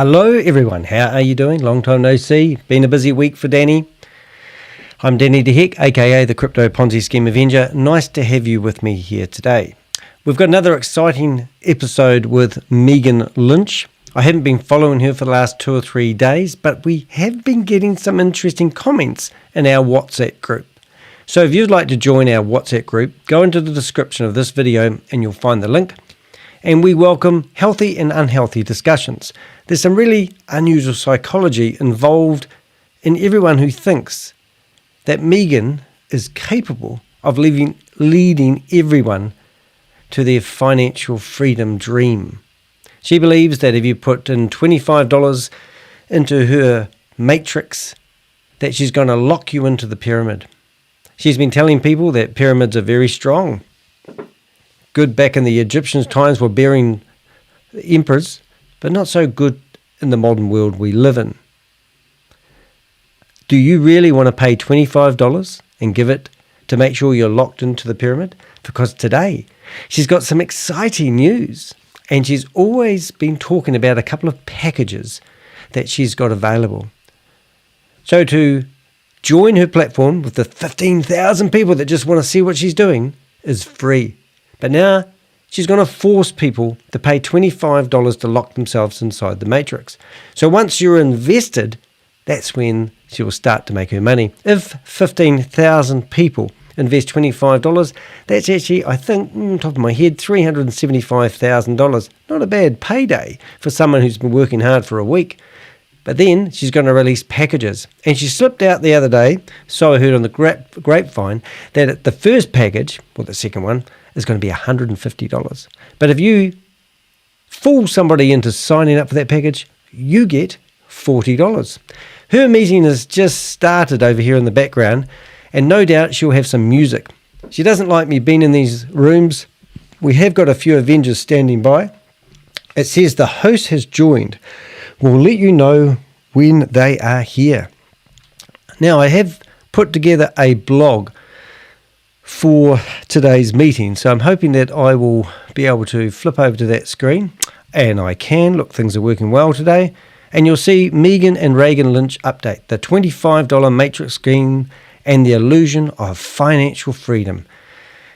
Hello everyone, how are you doing? Long time no see. Been a busy week for Danny. I'm Danny DeHeck, aka the Crypto Ponzi Scheme Avenger. Nice to have you with me here today. We've got another exciting episode with Megan Lynch. I haven't been following her for the last 2 or 3 days, but we have been getting some interesting comments in our WhatsApp group. So if you'd like to join our WhatsApp group, go into the description of this video and you'll find the link. And we welcome healthy and unhealthy discussions. There's some really unusual psychology involved in everyone who thinks that Megan is capable of leading everyone to their financial freedom dream. She believes that if you put in $25 into her matrix, that she's going to lock you into the pyramid. She's been telling people that pyramids are very strong. Good back in the Egyptians' times were bearing emperors, but not so good in the modern world we live in. Do you really want to pay $25 and give it to make sure you're locked into the pyramid? Because today, she's got some exciting news, and she's always been talking about a couple of packages that she's got available. So to join her platform with the 15,000 people that just want to see what she's doing is free. But now she's going to force people to pay $25 to lock themselves inside the matrix. So once you're invested, that's when she will start to make her money. If 15,000 people invest $25, that's actually, I think, top of my head, $375,000. Not a bad payday for someone who's been working hard for a week. But then she's going to release packages. And she slipped out the other day, so I heard on the grapevine, that the first package, or the second one, is going to be $150. But if you fool somebody into signing up for that package, you get $40. Her meeting has just started over here in the background, and no doubt she'll have some music. She doesn't like me being in these rooms. We have got a few Avengers standing by. It says the host has joined. We'll let you know when they are here. Now, I have put together a blog for today's meeting, so I'm hoping that I will be able to flip over to that screen, and I can. Look, things are working well today, and you'll see Megan and Ragan Lynch update, the $25 matrix scheme and the illusion of financial freedom.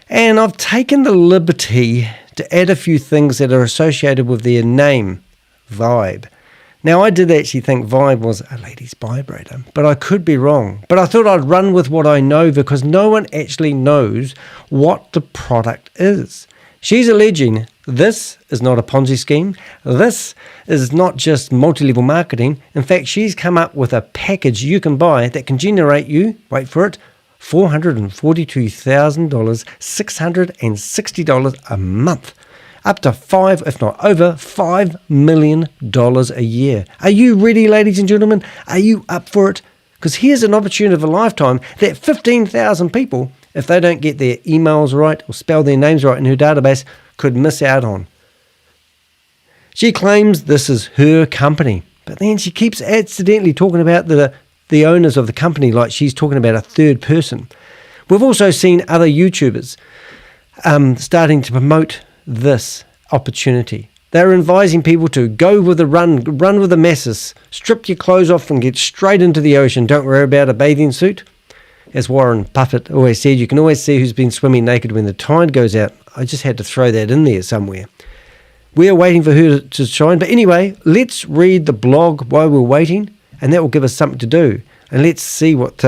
And I've taken the liberty to add a few things that are associated with their name, Vibe. Now, I did actually think Vibe was a lady's vibrator, but I could be wrong. But I thought I'd run with what I know because no one actually knows what the product is. She's alleging this is not a Ponzi scheme. This is not just multi-level marketing. In fact, she's come up with a package you can buy that can generate you, wait for it, $442,000, $660 a month. Up to if not over, $5 million a year. Are you ready, ladies and gentlemen? Are you up for it? Because here's an opportunity of a lifetime that 15,000 people, if they don't get their emails right or spell their names right in her database, could miss out on. She claims this is her company, but then she keeps accidentally talking about the owners of the company like she's talking about a third person. We've also seen other YouTubers starting to promote this opportunity. They're advising people to go with the run with the masses, strip your clothes off and get straight into the ocean. Don't worry about a bathing suit. As Warren Buffett always said, you can always see who's been swimming naked when the tide goes out. I just had to throw that in there somewhere. We're waiting for her to shine. But anyway, let's read the blog while we're waiting, and that will give us something to do. And let's see what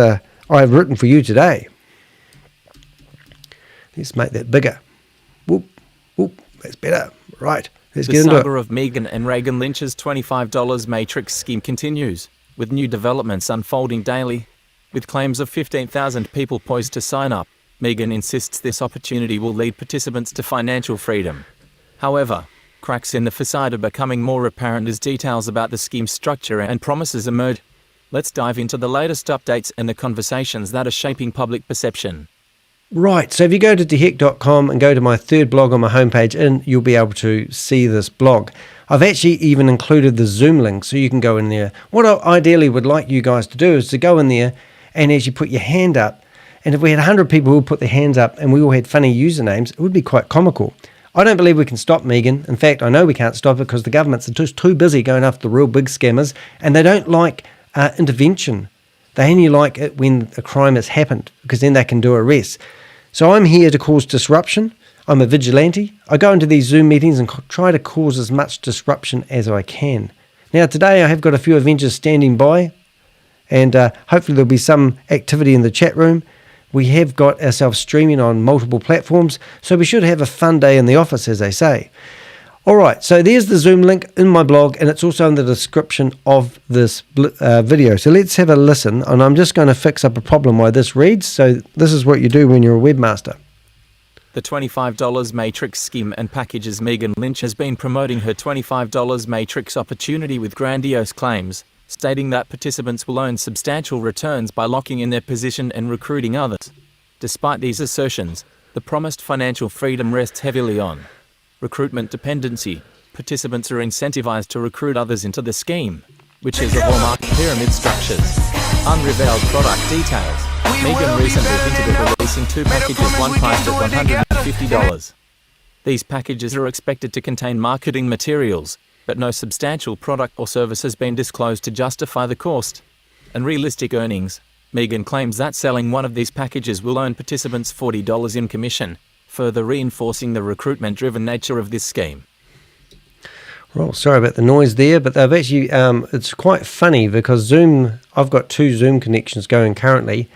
I've written for you today. Let's make that bigger. Whoop. That's better. Right, let's get into it. The saga of Megan and Ragan Lynch's $25 matrix scheme continues, with new developments unfolding daily. With claims of 15,000 people poised to sign up, Megan insists this opportunity will lead participants to financial freedom. However, cracks in the facade are becoming more apparent as details about the scheme's structure and promises emerge. Let's dive into the latest updates and the conversations that are shaping public perception. Right, so if you go to deheck.com and go to my third blog on my homepage, and you'll be able to see this blog. I've actually even included the Zoom link so you can go in there. What I ideally would like you guys to do is to go in there and actually put your hand up. And if we had 100 people who put their hands up and we all had funny usernames, it would be quite comical. I don't believe we can stop Megan. In fact, I know we can't stop it because the governments are just too busy going after the real big scammers, and they don't like intervention. They only like it when a crime has happened, because then they can do arrests. So I'm here to cause disruption. I'm a vigilante. I go into these Zoom meetings and try to cause as much disruption as I can. Now today I have got a few Avengers standing by, and hopefully there'll be some activity in the chat room. We have got ourselves streaming on multiple platforms, so we should have a fun day in the office, as they say. All right, so there's the Zoom link in my blog, and it's also in the description of this video. So let's have a listen, and I'm just going to fix up a problem why this reads. So this is what you do when you're a webmaster. The $25 Matrix scheme and packages. Megan Lynch has been promoting her $25 Matrix opportunity with grandiose claims, stating that participants will earn substantial returns by locking in their position and recruiting others. Despite these assertions, the promised financial freedom rests heavily on recruitment dependency. Participants are incentivized to recruit others into the scheme, which is a hallmark of pyramid structures. Unrevealed product details. Megan recently hinted at releasing 2 packages, one priced at $150. These packages are expected to contain marketing materials, but no substantial product or service has been disclosed to justify the cost and realistic earnings. Megan claims that selling one of these packages will earn participants $40 in commission, further reinforcing the recruitment-driven nature of this scheme. Well, sorry about the noise there, but they've actually, it's quite funny because Zoom, I've got 2 Zoom connections going currently,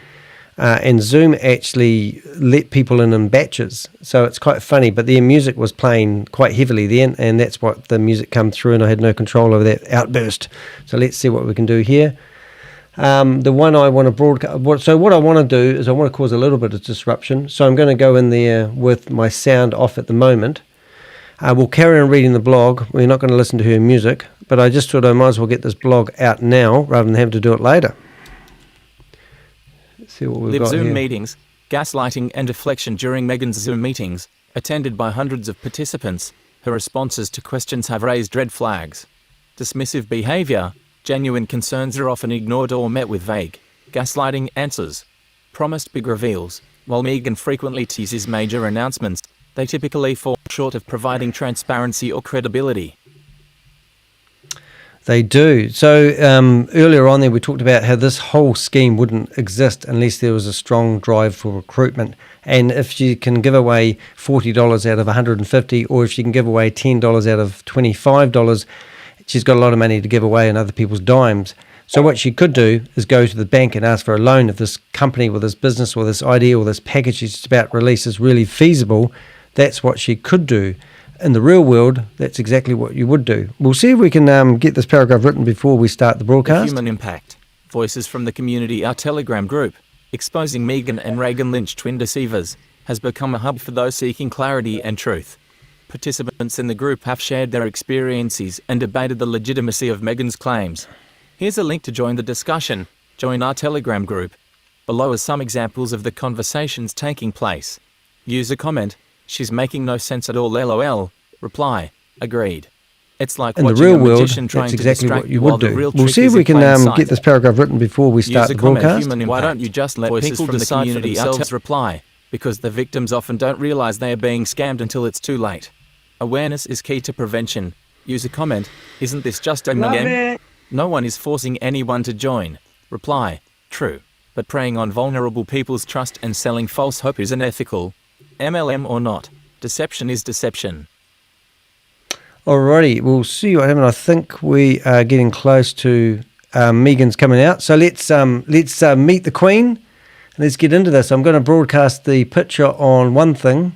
and Zoom actually let people in batches. So it's quite funny, but their music was playing quite heavily then, and that's what the music come through, and I had no control over that outburst. So let's see what we can do here. The one I want to broadcast, so what I want to do is I want to cause a little bit of disruption. So I'm going to go in there with my sound off at the moment. We'll carry on reading the blog. We're not going to listen to her music, but I just thought I might as well get this blog out now rather than have to do it later. Let's see what we've got Zoom here. meetings, gaslighting and deflection. During Megan's Zoom meetings, attended by hundreds of participants, her responses to questions have raised red flags. Dismissive behavior. Genuine concerns are often ignored or met with vague, gaslighting answers. Promised big reveals. While Megan frequently teases major announcements, they typically fall short of providing transparency or credibility. They do. So earlier on there we talked about how this whole scheme wouldn't exist unless there was a strong drive for recruitment. And if she can give away $40 out of $150, or if she can give away $10 out of $25, she's got a lot of money to give away in other people's dimes. So what she could do is go to the bank and ask for a loan if this company or this business or this idea or this package she's about to release is really feasible. That's what she could do. In the real world, that's exactly what you would do. We'll see if we can get this paragraph written before we start the broadcast. The human impact. Voices from the community. Our Telegram group, exposing Megan and Ragan Lynch twin deceivers, has become a hub for those seeking clarity and truth. Participants in the group have shared their experiences and debated the legitimacy of Megan's claims. Here's a link to join the discussion. Join our Telegram group. Below are some examples of the conversations taking place. User comment: "She's making no sense at all, lol." Reply: "Agreed." It's like in the watching real a world, magician trying that's to exactly distract what you while would the do. real We'll trick see is if we in plain can sight. get this paragraph written before we start User the comment: broadcast. "Human Why don't you just let Voices people from the decide for community themselves?" Reply: "Because the victims often don't realize they are being scammed until it's too late. Awareness is key to prevention." User comment: "Isn't this just a game? No one is forcing anyone to join." Reply: "True. But preying on vulnerable people's trust and selling false hope is unethical. MLM or not, deception is deception." Alrighty, we'll see what happens. I think we are getting close to Megan's coming out. So let's meet the Queen. Let's get into this. I'm going to broadcast the picture on one thing,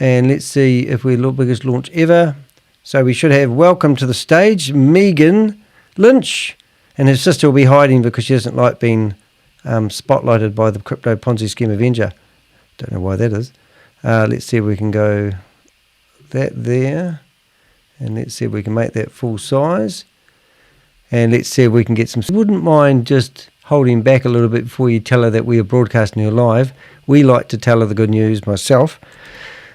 and let's see if we look biggest launch ever. So we should have welcome to the stage Megan Lynch, and her sister will be hiding because she doesn't like being spotlighted by the Crypto Ponzi Scheme Avenger. Don't know why that is. Let's see if we can go that there. And let's see if we can make that full size. And let's see if we can get some... Wouldn't mind just holding back a little bit before you tell her that we are broadcasting her live. We like to tell her the good news myself.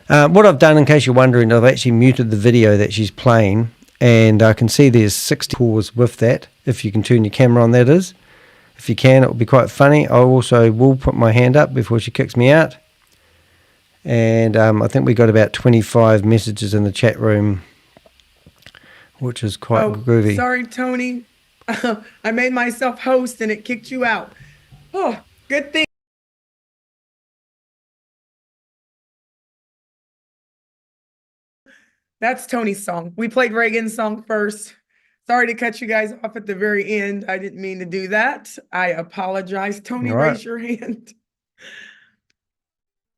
What I've done, in case you're wondering, I've actually muted the video that she's playing. And I can see there's 60 cores with that. If you can turn your camera on, that is. If you can, it will be quite funny. I also will put my hand up before she kicks me out. And I think we got about 25 messages in the chat room, which is quite groovy. Sorry, Tony. I made myself host and it kicked you out. Oh, good thing. That's Tony's song. We played Reagan's song first. Sorry to cut you guys off at the very end. I didn't mean to do that. I apologize. Tony, All right. raise your hand.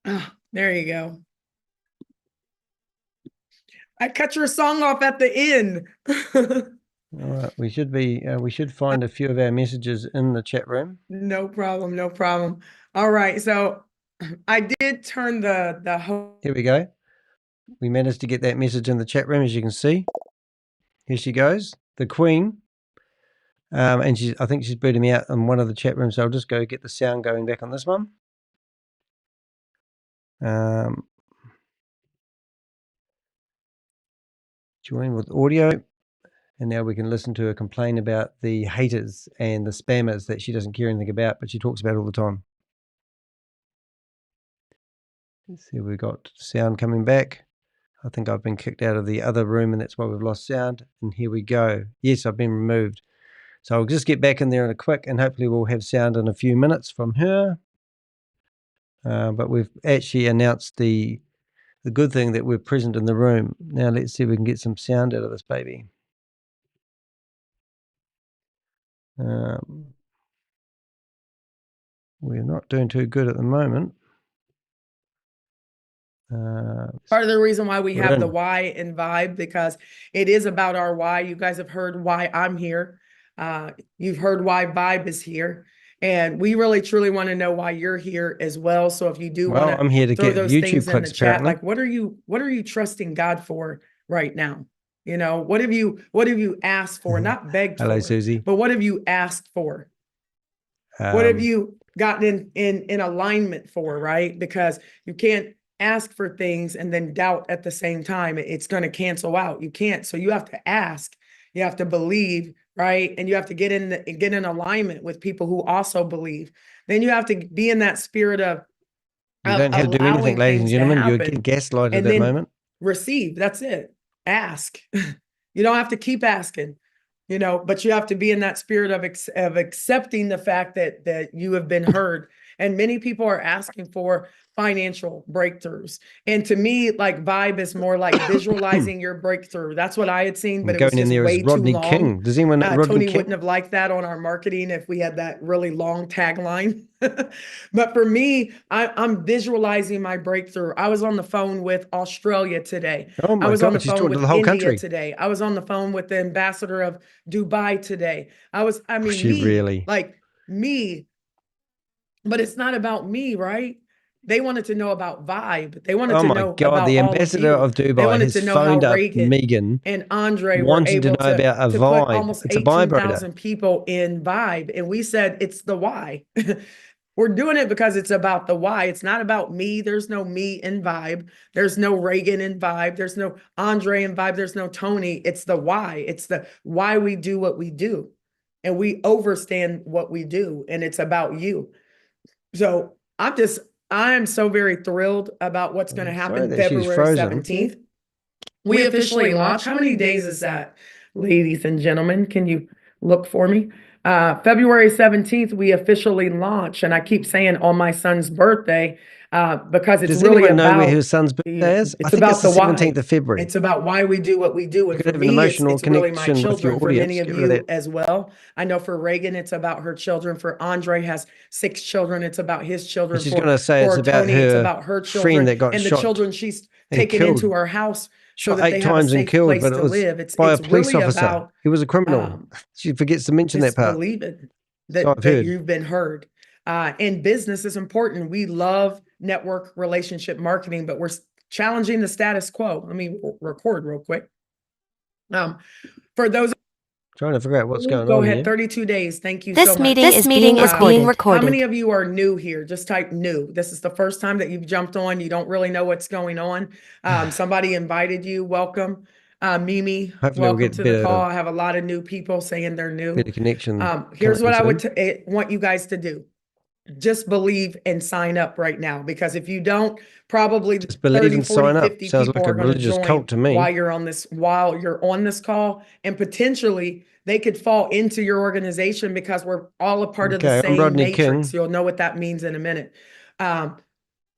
Oh, there you go. I cut your song off at the end. All right, we should find a few of our messages in the chat room. No problem, no problem. All right, so I did turn the Here we go. We managed to get that message in the chat room, as you can see. Here she goes, the Queen. And I think she's booted me out in one of the chat rooms, so I'll just go get the sound going back on this one. Join with audio. And now we can listen to her complain about the haters and the spammers that she doesn't care anything about, but she talks about all the time. Let's see, we've got sound coming back. I think I've been kicked out of the other room and that's why we've lost sound. And here we go. Yes, I've been removed. So I'll just get back in there in a quick and hopefully we'll have sound in a few minutes from her. But we've actually announced the good thing that we're present in the room. Now let's see if we can get some sound out of this baby. We're not doing too good at the moment. Part of the reason why we have the why in Vibe, because it is about our why. You guys have heard why I'm here. You've heard why Vibe is here. And we really truly want to know why you're here as well. So if you do want to, I'm here to throw get those YouTube things in clicks, the chat, apparently. like what are you trusting God for right now? You know, what have you asked for? Not begged Hello, for, Susie. but what have you asked for? What have you gotten in alignment for, right? Because you can't ask for things and then doubt at the same time. It's going to cancel out. You can't. So you have to ask. You have to believe, right? And you have to get in alignment with people who also believe. Then you have to be in that spirit of you don't have to do anything, ladies and gentlemen. You're getting gaslighted at the moment. Receive. That's it. Ask. You don't have to keep asking. You know, but you have to be in that spirit of accepting the fact that you have been heard. And many people are asking for financial breakthroughs. And to me, like Vibe is more like visualizing your breakthrough. That's what I had seen, but it was just way too long. King. Does anyone know Rodney Tony King? wouldn't have liked that on our marketing if we had that really long tagline. But for me, I'm visualizing my breakthrough. I was on the phone with Australia today. Oh my I was God, on the she's phone talking with to the whole India country today. I was on the phone with the ambassador of Dubai today. Me, but it's not about me, right? They wanted to know about Vibe. They wanted to know about the all ambassador of you. of They Dubai wanted has to know how phoned up Reagan Megan and Andre were wanting to able know about a to put Vibe. almost It's a vibrator. 18,000 people in Vibe. And we said, it's the why. We're doing it because it's about the why. It's not about me. There's no me in Vibe. There's no Reagan in Vibe. There's no Andre in Vibe. There's no Tony. It's the why. It's the why we do what we do. And we overstand what we do. And it's about you. So I'm so very thrilled about what's going to happen February 17th. We officially launch. How many days is that, ladies and gentlemen? Can you look for me? February 17th, we officially launch. And I keep saying on my son's birthday, because it's Does really anyone about know where his son's birthday is? It's I think about it's the the why. 17th of February. It's about why we do what we do. And for have an me, emotional it's really my connection with your children. For many audience. of Get rid of you that. as well. I know for Reagan, it's about her children. For Andre has 6 children. It's about his children. She's going to say it's about Tony, it's her about her friend children that got and the shot children she's and taken killed. into her house so Shot that 8 they have a times and safe killed, place but it to was live. It's by a police really officer. about He was a criminal. She forgets to mention that just part. believing So I've that heard. you've been heard. And business is important. We love network relationship marketing, but we're challenging the status quo. Let me record real quick. For those Trying to figure out what's going go on ahead, here. 32 days. Thank you This so much. meeting is being recorded. How many of you are new here? Just type new. This is the first time that you've jumped on. You don't really know what's going on. Somebody invited you. Welcome. Mimi, Hopefully we'll welcome get to the better- call. I have a lot of new people saying they're new. Better connection. Here's what I coming would want you guys to do. just believe and sign up right now, because if you don't, probably Just believe 30, and 40, sign up. 50 Sounds people like a are going to religious join cult to me. while you're on this call, and potentially they could fall into your organization because we're all a part of the Okay, I'm same Rodney matrix. King. You'll know what that means in a minute.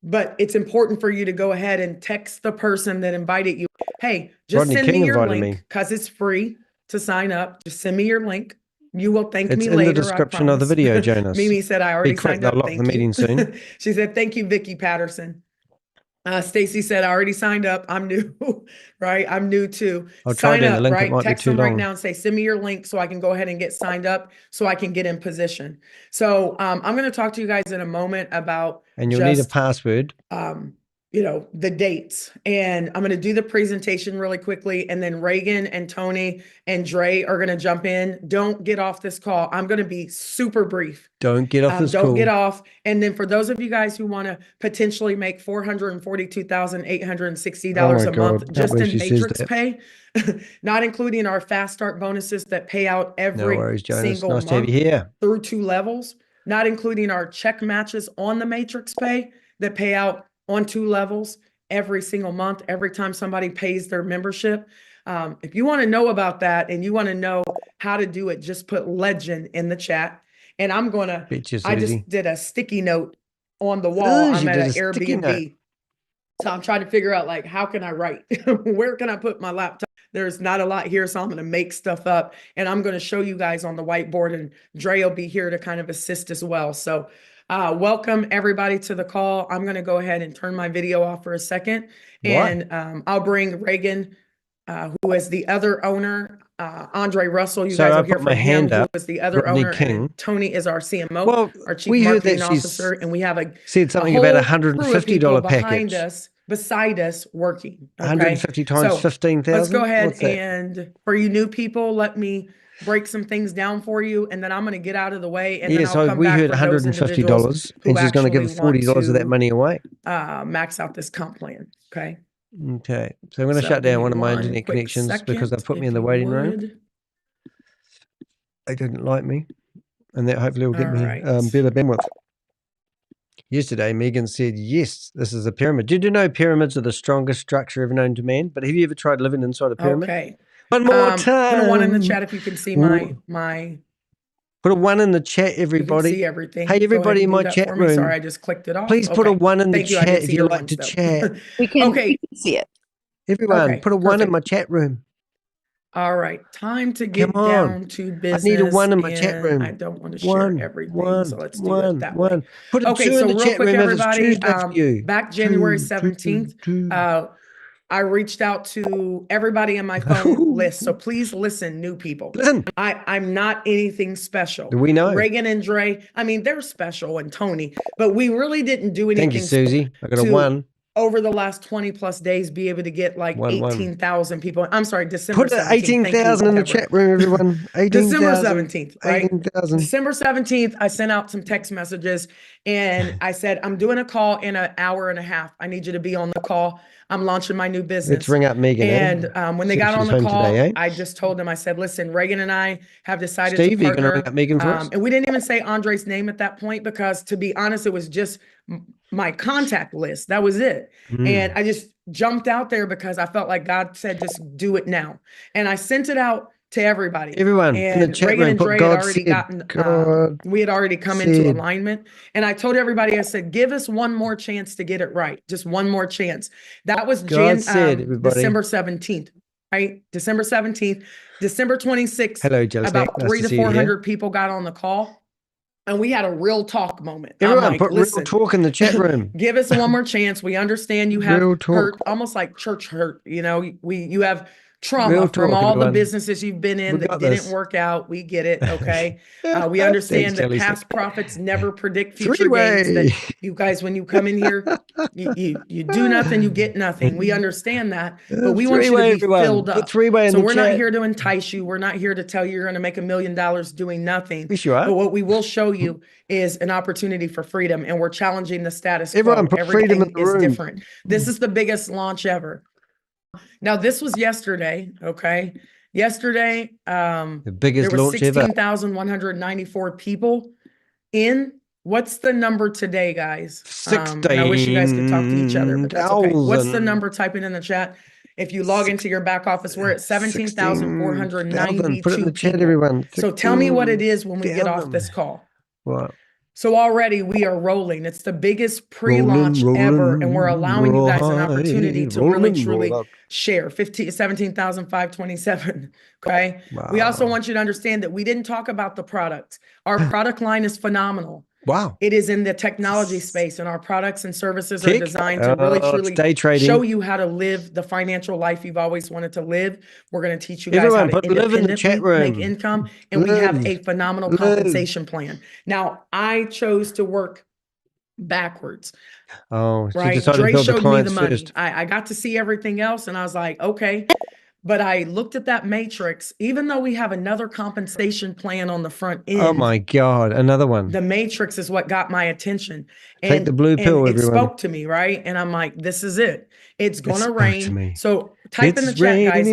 But it's important for you to go ahead and text the person that invited you. Hey, just Rodney send me King your invited me. link, because it's free to sign up. Just send me your link. You will thank It's me in the later, description I of the promise. video, Jonas. Mimi said, I Be already quick, signed they'll up. lock Thank the you. meeting soon. She said, thank you, Vicky Patterson. Stacy said, I already signed up. I'm new, right? I'm new too. I'll try Sign down the up, link. It right? might be Text too them right long. now and say, send me your link so I can go ahead and get signed up so I can get in position. So I'm going to talk to you guys in a moment about And you'll need a password. The dates. And I'm going to do the presentation really quickly. And then Reagan and Tony and Dre are going to jump in. Don't get off this call. I'm going to be super brief. Don't get off this Don't call. get off. And then for those of you guys who want to potentially make $442,860 a month just in matrix pay, not including our fast start bonuses that pay out every No worries, Jonas. single Nice to have month you here. through 2 levels, not including our check matches on the matrix pay that pay out on 2 levels every single month, every time somebody pays their membership. If you want to know about that and you want to know how to do it, just put legend in the chat. And I just did a sticky note on the wall. I'm at an Airbnb. So I'm trying to figure out, like, how can I write? Where can I put my laptop? There's not a lot here, so I'm going to make stuff up. And I'm going to show you guys on the whiteboard, and Dre will be here to kind of assist as well. So welcome everybody to the call. I'm going to go ahead and turn my video off for a second. And I'll bring Reagan, who is the other owner, Andre Russell. You guys will hear from him, who is the other owner. And Tony is our CMO, our chief marketing officer. And we have said something about $150 behind package. us, beside us, working. Okay? 150 times 15,000. Let's go ahead, and for you new people, let me break some things down for you, and then I'm going to get out of the way, and then I'll come back for those individuals who and she's going to give $40 of that money away. Max out this comp plan. Okay. Okay, so I'm going to shut down one of my internet connections because they put me in the waiting room. They didn't like me, and that hopefully will get me better bandwidth. Yesterday, Megan said, yes, this is a pyramid. Did you know pyramids are the strongest structure ever known to man? But have you ever tried living inside a pyramid? Okay. One more time. Put a 1 in the chat if you can see my Put a 1 in the chat, everybody. You can see everything. Hey, everybody in my chat room. Sorry, I just clicked it off. Please put a 1 in the chat if you like to chat. We can see it. Everyone, put a 1 in my chat room. All right, time to get down to business. I need a 1 in my chat room. I don't want to share everything, so let's do it that way. Put a 2 in the chat room if it's Tuesday for you. Back January 17th, I reached out to everybody in my phone list. So please listen, new people. Listen. I'm not anything special. Do we know? Reagan and Dre, I mean, they're special, and Tony, but we really didn't do anything. Thank you, Susie. I got a 1. Over the last 20 plus days, be able to get like 18,000 people. I'm sorry, December 17th. Put 18,000 in the chat room, everyone. 18,000. December 17th, right? 18,000. December 17th, I sent out some text messages and I said, I'm doing a call in an hour and a half. I need you to be on the call. I'm launching my new business. Let's ring up Megan. And when they got on the call, today, I just told them, I said, listen, Reagan and I have decided to partner. Steve, you're going to ring up Megan for us? And we didn't even say Andre's name at that point because, to be honest, it was just my contact list. That was it. And I just jumped out there because I felt like God said, just do it now. And I sent it out to everybody. Everyone and in the chat Reagan room, and Dre God had already said, gotten, we had already come into alignment. And I told everybody, I said, give us one more chance to get it right. Just one more chance. That was December 17th, right? December 17th, December 26th. Hello, Jelly about Snack. 300 to 400 people got on the call. And we had a real talk moment. Everyone, I'm like, put real talk in the chat room. Give us one more chance. We understand you have hurt, almost like church hurt. You know, you have trauma from all the businesses you've been in that didn't work out. We get it. Okay. We understand that past profits never predict future gains. That you guys, when you come in here, you do nothing, you get nothing. We understand that, but we want you to be filled up. So we're not here to entice you. We're not here to tell you you're going to make $1 million doing nothing. But what we will show you is an opportunity for freedom, and we're challenging the status quo. Everyone put freedom in the room. Different. This is the biggest launch ever. Now, this was yesterday, okay? Yesterday, the biggest there were launch ever. 16,194 people in What's the number today, guys? And I wish you guys could talk to each other, but that's okay. What's the number? Type it in the chat. If you log into your back office, we're at 17,492 Put it in the chat, people. everyone. So tell me what it is when we get off this call. What? So already we are rolling. It's the biggest pre-launch ever, and we're allowing you guys an opportunity to really truly share. 17,527. Okay. Wow. We also want you to understand that we didn't talk about the product. Our product line is phenomenal. Wow. It is in the technology space, and our products and services are designed to really truly show you how to live the financial life you've always wanted to live. We're going to teach you guys how to independently make income, and we have a phenomenal compensation plan. Now, I chose to work backwards. Oh, right. Dre showed me the money. I got to see everything else, and I was like, okay. But I looked at that matrix, even though we have another compensation plan on the front end. Oh my God, another one. The matrix is what got my attention. And, take the blue pill, and it everyone. spoke to me, right? And I'm like, this is it. It's going to rain. So type in the chat, guys.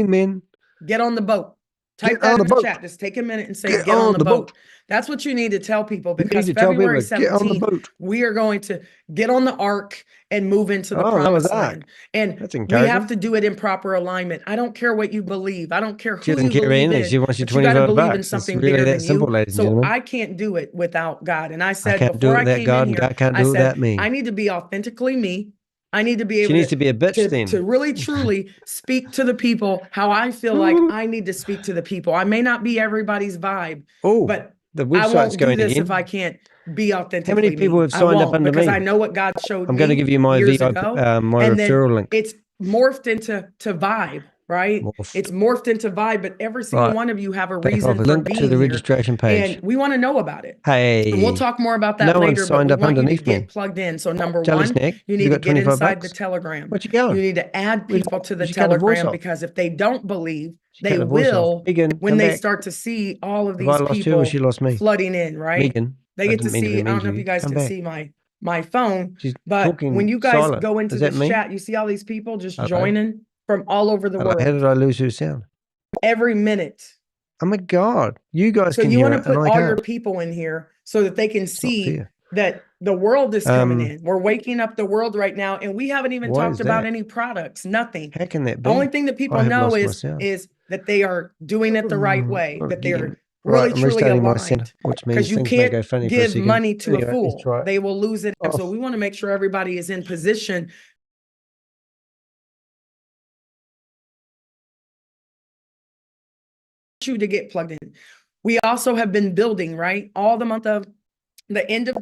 Get on the boat. Type that in the chat. Just take a minute and say, get on the boat. That's what you need to tell people, because February 17th, we are going to get on the ark and move into the promised land. And we have to do it in proper alignment. I don't care what you believe. I don't care who you believe in. She wants you but you got to believe in $25. something It's really bigger that than simple, you. ladies and So gentlemen. I can't do it without God. And I said, I can't do before it I without came God, in and here, God can't I do it without said, me. I need to be authentically me. I need to be able She needs to be a bitch then. to really truly speak to the people how I feel like I need to speak to the people. I may not be everybody's vibe, but the I website's won't do going this again. if I can't be authentically How many people me. have signed up under because me? I know what God showed I'm me going to give you my years VIP, ago, my and referral then link. it's morphed into vibe. Right? It's morphed into vibe, but every single one of you have a reason for link being to the here, registration page. and we want to know about it. Hey, and we'll talk more about that later, but we want you to get plugged in. So number one, you need to get inside the Telegram. What you going? You need to add people to the Telegram, because if they don't believe, they will when they start to see all of these people flooding in, right? Megan, they get to see, I don't know if you guys can see my phone, but when you guys go into this chat, you see all these people just joining from all over the world. How did I lose your sound? Every minute. Oh my God. You guys can hear it. So you want to put all your people in here so that they can see that the world is coming in. We're waking up the world right now, and we haven't even talked about any products, nothing. How can that be? The only thing that people know is that they are doing it the right way, that they are really truly aligned. Because you can't give money to a fool. They will lose it. So we want to make sure everybody is in position you to get plugged in. We also have been building, right? All the month of the end of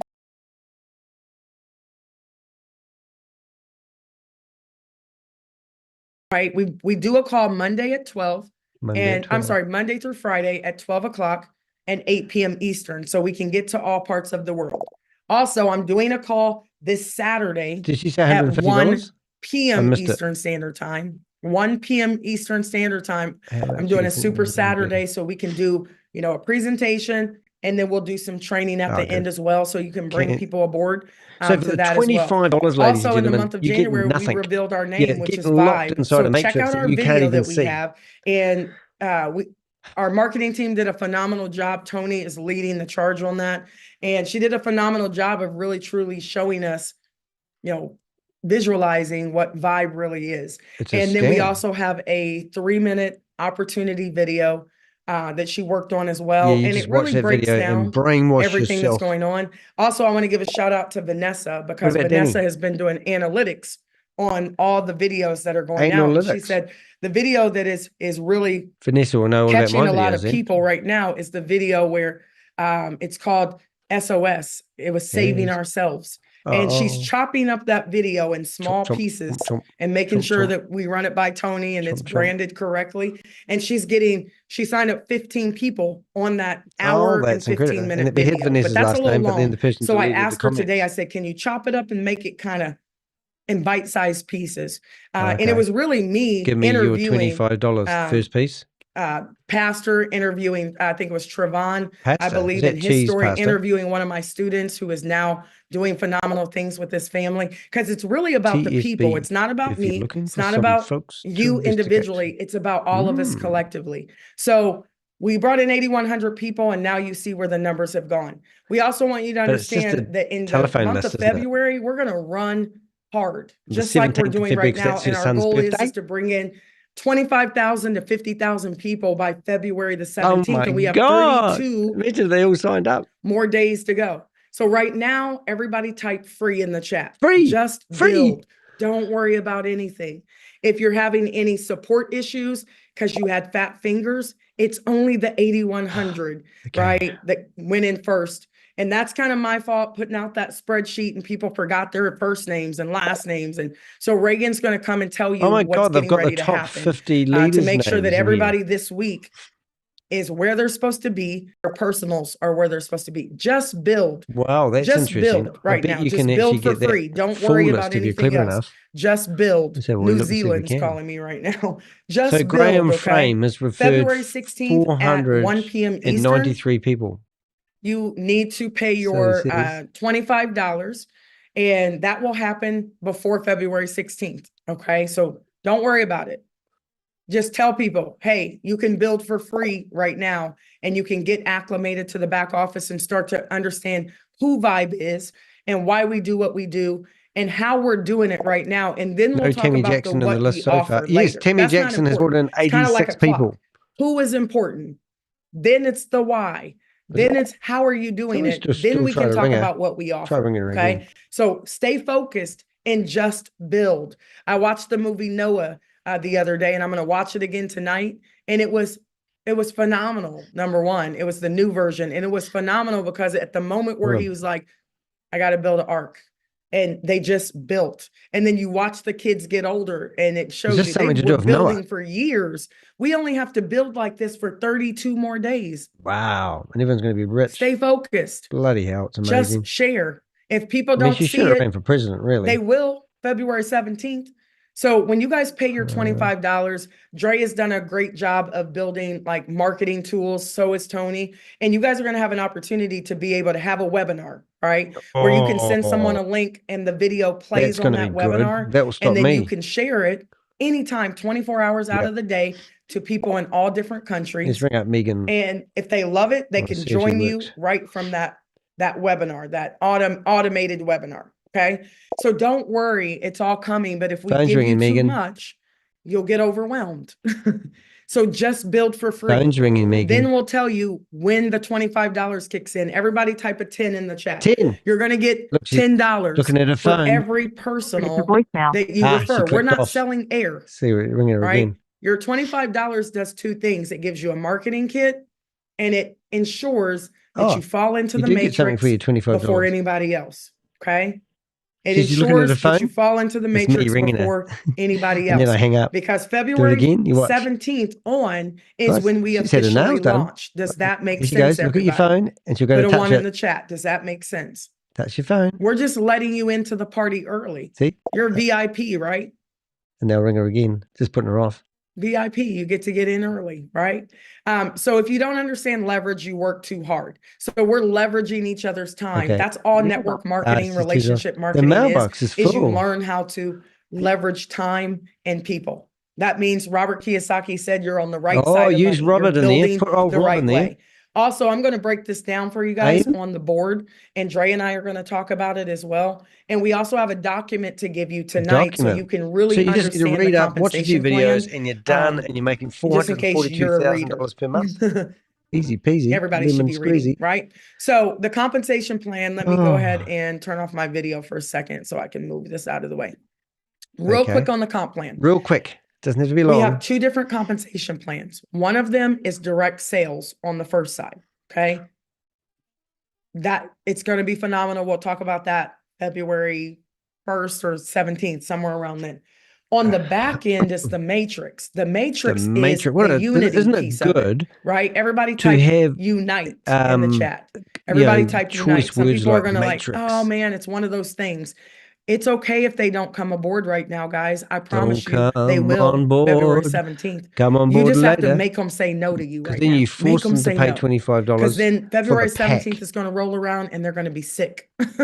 right. We do a call Monday at 12. I'm sorry, Monday through Friday at 12 o'clock and 8 p.m. Eastern. So we can get to all parts of the world. Also, I'm doing a call this Saturday. Did she say at $150? 1 p.m. Eastern Standard Time. 1 p.m. Eastern Standard Time. I'm doing a super Saturday, so we can do, a presentation, and then we'll do some training at the end as well, so you can bring people aboard so to that as well. $25, Also, in the month of January, we revealed our name, which is Vibe. So check out our video that we have, and our marketing team did a phenomenal job. Tony is leading the charge on that, and she did a phenomenal job of really truly showing us, visualizing what Vibe really is. And then we also have a 3-minute opportunity video that she worked on as well. And it really breaks down everything that's going on. Also, I want to give a shout out to Vanessa, because Vanessa has been doing analytics on all the videos that are going out. And she said the video that is really Vanessa will know catching a lot of people right now is the video where it's called SOS. It was Saving Ourselves. And she's chopping up that video in small pieces and making sure that we run it by Tony and it's branded correctly. And she signed up 15 people on that hour and 15-minute video. But that's a little long. So I asked her today, I said, can you chop it up and make it kind of in bite-sized pieces? And it was really me interviewing your $25 first piece. Pastor interviewing, I think it was Trevon, I believe, in his story, interviewing one of my students who is now doing phenomenal things with this family, because it's really about the people. It's not about me. It's not about you individually. It's about all of us collectively. So We brought in 8,100 people, and now you see where the numbers have gone. We also want you to But it's just understand that in the telephone month list, of isn't it? February, we're going to run hard, The just like we're 17th of doing February, right 'cause now. that's And your our son's goal birthday? is to bring in 25,000 to 50,000 people by February the Oh 17th. my And we have God. 32 Imagine they all signed up. more days to go. So right now, everybody type free in the chat. Free. Just Free. build. Don't worry about anything. If you're having any support issues because you had fat fingers, it's only the 8,100, Okay. right, that went in first. And that's kind of my fault, putting out that spreadsheet and people forgot their first names and last names. And so Reagan's going to come and tell you Oh my what's God, they've getting got the ready to top happen 50 to leaders make sure names that in here. everybody this week is where they're supposed to be. Their personals are where they're supposed to be. Just build. Wow, that's Just interesting. build I right bet now. you Just can build actually for get free. that Don't full worry list about if you're anything clever else. enough. Just build. Let's have a New look and see if we Zealand's can. calling me right now. Just So build, Graham okay? Frame has referred February 16th at 1 p.m. Eastern. 493 people. You need to pay So your this is- $25, and that will happen before February 16th, okay? So don't worry about it. Just tell people, hey, you can build for free right now, and you can get acclimated to the back office and start to understand who Vibe is and why we do what we do and how we're doing it right now. And then we'll No talk Tammy about Jackson the in the what list we so far. offer Yes, later. Tammy That's not Jackson has brought in important. It's kind of like 86 a clock. people. Who is important? Then it's the why. Then it's how are you doing let's it? just Then still we try can to talk ring her. about what we Try offer. ringing her Okay. again. So stay focused and just build. I watched the movie Noah the other day, and I'm going to watch it again tonight. And it was phenomenal. Number one, it was the new version, and it was phenomenal because at the moment where he was like, I got to build an ark. And they just built. And then you watch the kids get older, and it shows this you something they to do were with Noah? building for years. We only have to build like this for 32 more days. Wow. And everyone's going to be rich. Stay focused. Bloody hell, it's amazing. Just share. If people I mean, don't she see should have it, ran for president, really. they will February 17th. So when you guys pay your $25, Dre has done a great job of building like marketing tools. So is Tony. And you guys are going to have an opportunity to be able to have a webinar, right? Where you can send someone a link and the video plays on that webinar. That will stop And then me. you can share it anytime, 24 hours out of the day to people in all different countries. Let's ring up Megan. And if they love it, they can see if she join you works. right from that webinar, that automated webinar. Okay. So don't worry, it's all coming. But if we Phone's give ringing, you too Megan. much, you'll get overwhelmed. So just build for free. Phone's ringing, Megan. Then we'll tell you when the $25 kicks in. Everybody type a 10 in the chat. 10. You're going to get Look, she's $10 looking at her for phone. every personal voicemail. that you She refer. We're clicked not off. selling air. See, we're ringing her Right? again. Your $25 does two things. It gives you a marketing kit, and it ensures that you fall into you the do get something matrix for your $25. before anybody else. Okay. It She's looking at her ensures that you phone? fall into the It's me matrix ringing her. before anybody And else. then I hang up. Because Do it February again. You watch. 17th on is Guys, when we she's had her officially nails done. launch. Does that make Here she sense, goes. Look at your everybody? phone, and she'll go Put to a touch one in it. the chat. Does that make sense? Touch your phone. We're just letting you into the party early. See? You're a VIP, right? And they'll ring her again. Just putting her off. VIP, you get to get in early, right? So if you don't understand leverage, you work too hard. So we're leveraging each other's time. Okay. That's all network marketing, it's relationship the marketing mailbox is is full. you learn how to leverage time and people. That means Robert Kiyosaki said you're on the right side of use money. Robert You're in there. building Put old the Rob right in there. way. Also, I'm going to break this down for you guys on the board, and Dre and I are going to talk about it as well. And we also have a document to give you tonight so you can really So you just understand need to read the up, watch a few compensation videos, plan. and you're done, and you're making Just in case you're a reader. $442,000 per month. Easy peasy. Everybody should lemon be reading, squeezy. right? So the compensation plan, let me go ahead and turn off my video for a second so I can move this out of the way. Real quick on the comp plan. Real quick. Doesn't have to be long. We have two different compensation plans. One of them is direct sales on the first side. Okay. That it's going to be phenomenal. We'll talk about that February 1st or 17th, somewhere around then. On the back end is the matrix. The matrix is the unity isn't it piece good of it, right? Everybody to type have, unite in the chat. Everybody type unite. choice Some words people are like going to like, matrix. oh man, it's one of those things. It's okay if they don't come aboard right now, guys. I promise you they will on board. February 17th. Come on board You just have later. to make them say no to you right then now. you force them to pay $25 because then February for the pack. 17th is going to roll around and they're going to be sick. They're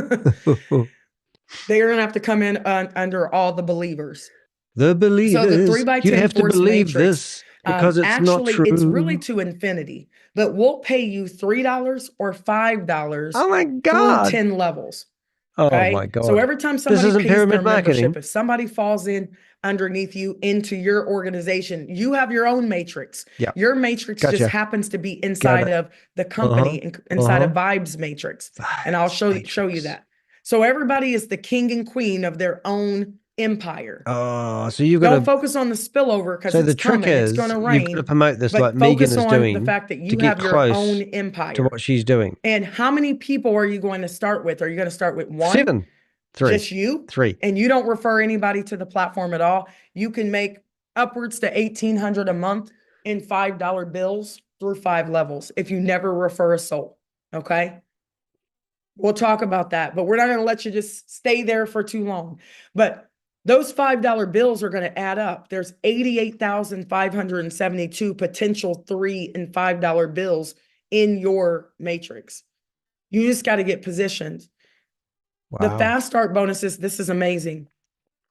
going to have to come in under all the believers. The believers. So the 3x10 you have to force believe matrix, this. Because it's not actually, it's really true. to infinity, but we'll pay you $3 or $5 Oh my through God. 10 levels. Oh Okay. my God. So every time This somebody isn't pays their pyramid marketing. membership, if somebody falls in underneath you into your organization, you have your own matrix. Yeah. Your matrix Gotcha. just happens to be inside of the company, inside of Vibe's matrix. And I'll show you that. So everybody is the king and queen of their own empire. Oh, so you've Don't got to focus on the spillover because So it's the trick coming. It's is going to you've got rain. to promote this But like Megan focus is on doing the fact that to you get have your close own empire. to what she's doing. And how many people are you going to start with? Are you going to start with one? 7, 3, Just you? 3. And you don't refer anybody to the platform at all? You can make upwards to $1,800 a month in $5 bills through 5 levels if you never refer a soul. Okay. We'll talk about that, but we're not going to let you just stay there for too long. But those $5 bills are going to add up. There's 88,572 potential $3 and $5 bills in your matrix. You just got to get positioned. Wow. The fast start bonuses, this is amazing.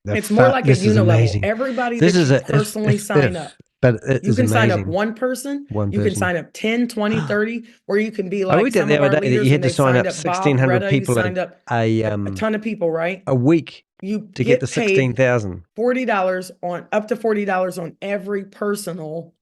It's more more like a unilevel. Everybody this that is you a personally sign up. But it you is can sign up amazing. one person, One you can person. sign up 10, 20, 30, or you can be I like read that some the of our other day that leaders you had and to they sign signed up up Bob 1,600 Retta, you people signed up a ton of people, right? a week You to get the paid 16,000. $40 on up to $40 on every personal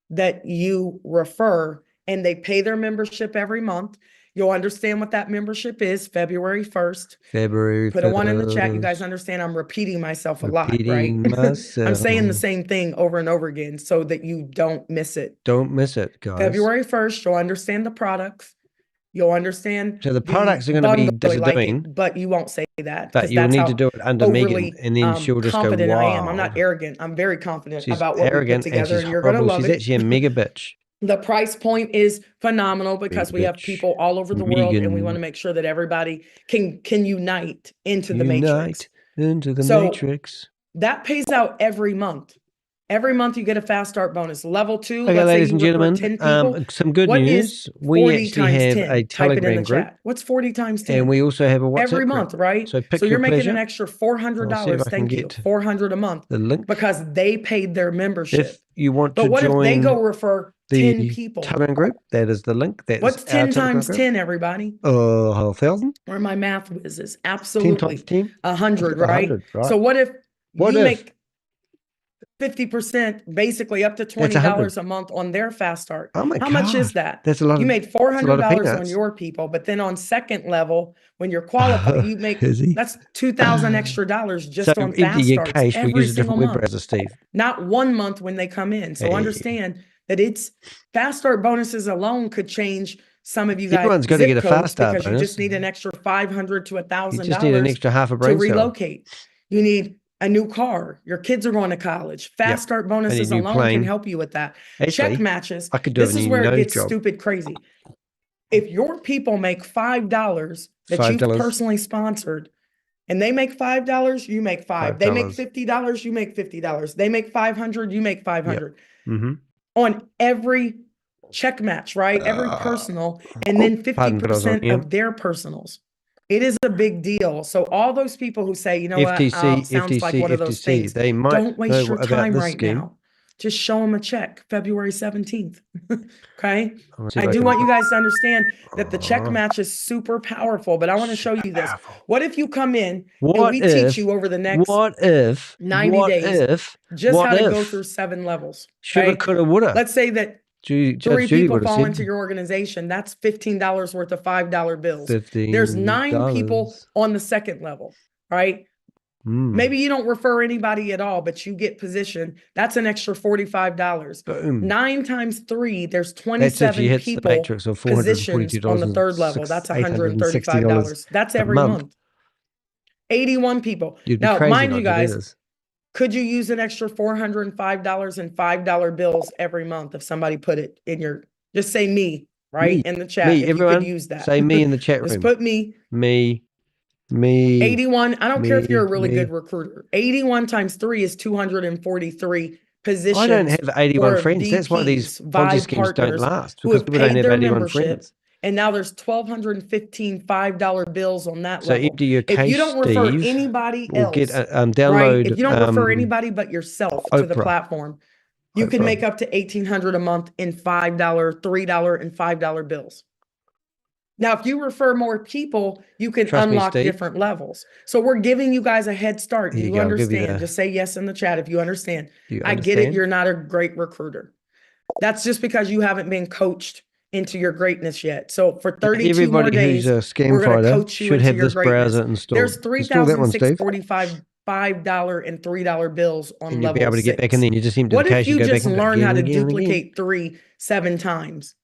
that you refer, and they pay their membership every month. You'll understand what that membership is February 1st. February 1st. Put a 1 in the chat. You guys understand I'm repeating myself a lot, right? Repeating myself. I'm saying the same thing over and over again so that you don't miss it. Don't miss it, guys. February 1st, you'll understand the products. You'll understand. So the products are going to be doing, but you won't say that. But you'll need to do it under Megan, and then she'll just go, confident wow. I am. I'm not arrogant. I'm very confident She's about what we put together, and you're going to love she's it. actually a mega bitch. The price point is phenomenal because we have people all over the world, and we want to make sure that everybody can unite into the matrix. Into the matrix. That pays out every month. Every month you get a fast start bonus. Level 2, Okay, let's ladies say and you recruit gentlemen, 10 people. some good What news. is We 40 actually times have 10? a Type it in Telegram the group. chat. What's 40 times 10? And we also have a WhatsApp every month, group. right? So pick So your you're making pleasure. an extra I'll see if I $400. can Thank you. get $400 a month. the link. Because they paid their membership. If you want but to what join if they go refer 10 people? Telegram group, that is the link. That's What's 10 times group. 10, everybody? 1,000. Where my math whizzes. 10 Absolutely. times 10. 100, right? 100, right? So what if What you if? make 50%, basically up to $20 a month on their fast start? Oh my How God. much is that? That's a lot. You made $400 on peanuts. your people, but then on second level, when you're qualified, you make that's $2,000 extra dollars just on fast starts cash, every we'll use a single different web month. browser, Steve. Not 1 month when they come in. So Hey. understand that it's fast start bonuses alone could change some of you guys. Everyone's got to get a fast start because bonus. you just need an extra $500 to $1,000. You just need an extra half a brain to cell. relocate. You need a new car. Your kids are going to college. Fast start bonuses alone can help you with that. Actually, check matches. I could do this is where it gets job. stupid crazy. If your people make $5 that you've personally sponsored, and they make $5, you make $5. They make $50, you make $50. They make $500, you make $500. On every check match, right? Every personal, and then 50% of their personals. It is a big deal. So all those people who say, you know what, sounds like one of those things. They might don't waste your time right scheme. now. Just show them a check, February 17th. Okay. I do want you guys to understand that the check match is super powerful, but I want to show you this. What if you come in and we teach you over the next 90 days just how to go through 7 levels? Shoulda, coulda, woulda. Let's say that Judge 3 Judy people would've fall said into your organization. That's $15 worth of $5 bills. $15. There's 9 people on the second level, right? Maybe you don't refer anybody at all, but you get positioned. That's an extra $45. Boom. 9 times 3, there's 27 people positioned on the third level. That's $135. That's every month. 81 people. Now, mind you guys, could you use an extra $405 in $5 bills every month if somebody put it in your, just say me, right? In the chat. If everyone, you could use that. Say me in the chat room. Just put me. Me. 81. I don't care if you're a really good recruiter. 81 times 3 is 243 positions. I don't have 81 friends. That's why these Ponzi schemes don't last. Because people don't have 81 friends. And now there's 1,215 $5 bills on that so level. Empty your case, if you don't refer anybody else, download. Right? If you don't refer anybody but yourself to the platform, You can make up to $1,800 a month in $5, $3, and $5 bills. Now, if you refer more people, you can unlock different levels. So we're giving you guys a head start. Do you understand? Just say yes in the chat if you understand. I get it. You're not a great recruiter. That's just because you haven't been coached into your greatness yet. So for 32 more days, who's a scam we're going to fighter coach you into your greatness. There's $3,645 $5 and $3 bills on and level you'll be able to 6. get back in there. You just What if you just learn how to duplicate 3 7 times?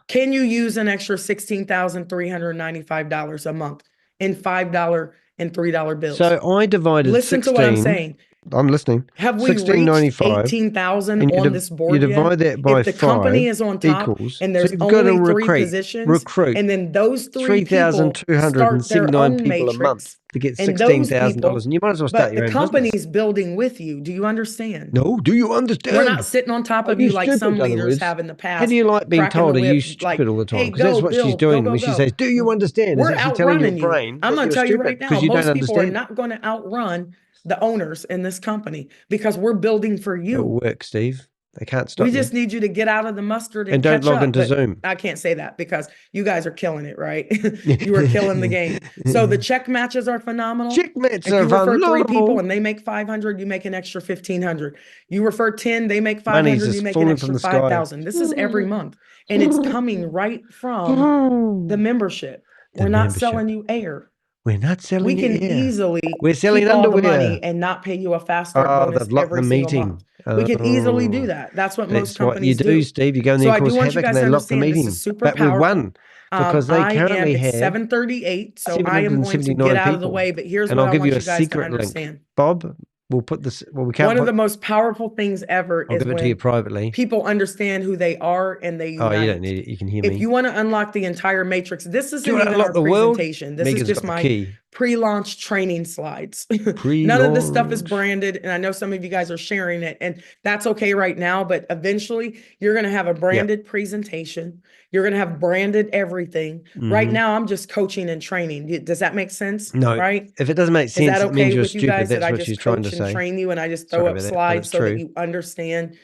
Can you use an extra $16,395 a month in $5 and $3 bills? So I divided Listen 16. To what I'm saying. I'm listening. Have we reached 18,000 on this board yet? You divide that by if the company is on top equals, and there's only 3 positions, and then those 3 people start their own people matrix a month to get $16,000, and you might as well start your own business. But the company's building with you. Do you understand? No, do you understand? We're not sitting on top of you like some leaders have in the past. How do you like being told, are you stupid all the time? Because that's what she's doing when she says, do you understand? We're outrunning you. I'm going to tell you right now, most people are not going to outrun the owners in this company because we're building for you. It'll work, Steve. They can't stop We just need you to get out of the mustard and don't catch log up. into Zoom. I can't say that because you guys are killing it, right? You are killing the game. So the check matches are phenomenal. Check matches are phenomenal. If you refer 3 people phenomenal. and they make 500, you make an extra 1,500. You refer 10, they make 500, you make an extra 5,000. This is every month. And it's coming right from the membership. We're not selling you air. We're not selling. We can easily we're selling keep underwear. all the money and not pay you a fast start bonus every single month. We can easily do that. That's what most companies do. That's what you do, Steve. You go in there and cause havoc and they lock the meeting. But we won because they currently have 7:38. So I am going to get out of the way. But here's what I want you guys to understand. Bob, we'll put this. Well, we can't. One of the most powerful things ever I'll is give it to you privately. People understand who they are and they unite. Oh, you don't need it. You can hear me. If you want to unlock the entire matrix, this isn't even our presentation. This is just my pre-launch training slides. None of this stuff is branded, and I know some of you guys are sharing it, and that's okay right now, but eventually you're going to have a branded presentation. You're going to have branded everything. Right now, I'm just coaching and training. Does that make sense? No. Right? If it doesn't make sense, is that okay it means you're with you guys stupid. that That's what she's trying to say. Train you, and I just throw up slides so that you understand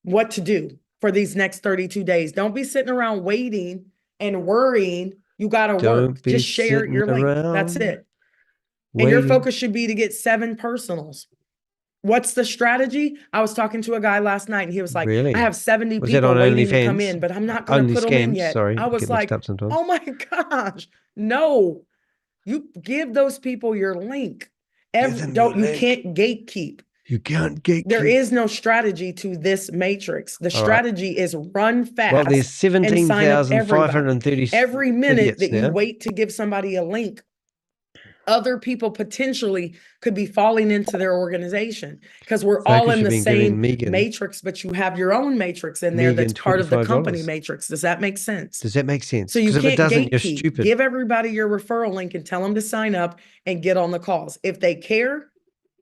what to do for these next 32 days. Don't be sitting around waiting and worrying. You got to work. Just share your link. That's it. And your focus should be to get 7 personals. What's the strategy? I was talking to a guy last night and he was like, I have 70 people waiting to come in, but I'm not going to put them in yet. I was like, oh my gosh, no. You give those people your link. You can't gatekeep. You can't gatekeep. There is no strategy to this matrix. The strategy is run fast. Well, there's 17,530. Every minute that you wait to give somebody a link, other people potentially could be falling into their organization because we're all in the same matrix, but you have your own matrix in there that's part of the company matrix. Does that make sense? Does that make sense? So you can't gatekeep. You're stupid. Give everybody your referral link and tell them to sign up and get on the calls. If they care,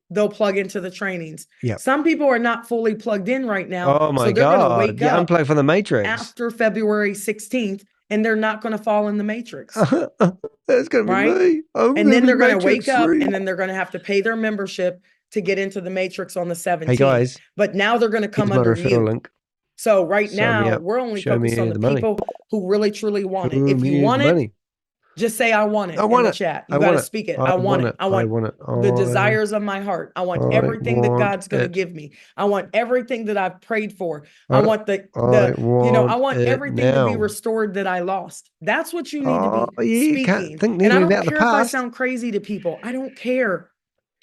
they'll plug into the trainings. Yep. Some people are not fully plugged in right now. Oh my God. Wake up unplug from the matrix after February 16th. And they're not going to fall in the matrix. That's going to be me. And then they're going to wake up and then they're going to have to pay their membership to get into the matrix on the 17th. Hey guys. But now they're going to come under you. Link. So right now we're only focused on the people who really truly want it. If you want it, just say, I want it in the chat. You got to speak it. I want it. I want it. The desires of my heart. I want everything that God's going to give me. I want everything that I've prayed for. I want I want everything to be restored that I lost. That's what you need to be speaking. And I don't care if I sound crazy to people. I don't care.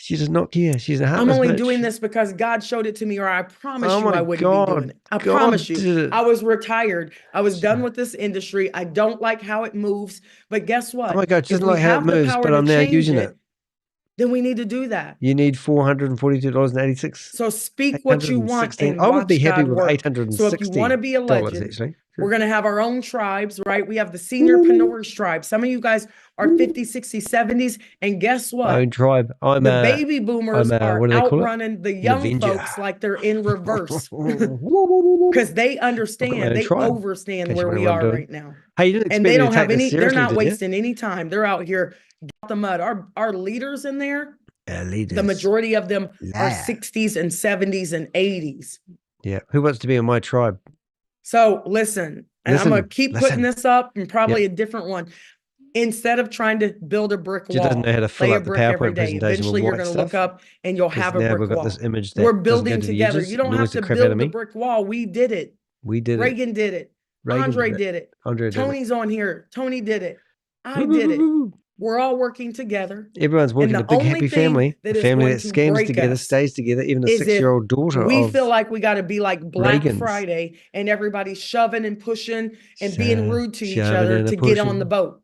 She does not care. She's a heartless I'm only bitch. doing this because God showed it to me, or I promise you I wouldn't be doing it. I promise you. I was retired. I was done with this industry. I don't like how it moves. But guess what? Oh my God, she doesn't like how it moves, but I'm now using it. Then we need to do that. You need $442.86. So speak what you want and I would be happy with $860. So if you want to be a legend, actually. We're going to have our own tribes, right? We have the seniorpreneurs tribe. Some of you guys are 50s, 60s, 70s. And guess what? Own tribe. The baby boomers are outrunning the young folks like they're in reverse. Because they understand, they overstand where we are right now. And they don't have any, they're not wasting any time. They're out here got the mud. Our leaders in there, the majority of them are 60s and 70s and 80s. Yeah. Who wants to be in my tribe? So listen, and I'm going to keep putting listen. this up and probably a different one. Instead of trying to build a brick wall, She doesn't know how to fill lay a out the brick every PowerPoint day. presentation with Eventually, you're white going to stuff. look up and you'll have a Now brick we've got wall. this image that We're doesn't go building to the together. users. You don't Annoys have the to crap out of build the me. brick wall. We did it. We did it. Reagan did it. Reagan Andre did it. Andre did it. Tony's on here. Tony did it. I Woo, woo, did woo, it. woo, woo. We're all working together. Everyone's working And a the big only happy thing family. that A is family going that to schemes break together, us stays together. Even a is if 6-year-old daughter we of feel like we got to be like Black Reagan's. Friday and everybody's shoving and pushing and being rude to each Shoving other and to get on the pushing. boat.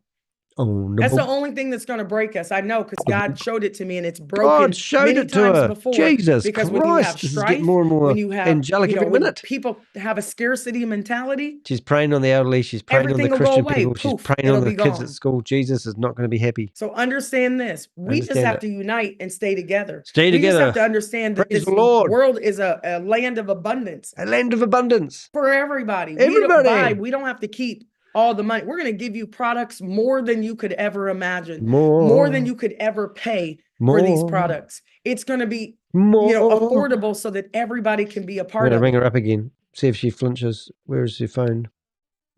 On the That's the boat. only thing that's going to break us. I know because God showed it to me and it's God broken showed many it to times her. before. Jesus because when you have Christ, this is strife, getting more and more when you have angelic every when minute. people have a scarcity mentality, She's praying on the elderly. She's praying on the everything will go Christian away. people. She's Poof, praying it'll on the be kids gone. at school. Jesus is not going to be happy. So understand this. We just Understand have it. to unite and stay together. Stay We just have together. to understand that Praise this the Lord. world is a land of abundance A land of abundance. for everybody. Everybody. We don't have to keep all the money. We're going to give you products more than you could ever imagine, More. more than you could ever pay for these products. It's going to be More. affordable so that everybody can be a I'm part going to of ring it. her up again. See if she flinches. Where is your phone?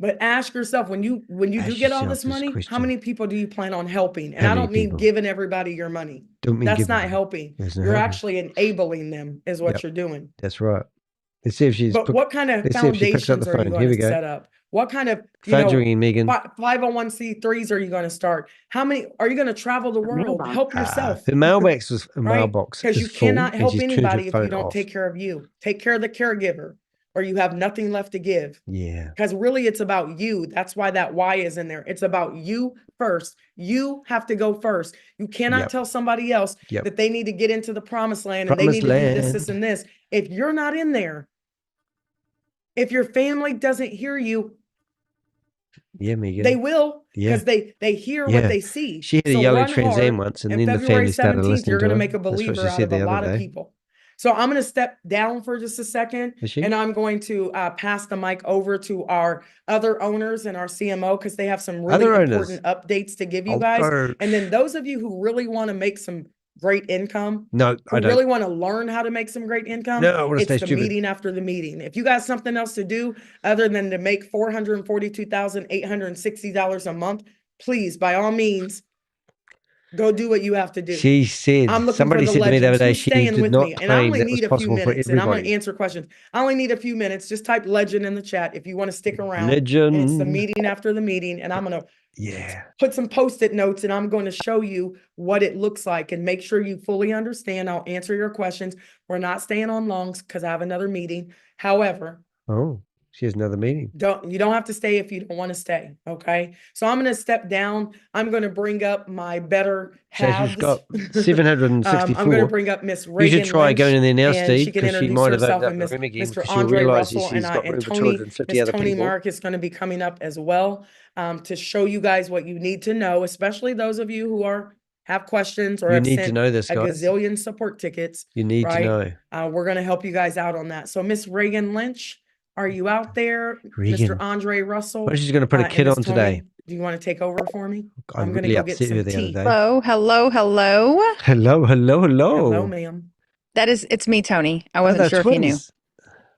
But ask yourself, when you do get all this money, how many people do you plan on helping? And I don't mean giving everybody your money. That's not helping. You're actually enabling them is what you're doing. That's right. Let's see if she's. But what kind of foundations are you going to set up? What kind of, Megan. 501c3s are you going to start? How many are you going to travel the world? Help yourself. The mailbox was right? Because you cannot help anybody if you don't off. take care of you. Take care of the caregiver, or you have nothing left to give. Yeah. Because really it's about you. That's why that why is in there. It's about you first. You have to go first. You cannot tell somebody else that they need to get into the promised land and they need to do this, and this. If you're not in there, if your family doesn't hear you, Megan. they will, because they hear what they see. She had a yellow Trans Am once, and then the family started listening to her. You're going to make a believer out of a lot of people. So I'm going to step down for just a second, and I'm going to pass the mic over to our other owners and our CMO, because they have some really important updates to give you guys. And then those of you who really want to make some great income, I don't really want to learn how to make some great income, it's the meeting after the meeting. If you got something else to do other than to make $442,860 a month, please, by all means, go do what you have to do. She said, somebody said to me the other day, she did not claim and I only that need was a few possible for minutes, and I'm going to everybody. answer questions. I only need a few minutes. Just type legend in the chat if you want to stick around. Legend. And it's the meeting after the meeting, and I'm going to put some Post-it notes, and I'm going to show you what it looks like, and make sure you fully understand. I'll answer your questions. We're not staying on long because I have another meeting. However, she has another meeting. You don't have to stay if you don't want to stay. Okay. So I'm going to step down. I'm going to bring up my better halves. She's got 764. I'm going to bring up Miss Ragan. You should try Lynch, going in there now, and Steve, she can because she introduce might have herself, opened and up the room again. Mr. She'll Andre realise Russell she's got room and for Tony. 250 Miss other Tony people. Mark is going to be coming up as well, to show you guys what you need to know, especially those of you who have questions or You have need sent to know this, a guys. gazillion support tickets. You need to know. We're going to help you guys out on that. So Miss Ragan Lynch, are you out there? Regan. Mr. Andre Russell. What is she going to put a kid on today? Do you want to take over for me? I'm going really to go get some tea. Hello. Hello. Hello, ma'am. It's me, Tony. I wasn't sure twins.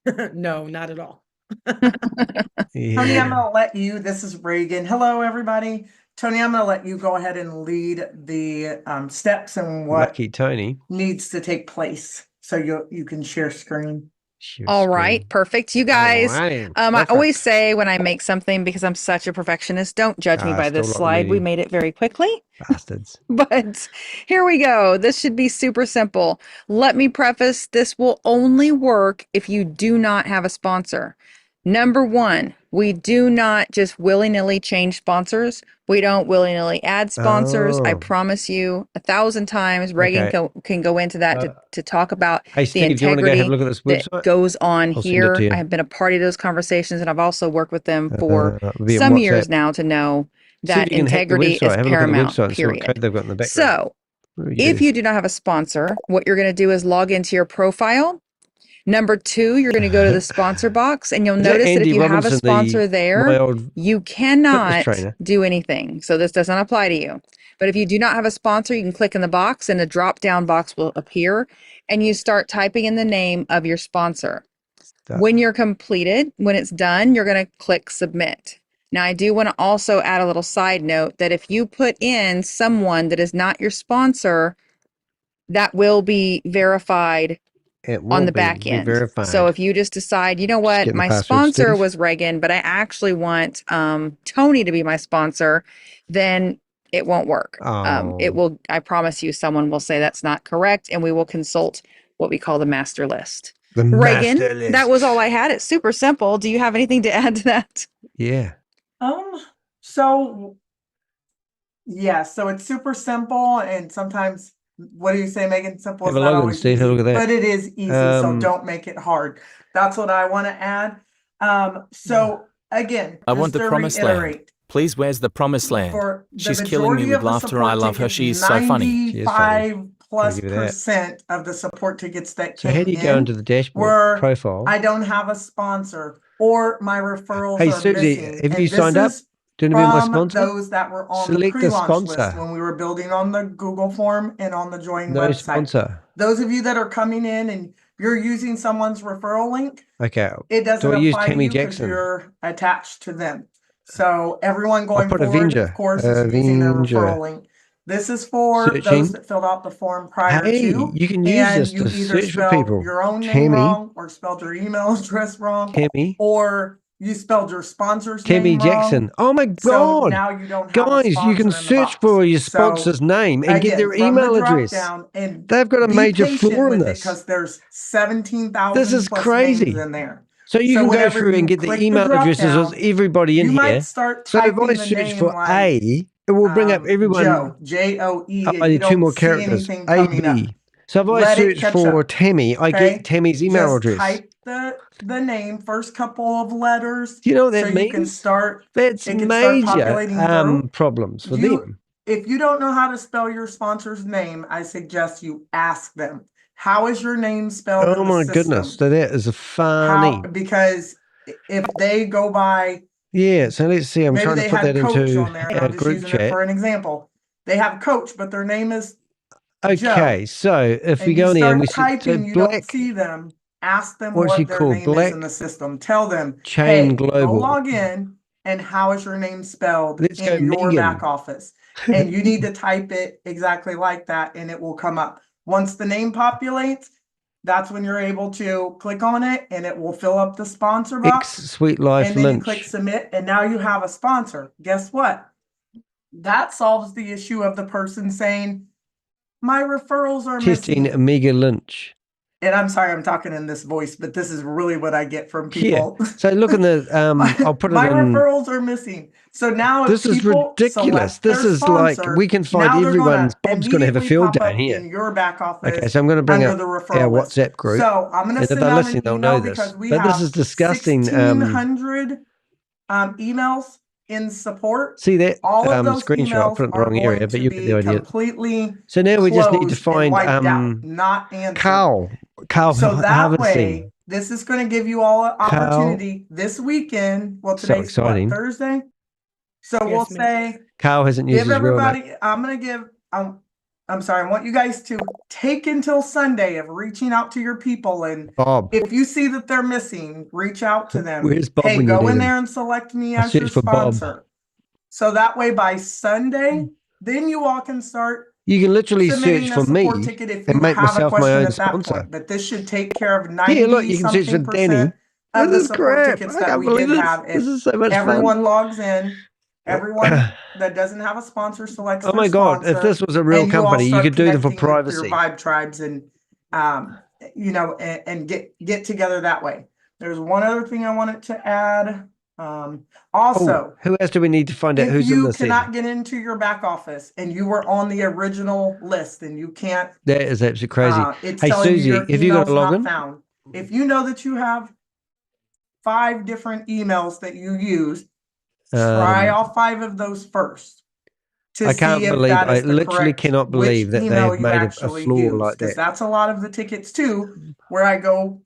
If you knew. No, not at all. Tony, I'm going to let you, this is Reagan. Hello, everybody. Tony, I'm going to let you go ahead and lead the steps and what Lucky Tony needs to take place. So you can share screen. All right, perfect. You guys, I always say when I make something, because I'm such a perfectionist, don't judge me by this slide. We made it very quickly. Bastards. But here we go. This should be super simple. Let me preface, this will only work if you do not have a sponsor. Number one, we do not just willy-nilly change sponsors. We don't willy-nilly add sponsors. I promise you 1,000 times. Reagan can go into that to talk about Steve, the integrity that goes on here. I have been a part of those conversations, and I've also worked with them for some years now to know that integrity is paramount, period. So if you do not have a sponsor, what you're going to do is log into your profile. Number two, you're going to go to the sponsor box, and you'll notice that if you have a sponsor there, you cannot do anything. So this doesn't apply to you. But if you do not have a sponsor, you can click in the box and a drop down box will appear, and you start typing in the name of your sponsor. When you're completed, when it's done, you're going to click submit. Now, I do want to also add a little side note that if you put in someone that is not your sponsor, that will be verified on the back end. So if you just decide, you know what, my sponsor was Reagan, but I actually want Tony to be my sponsor, then it won't work. It will, I promise you, someone will say that's not correct, and we will consult what we call the master list. Reagan, that was all I had. It's super simple. Do you have anything to add to that? Yeah. So yeah, so it's super simple, and sometimes, what do you say, Megan? Simple is not always easy, but it is easy, so don't make it hard. That's what I want to add. So again, I want the promised land. Please, where's the promised land? She's killing me with laughter. I love her. She's so funny. 95+% of the support tickets that came in. So how do you go into the dashboard profile? I don't have a sponsor, or my referrals are Susie, missing. have you signed up? Do you want to be my sponsor? Those that were on the pre-launch list when we were building on the Google form and on the join website. Sponsor. Those of you that are coming in and you're using someone's referral link, it doesn't apply to you because you're attached to them. So everyone going forward, Avenger. of course, is using their referral link. This is for those that filled out the form prior to. You can use this to search for people. Your own name wrong, or spelled your email address wrong, or you spelled your sponsor's name Jackson. wrong. Oh my God. So now you don't have Guys, you can search for your sponsor's name and get their email address. They've got a major flaw in this. Because there's 17,000 this is crazy. in there. So you can go through and get the email addresses of everybody in here. So if I search for A, it will bring up everyone. Joe, J-O-E. I need 2 more characters. A-B. So if I search for Tammy, I get Tammy's email address. Type the name, first couple of letters. Do you know what that means? You can start. That's major problems for them. If you don't know how to spell your sponsor's name, I suggest you ask them. How is your name spelled? Oh my goodness, so that is funny. Because if they go by, so let's see. I'm trying to put that into a group chat. For an example, they have Coach, but their name is Joe. So if we go in here and we typing, you don't see them. Ask them what their name is in the system. Tell them, Chain Global. Go log in, and how is your name spelled in your back office? And you need to type it exactly like that, and it will come up. Once the name populates, that's when you're able to click on it, and it will fill up the sponsor box. Sweet Life and then Lynch. You click submit, and now you have a sponsor. Guess what? That solves the issue of the person saying, my referrals are testing missing. Megan Lynch. And I'm sorry I'm talking in this voice, but this is really what I get from people. Yeah. So look in the I'll put it my in. referrals are missing. So now this is ridiculous. This is sponsor, like we can find everyone's. Bob's going to have a field day here. In your back office. Okay, so I'm going to bring up our WhatsApp group. So I'm going to send out an email because we have this is disgusting. 1,600 emails in support. See that all of those screenshot? I put it in the wrong area, but you get the idea. Completely. So now we just need to find not answered. Carl so that way, this is going to give you all an opportunity this weekend. Well, today's Thursday. So we'll say Carl hasn't used his real name. I'm going to give. I'm sorry. I want you guys to take until Sunday of reaching out to your people, and Bob, if you see that they're missing, reach out to them. Where's Bob? Hey, go in there and select me as your sponsor. Bob. So that way, by Sunday, then you all can start. You can literally search for me and make myself my own sponsor. But this should take care of 90 look, you can search for Danny. Of the support tickets that we did have. This is so much everyone fun. Logs in. Everyone that doesn't have a sponsor selects. Oh my God! If this was a real company, you could do them for privacy. Your Vibe tribes and and get together that way. There's one other thing I wanted to add. Also, who else do we need to find out who's in this? If you cannot get into your back office and you were on the original list and you can't, that is absolutely crazy. Hey Susie, if you got a login, found. If you know that you have 5 different emails that you use, try all 5 of those first. I can't believe. I literally cannot believe that they have made a flaw like that. That's a lot of the tickets too, where I go.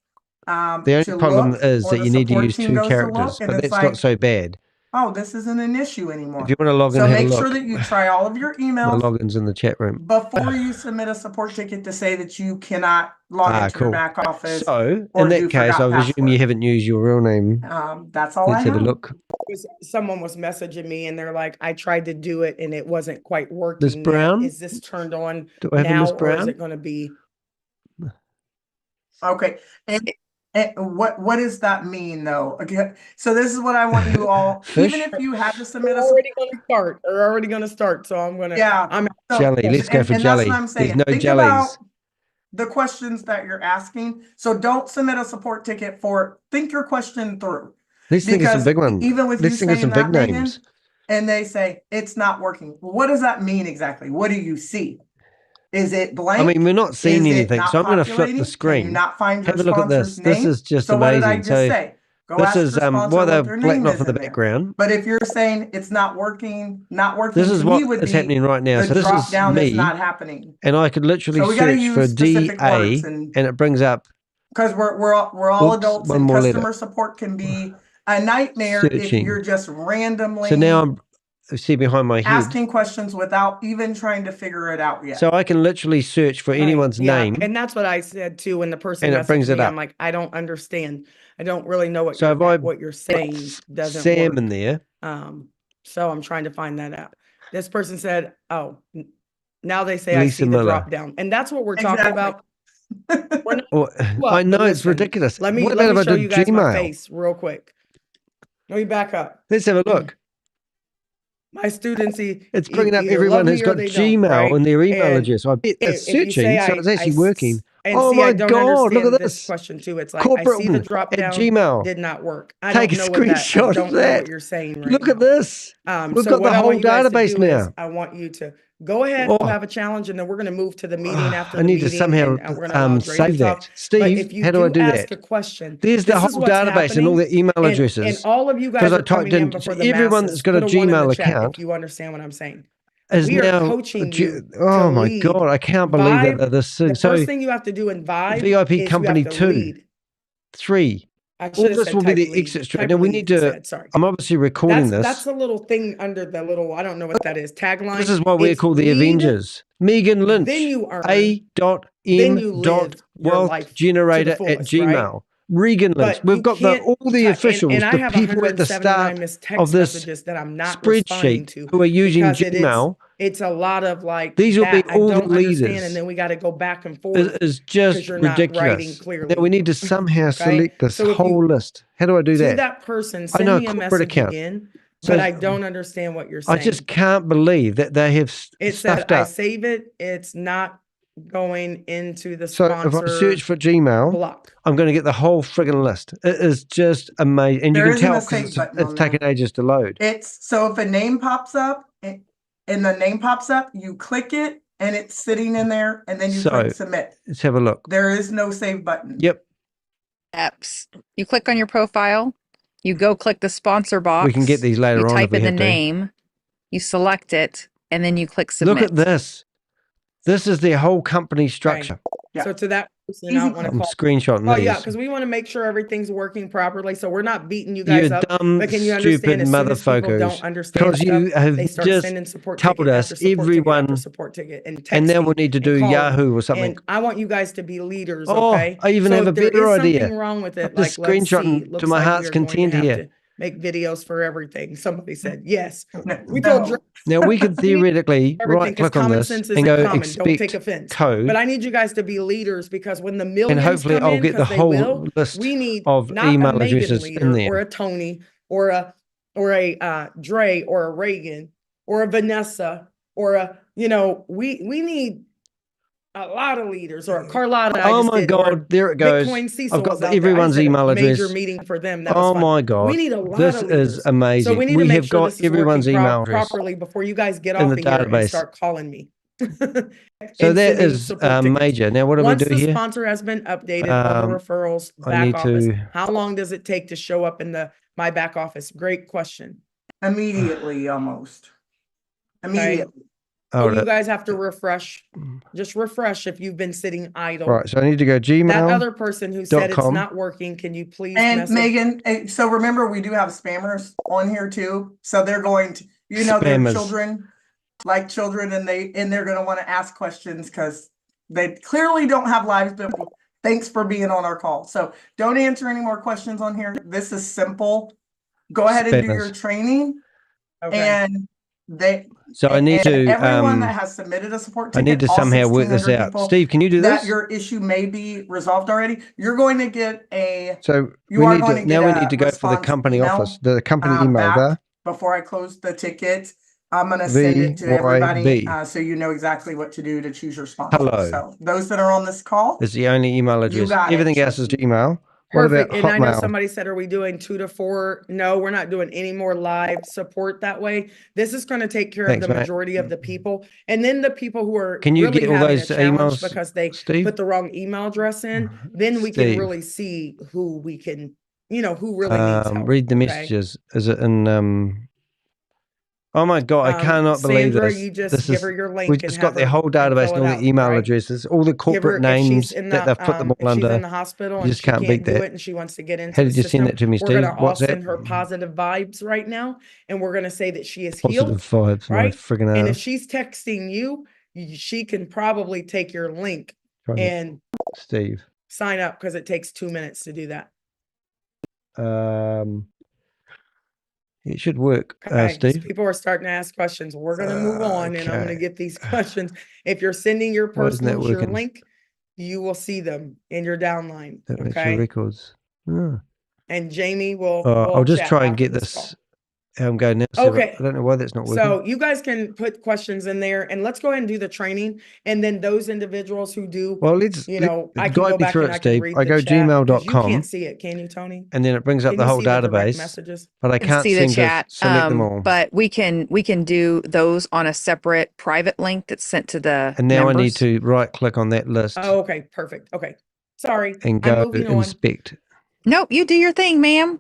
The only problem is that you need to use 2 characters, but that's not so bad. oh, this isn't an issue anymore. If you want to log in, so have a make look. sure that you try all of your emails. The logins in the chat room before you submit a support ticket to say that you cannot log into your back office. So in that case, I presume you haven't used your real name. That's all. Let's have a look. Someone was messaging me and they're like, I tried to do it and it wasn't quite working. Miss Brown, is this turned on do I have now, Miss Brown? or is it going to be? Okay, and what does that mean though? Okay, so this is what I want you all. Even if you had to submit, they're already going to start. So I'm gonna. Yeah, I'm jelly. Let's go for jelly. That's what I'm saying. There's no Think jellies. about the questions that you're asking. So don't submit a support ticket for. Think your question through. Let's think of some big ones. Even with Let's think of some big names. And they say it's not working. What does that mean exactly? What do you see? Is it blank? I mean, we're not seeing anything, so I'm going to flip the screen. Not find Have a look at this. Name? This is just so amazing. What did I just say? Go this is why they're blacked off in the background. But if you're saying it's not working, this is what is happening right now. So this is me, not happening. And I could literally search for DA, and it brings up. Because we're all adults, and customer support can be a nightmare if you're just randomly. So now I'm behind my head asking questions without even trying to figure it out yet. So I can literally search for anyone's name, and that's what I said too when the person and it brings it up. I'm like, I don't understand. I don't really know what what you're saying doesn't Sam work. In there. So I'm trying to find that out. This person said, "Oh, now they say I see the drop down," and that's what we're talking about. I know it's ridiculous. Let me show you guys my face real quick. Let me back up. Let's have a look. My students, it's bringing up everyone who's got Gmail in their email address. I bet it's searching, so it's actually working. Oh my God, look at this question too. It's like corporate I see the drop down at Gmail did not work. I Take don't a screenshot of that. What you're saying right look now. at this. We've got the whole database now. I want you to go ahead and have a challenge, and then we're going to move to the meeting after. I need to somehow save that. Steve, how do I do that? A question, there's the whole database and all the email addresses. And all of you guys are typed in before the everyone that's got a Gmail account. If you understand what I'm saying. Is we now are coaching you. Oh my God, I can't believe that this is. The first thing you have to do in Vibe VIP company 2, 3. All this will be the exit strategy. Now we need to. I'm obviously recording this. That's the little thing under the little. I don't know what that is. Tagline. This is what we're called the Avengers. Megan Lynch. Then you are a.m.wealthgenerator@gmail. Regan Lynch. We've got all the officials, the people at the start of this spreadsheet who are using Gmail. It's a lot of like these will be all the leaders, and then we got to go back and forth. It is just ridiculous. Now we need to somehow select this whole list. How do I do that? To that person, send me a message again. But I don't understand what you're saying. I just can't believe that they have stuffed up. I save it. It's not going into the sponsor. So if I search for Gmail, I'm going to get the whole friggin' list. It is just amazing. And you can tell because it's taken ages to load. So if a name pops up and the name pops up, you click it and it's sitting in there and then you click submit. Let's have a look. There is no save button. Yep. Apps. You click on your profile, you go click the sponsor box. We can get these later on. You type in the name, you select it, and then you click submit. Look at this. This is their whole company structure. Right. Yeah. So to that person, I want to call. Screenshotting these. Yeah, because we want to make sure everything's working properly. So we're not beating you guys up. Dumb, but can you stupid understand as soon as people don't understand because you have they start just sending support told us everyone support ticket and then we need to do Yahoo or something. And I want you guys to be leaders. Okay. I even have a better idea. Something wrong with it. Just screenshotting to my heart's content here. Make videos for everything. Somebody said yes. We told now we could theoretically right click on this and go expect code. But I need you guys to be leaders because when the millions and hopefully I'll get the whole list we need of email addresses in there, or a Tony, or a Dre, or a Reagan, or a Vanessa, or a we need a lot of leaders, or Carlotta. Oh my God, there it goes. I've got everyone's email address. Major meeting for them. Oh my God, we need a lot this of leaders. Is amazing. So we have got everyone's email address properly before you guys get off the database and start calling me. So that is major. Now what do we do here? Once the sponsor has been updated, all the referrals, back office, how long does it take to show up in my back office? Great question. Immediately, almost. Immediately. Oh, you guys have to refresh. Just refresh if you've been sitting idle. Right, so I need to go Gmail. That other person who said it's not working, can you please And message? Megan, so remember, we do have spammers on here too. So they're going to, their children, like children, and they're going to want to ask questions because they clearly don't have lives. But thanks for being on our call. So don't answer any more questions on here. This is simple. Go ahead and do your training. Okay. And I need to everyone that has submitted a support ticket, I need to somehow work this out. Steve, can you do this? That your issue may be resolved already. You're going to get a we need to go for the company office, the company email there. Before I close the ticket, I'm going to send it to everybody so you know exactly what to do to choose your sponsor. Hello. So those that are on this call, it's the only email address. Everything else is Gmail. Perfect. And I know somebody said, are we doing 2 to 4? No, we're not doing any more live support that way. This is going to take care of the majority of the people. And then the people who are really get all those emails because they put the wrong email address in, then we can really see who we can, who really needs help. Read the messages. Is it in oh my God, I cannot believe Sandra, this. You just give her your link. We've just got their whole database and all the email addresses, all the corporate names that they've put them all under. She's in the hospital and you just can't beat that. And she wants to get into How did you send that to me, Steve? We're going to all send her positive vibes right now, and we're going to say that she is healed. Positive vibes, right? Friggin' and if she's texting you, she can probably take your link and Steve sign up because it takes 2 minutes to do that. It should work, Steve. People are starting to ask questions. We're going to move on, and I'm going to get these questions. If you're sending your personal your link, you will see them in your downline. That makes your records. Oh. And Jamie will. I'll just try and get this. I'm going now. Okay. I don't know why that's not working. So you guys can put questions in there, and let's go ahead and do the training. And then those individuals who do, I can go back and I can read I go gmail.com. You can't see it, can you, Tony? And then it brings up the whole database. Messages? But I can't see the chat. Select them all. But we can do those on a separate private link that's sent to the And now members. I need to right click on that list. Oh, okay, perfect. Okay, sorry. And go inspect. Nope, you do your thing, ma'am.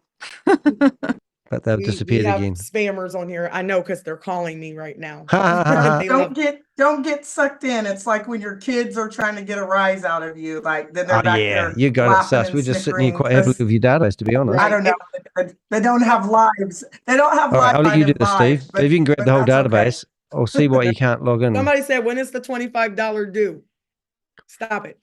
But they've disappeared again. Spammers on here. I know because they're calling me right now. Don't get sucked in. It's like when your kids are trying to get a rise out of you. Like then they're back there. You got it, sus. We're just sitting here quite happily with your database, to be honest. I don't know. They don't have lives. They don't have lives. I'll let you do this, Steve. If you can grab the whole database, I'll see why you can't log in. Somebody said, when is the $25 due? Stop it.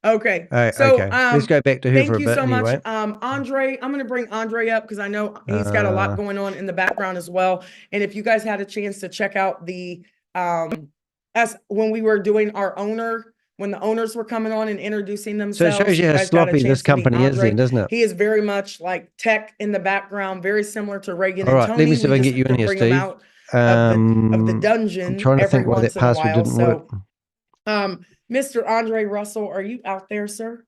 Okay. So let's go back to her for a bit. Thank you so much. Andre, I'm going to bring Andre up because I know he's got a lot going on in the background as well. And if you guys had a chance to check out the as when we were doing our owner, when the owners were coming on and introducing themselves. So it shows you how sloppy this company is then, doesn't it? He is very much like tech in the background, very similar to Reagan and Tony. Let me see if I can get you in here, Steve. Of the dungeon. I'm trying to think why that password didn't work. Mr. Andre Russell, are you out there, sir?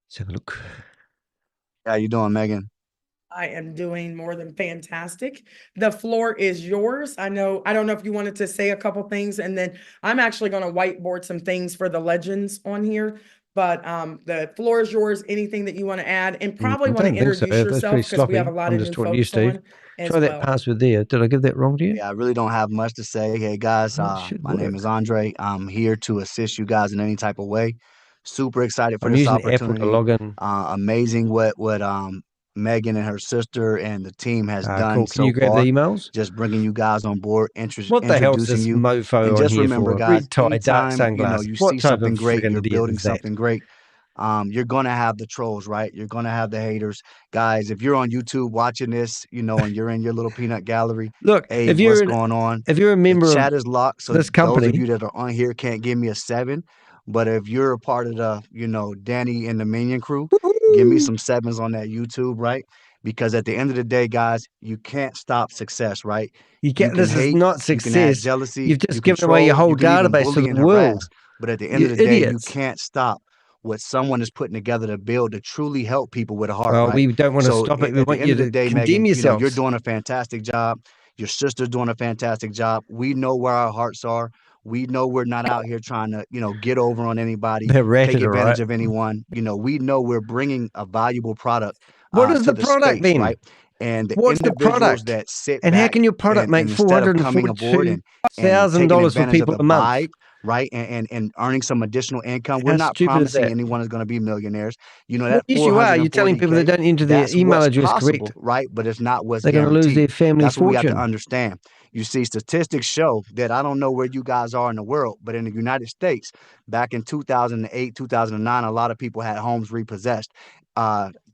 Let's have a look. How you doing, Megan? I am doing more than fantastic. The floor is yours. I don't know if you wanted to say a couple things, and then I'm actually going to whiteboard some things for the legends on here. But the floor is yours. Anything that you want to add, and probably want to introduce yourself because we have a lot of new folks on. Try that password there. Did I give that wrong to you? Yeah, I really don't have much to say. Hey guys, my name is Andre. I'm here to assist you guys in any type of way. Super excited for this opportunity. To log in. Amazing what Megan and her sister and the team has done. Cool. Can you grab the emails? Just bringing you guys on board, what the hell is this mofo and just on here remember, for? guys, dark sunglasses. You see something great, you're building something great. You're going to have the trolls, right? You're going to have the haters. Guys, if you're on YouTube watching this, and you're in your little peanut gallery, look, hey, what's going on? If you're a member the chat is locked, so this company, those of you that are on here can't give me a 7. But if you're a part of the, Danny and the Minion crew, give me some 7s on that YouTube, right? Because at the end of the day, guys, you can't stop success, right? This is not success. Jealousy. You've just given away your whole database to the world. But at the end of the day, you can't stop what someone is putting together to build to truly help people with a heart. Well, right? we don't want to stop it. We want you to condemn yourself. You're doing a fantastic job. Your sister's doing a fantastic job. We know where our hearts are. We know we're not out here trying to, get over on anybody, take advantage of anyone. We know we're bringing a valuable product. What is the product space, then? Right? And the What's the individuals product? that sit And back how can your product make instead of coming aboard and taking $442,000 for advantage of people the a month? vibe, right, and earning some additional income. We're How not stupid is promising that? anyone is going to be millionaires. You know, Well, that yes, you are. You're telling people they 440K, don't enter their that's email what's address possible, correct. right? But it's not what's They're going to lose guaranteed. their family That's what we have to fortune. understand. You see, statistics show that I don't know where you guys are in the world, but in the United States, back in 2008, 2009, a lot of people had homes repossessed.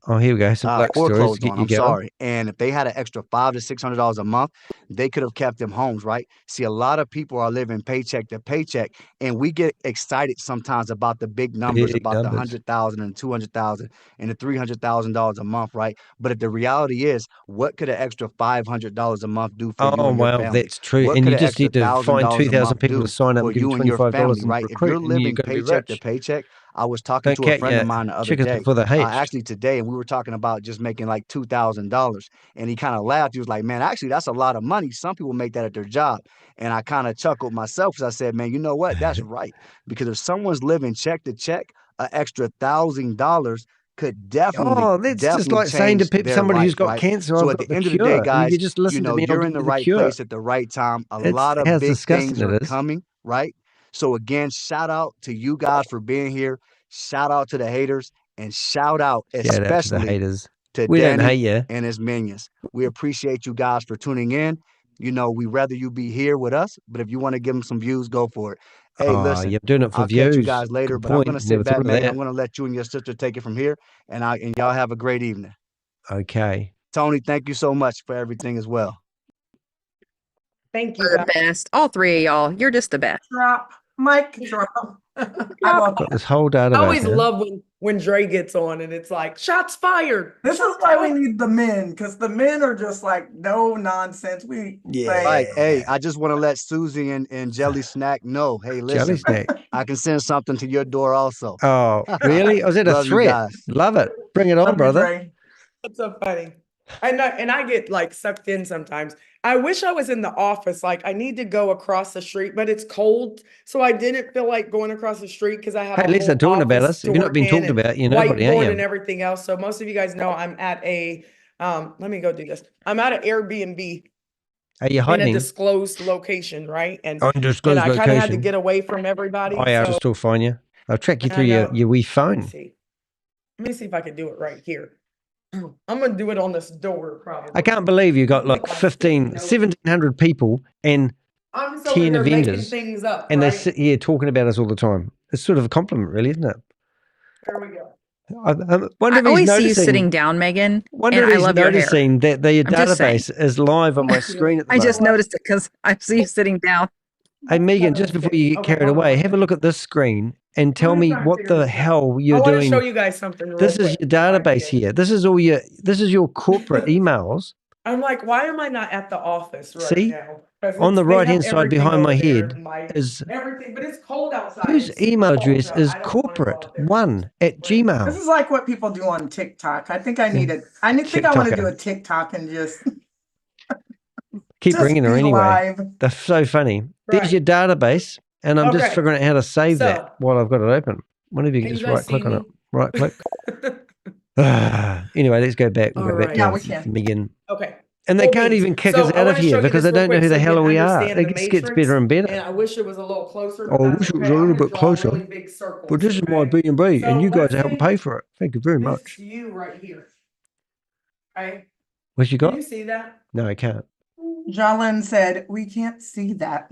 Oh, here we go. Some black stories to foreclosed get on. you I'm going. sorry. And if they had an extra $500 to $600 a month, they could have kept them homes, right? See, a lot of people are living paycheck to paycheck, and we get excited sometimes about the big numbers, Big about the numbers. 100,000 and 200,000 and the $300,000 a month, right? But if the reality is, what could an extra $500 a month do for you Oh, and your wow, family? that's true. What And could you an just extra need to find $1,000 a 2,000 month people to do sign up for and give you you and your $25 family, and right? If recruit, you're and you're living going to be paycheck to rich. paycheck, I was talking Don't to a count friend of your mine the other chickens day. before they're hatched. Actually today, and we were talking about just making like $2,000, and he kind of laughed. He was like, "Man, actually, that's a lot of money. Some people make that at their job." And I kind of chuckled myself because I said, "Man, you know what? That's right. Because if someone's living check to check, an extra $1,000 could Oh, that's just definitely like saying to change people, their somebody who's life, got right? cancer, So I've at got the the end of the day, cure. And if guys, you just listen to me, I'll you're give in the you the right cure. place at the right time. A It's lot of how big disgusting things it are is. coming, right? So again, shout out to you guys for being here. Shout out to the haters, and shout out Shout out to the especially haters. to We don't hate Danny you. and his minions. We appreciate you guys for tuning in. You know, we rather you be here with us, but if you want to give them some views, go for it. Hey, Oh, listen, you're doing it for I'll catch you views. guys later, Good but I'm point. gonna sit Never back, thought of Megan. that. I'm gonna let you and your sister take it from here, and y'all have a great evening. Okay. Tony, thank you so much for everything as well. Thank you, You're guys. the best. All three of y'all. You're just the best. Drop. Mic drop. I love Got this whole database. I always now. love when Dre gets on and it's like, shots fired. This is why we need the men, because the men are just like, no nonsense. Right. Hey, I just want to let Susie and Jelly Snack know. Hey, listen, Jelly snack. I can send something to your door also. Oh, really? Was it a Love you threat? guys. Love it. Bring it on, Love you, brother. Dre. That's so funny. And I get like sucked in sometimes. I wish I was in the office. Like I need to go across the street, but it's cold. So I didn't feel like going across the street because I have Hey, at least they're talking about us. If you're not being talked about, you're nobody, ain't whiteboard you? and everything else. So most of you guys know I'm at a let me go do this. I'm at an Airbnb Are you in a hiding? disclosed location, right? And Undisclosed I kind of had to location. get away from everybody. I will still find you. I'll track you through your wee phone. Let me see if I can do it right here. I'm gonna do it on this door, probably. I can't believe you got like 1,700 people and I'm just 10 over here making vendors, things up, and they right? sit here talking about us all the time. It's sort of a compliment, really, isn't it? There we go. I wonder if I he's always see you noticing. sitting down, Megan. Wonder And if I he's love your hair. noticing that the I'm just saying. database is live on my screen at the I just moment. noticed it because I see you sitting down. Hey, Megan, just before you get carried away, have a look at this screen and tell me what the hell you're doing. I want to show you guys something. This is your database here. This is your corporate emails. I'm like, why am I not at the office right now? On the right-hand side behind my head is everything, but it's cold outside. Whose email address is corporate1@gmail. This is like what people do on TikTok. I think I need it. I think I want to do a TikTok and just keep bringing her anyway. Live. That's so funny. There's your database, and I'm just figuring out how to save that while I've got it open. Wonder if you can just right-click on it. Right click. Anyway, let's go back. We'll go back to Megan. Okay. And they can't even kick us out of here because they don't know who the hell we are. It just gets better and better. And I wish it was a little closer. I wish it was a little bit closer. But this is my B&B, and you guys are helping pay for it. Thank you very much. This you right here. Okay. What you got? Can you see that? No, I can't. Jalen said, we can't see that.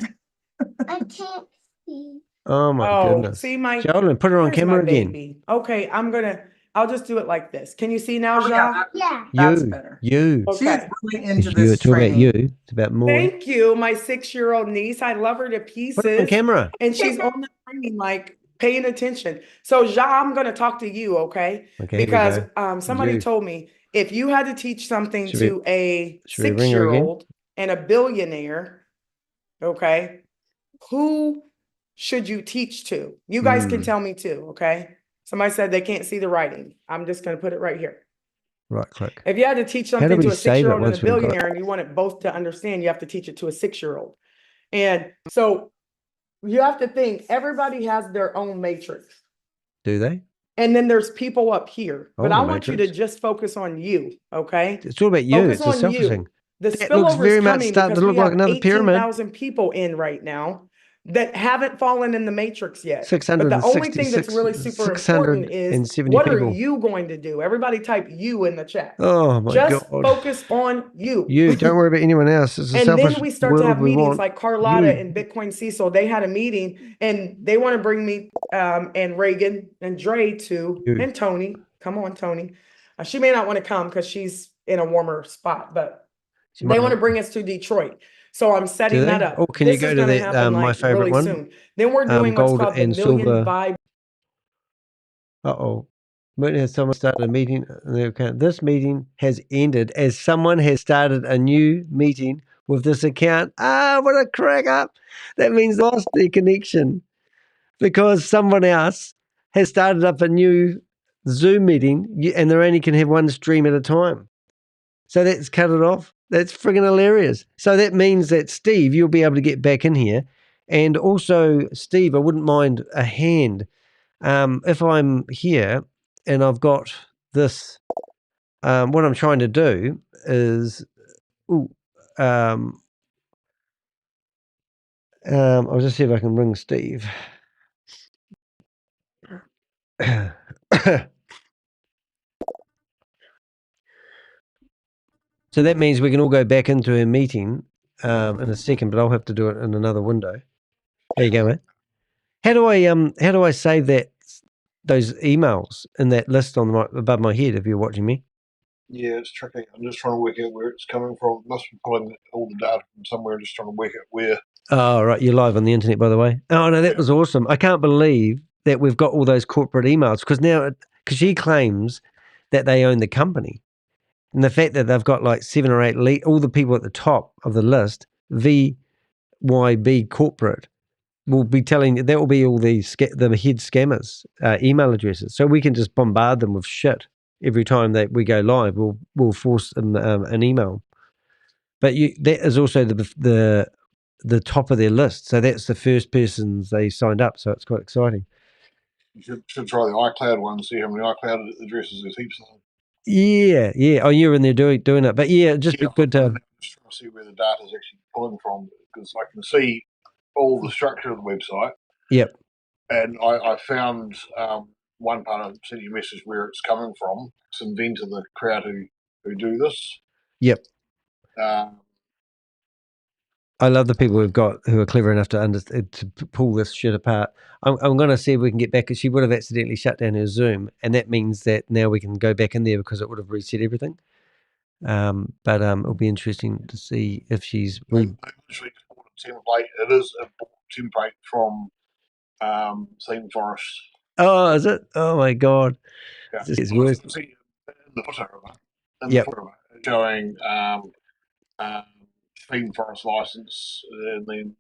I can't see. Oh my goodness. See my Jalen, put her on camera again. Okay, I'll just do it like this. Can you see now, Ja? Yeah. That's better. You. Okay. She's really into It's this about training. you. It's about more. Thank you, my 6-year-old niece. I love her to pieces. Put it on camera. And she's on the screen, like paying attention. So, Ja, I'm going to talk to you, okay? Okay. Because somebody told me if you had to teach something to a 6-year-old and a billionaire, okay, who should you teach to? You guys can tell me too, okay? Somebody said they can't see the writing. I'm just going to put it right here. Right click. If you had to teach something to a 6-year-old and a billionaire and you want it both to understand, you have to teach it to a 6-year-old. And so you have to think everybody has their own matrix. Do they? And then there's people up here. But I want you to just focus on you, okay? It's all about you. Focus it's a on selfish you. thing. The That looks spillover very is much coming starting because to look we like have another pyramid. 18,000 people in right now that haven't fallen in the matrix yet. But the 666 only thing that's really super important is what are you going to do? Everybody type you in the chat. Oh my God. Just focus on you. You. Don't worry about anyone else. It's a And selfish then we start to have world we meetings want. like Carlotta and Bitcoin Cecil. They had a meeting and they want to bring me and Reagan and Dre too, and Tony. Come on, Tony. She may not want to come because she's in a warmer spot, but they want to bring us to Detroit. So I'm setting that up. Oh, can you go to that, my favorite really one? Soon. Then we're doing what's gold called the and Million silver. Vibe. Uh-oh. Has someone started a meeting? This meeting has ended as someone has started a new meeting with this account. Ah, what a crack up. That means they lost their connection because someone else has started up a new Zoom meeting and they only can have one stream at a time. So that's cut it off. That's friggin' hilarious. So that means that, Steve, you'll be able to get back in here. And also, Steve, I wouldn't mind a hand. If I'm here and I've got this, what I'm trying to do is, I'll just see if I can ring Steve. So that means we can all go back into a meeting in a second, but I'll have to do it in another window. There you go, mate. How do I save those emails in that list on above my head if you're watching me? Yeah, it's tricky. I'm just trying to work out where it's coming from. Must be pulling all the data from somewhere, just trying to work out where. Oh, right. You're live on the internet, by the way. Oh, no, that was awesome. I can't believe that we've got all those corporate emails because she claims that they own the company. And the fact that they've got like 7 or 8 all the people at the top of the list, VYB corporate, will be telling that will be all the head scammers email addresses. So we can just bombard them with shit every time that we go live. We'll force them an email. But that is also the top of their list. So that's the first persons they signed up. So it's quite exciting. You should try the iCloud one and see how many iCloud addresses there's heaps of them. Yeah. Oh, you're in there doing it. But yeah, just be good to just trying to see where the data is actually pulling from, because I can see all the structure of the website. Yep. And I found one part of sent you a message where it's coming from. It's Inventor, the crowd who do this. Yep. I love the people we've got who are clever enough to pull this shit apart. I'm going to see if we can get back. She would have accidentally shut down her Zoom, and that means that now we can go back in there because it would have reset everything. But it'll be interesting to see if she's. Template. It is a template from Theme Forest. Oh, is it? Oh my God! Yeah. It's worse. See in the footer of it. The footer of it, showing Theme Forest license, and then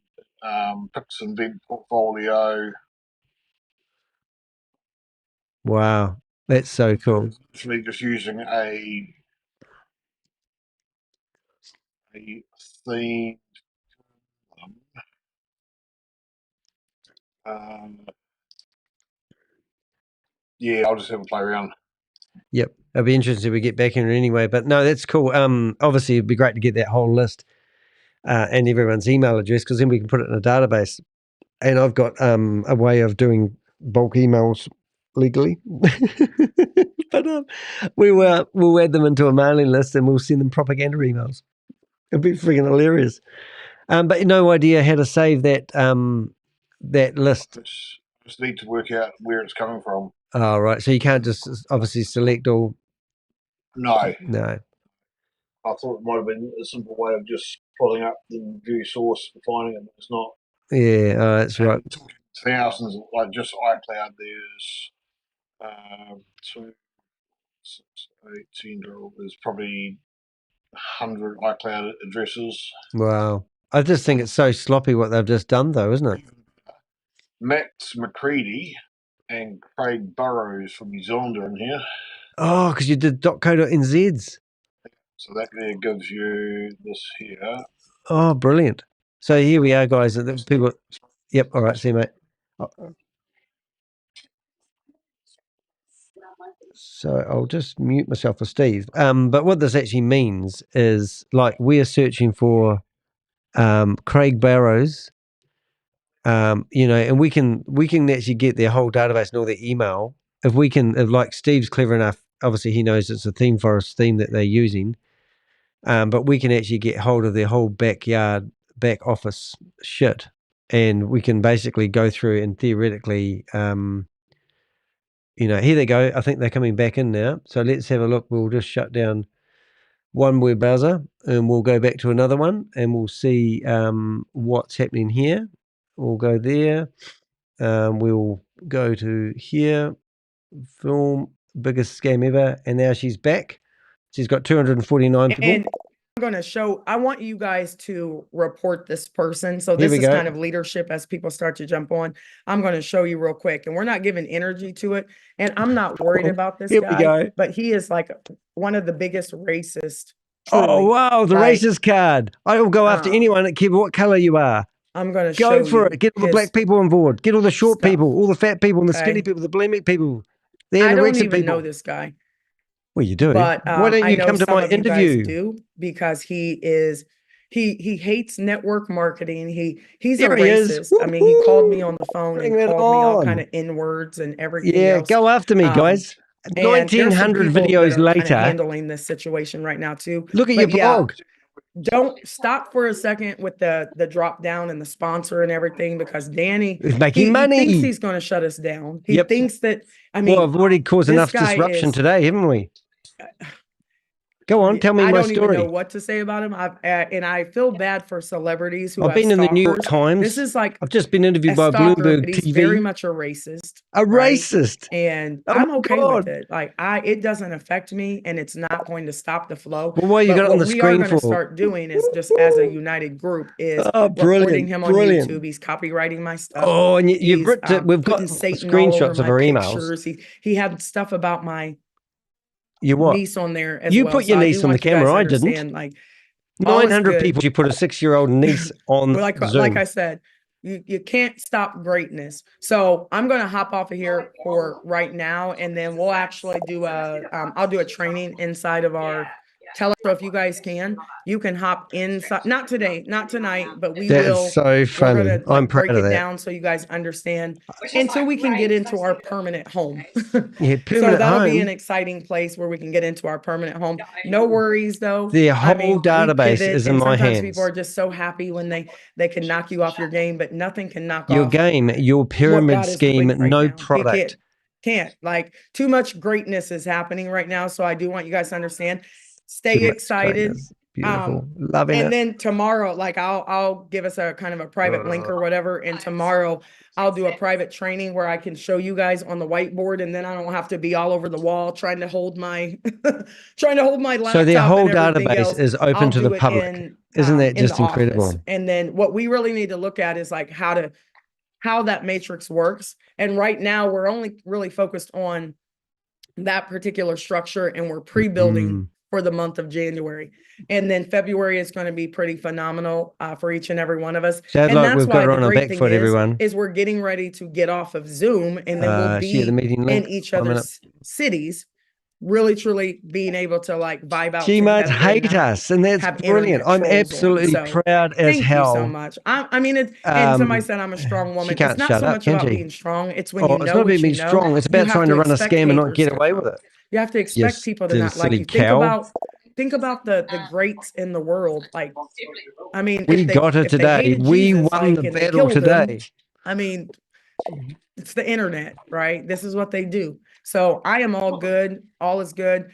Pix and Vent portfolio. Wow, that's so cool. Actually, just using a theme. Yeah, I'll just have a play around. Yep, it'll be interesting if we get back in anyway. But no, that's cool. Obviously, it'd be great to get that whole list and everyone's email address, because then we can put it in a database. And I've got a way of doing bulk emails legally, but we'll add them into a mailing list and we'll send them propaganda emails. It'd be freaking hilarious. But no idea how to save that that list. Just need to work out where it's coming from. Oh, right. So you can't just obviously select all. No. I thought it might have been a simple way of just pulling up the view source and finding it, but it's not. Yeah, that's right. Thousands, like just iCloud, there's 2, 6, 8, 10, there's probably 100 iCloud addresses. Wow. I just think it's so sloppy what they've just done, though, isn't it? Max McCready and Craig Burrows from New Zealand are in here. Oh, because you did .co.nz's. So that there gives you this here. Oh, brilliant. So here we are, guys. People. Yep. All right. See you, mate. So I'll just mute myself for Steve. But what this actually means is, like, we are searching for Craig Barrows, and we can actually get their whole database and all their email. If like Steve's clever enough, obviously he knows it's a theme forest theme that they're using. But we can actually get hold of their whole back office shit, and we can basically go through and theoretically, here they go. I think they're coming back in now. So let's have a look. We'll just shut down one web browser and we'll go back to another one and we'll see what's happening here. We'll go there. We'll go to here, film, biggest scam ever. And now she's back. She's got 249 people. And I'm going to show, I want you guys to report this person. So this is kind of leadership as people start to jump on. I'm going to show you real quick, and we're not giving energy to it. And I'm not worried about this guy, but he is like one of the biggest racist. Truly. Oh, wow. The racist card. I will go after anyone that cares what color you are. I'm going to go for it. Get all the black people on board. Get all the short people, all the fat people, and the skinny people, the bulimic people. I don't even know this guy. Well, you do. But why don't you come to my interview? Do because he hates network marketing. He's a racist. I mean, he called me on the phone and called me all kind of N-words and everything. Yeah, else. Go after me, guys. 1,900 videos later, handling this situation right now too. Look at your blog. Don't stop for a second with the drop down and the sponsor and everything, because Danny is making money. He thinks he's going to shut us down. He thinks that. I mean, I've already caused enough disruption today, haven't we? Go on, tell me my story. I don't even know what to say about him. And I feel bad for celebrities who I've been in the New York Times. This is like I've just been interviewed by Bloomberg TV. He's very much a racist. Racist. And I'm okay with it. Like it doesn't affect me, and it's not going to stop the flow. Well, what you got on the screen for? What we are going to start doing is just as a united group is reporting him on YouTube. He's copywriting my stuff. Oh, and you've written it. We've got screenshots of our emails. He had stuff about my niece on there as you well. Put your niece on the camera. I didn't. Like 900 people. You put a 6-year-old niece on Zoom. Like I said, you can't stop greatness. So I'm going to hop off of here for right now, and then we'll actually do I'll do a training inside of our So if you guys can, you can hop inside. Not today, not tonight, but we will. That's so funny. I'm proud of that. Break it down so you guys understand until we can get into our permanent home. Yeah, permanent so that'll home. Be an exciting place where we can get into our permanent home. No worries though. The whole database is in my hands. People are just so happy when they can knock you off your game, but nothing can knock your off game, your pyramid scheme, right no now. Product. Can't. Like too much greatness is happening right now. So I do want you guys to understand. Stay excited. Beautiful. Loving and then tomorrow, like I'll give us a kind of a private link or whatever. And tomorrow I'll do a private training where I can show you guys on the whiteboard, and then I don't have to be all over the wall trying to hold my laptop. So their whole database is open to the public. Isn't that just incredible? And then what we really need to look at is like how that matrix works. And right now we're only really focused on that particular structure, and we're pre-building for the month of January. And then February is going to be pretty phenomenal for each and every one of us. Sounds and like that's we've got her on our back foot, everyone. Is we're getting ready to get off of Zoom, and then we'll be in each other's cities, really truly being able to like vibe out. She might hate us, and that's brilliant. I'm absolutely proud as hell. Thank you so much. I mean, and somebody said I'm a strong woman. She can't it's not shut so up, much about being strong. It's when you know it's not about being strong. It's about trying to run a scam and not get away with it. You have to expect people to not like you. Think about the greats in the world. Like, I mean, we got it today. We won the battle today. I mean, it's the internet, right? This is what they do. So I am all good. All is good.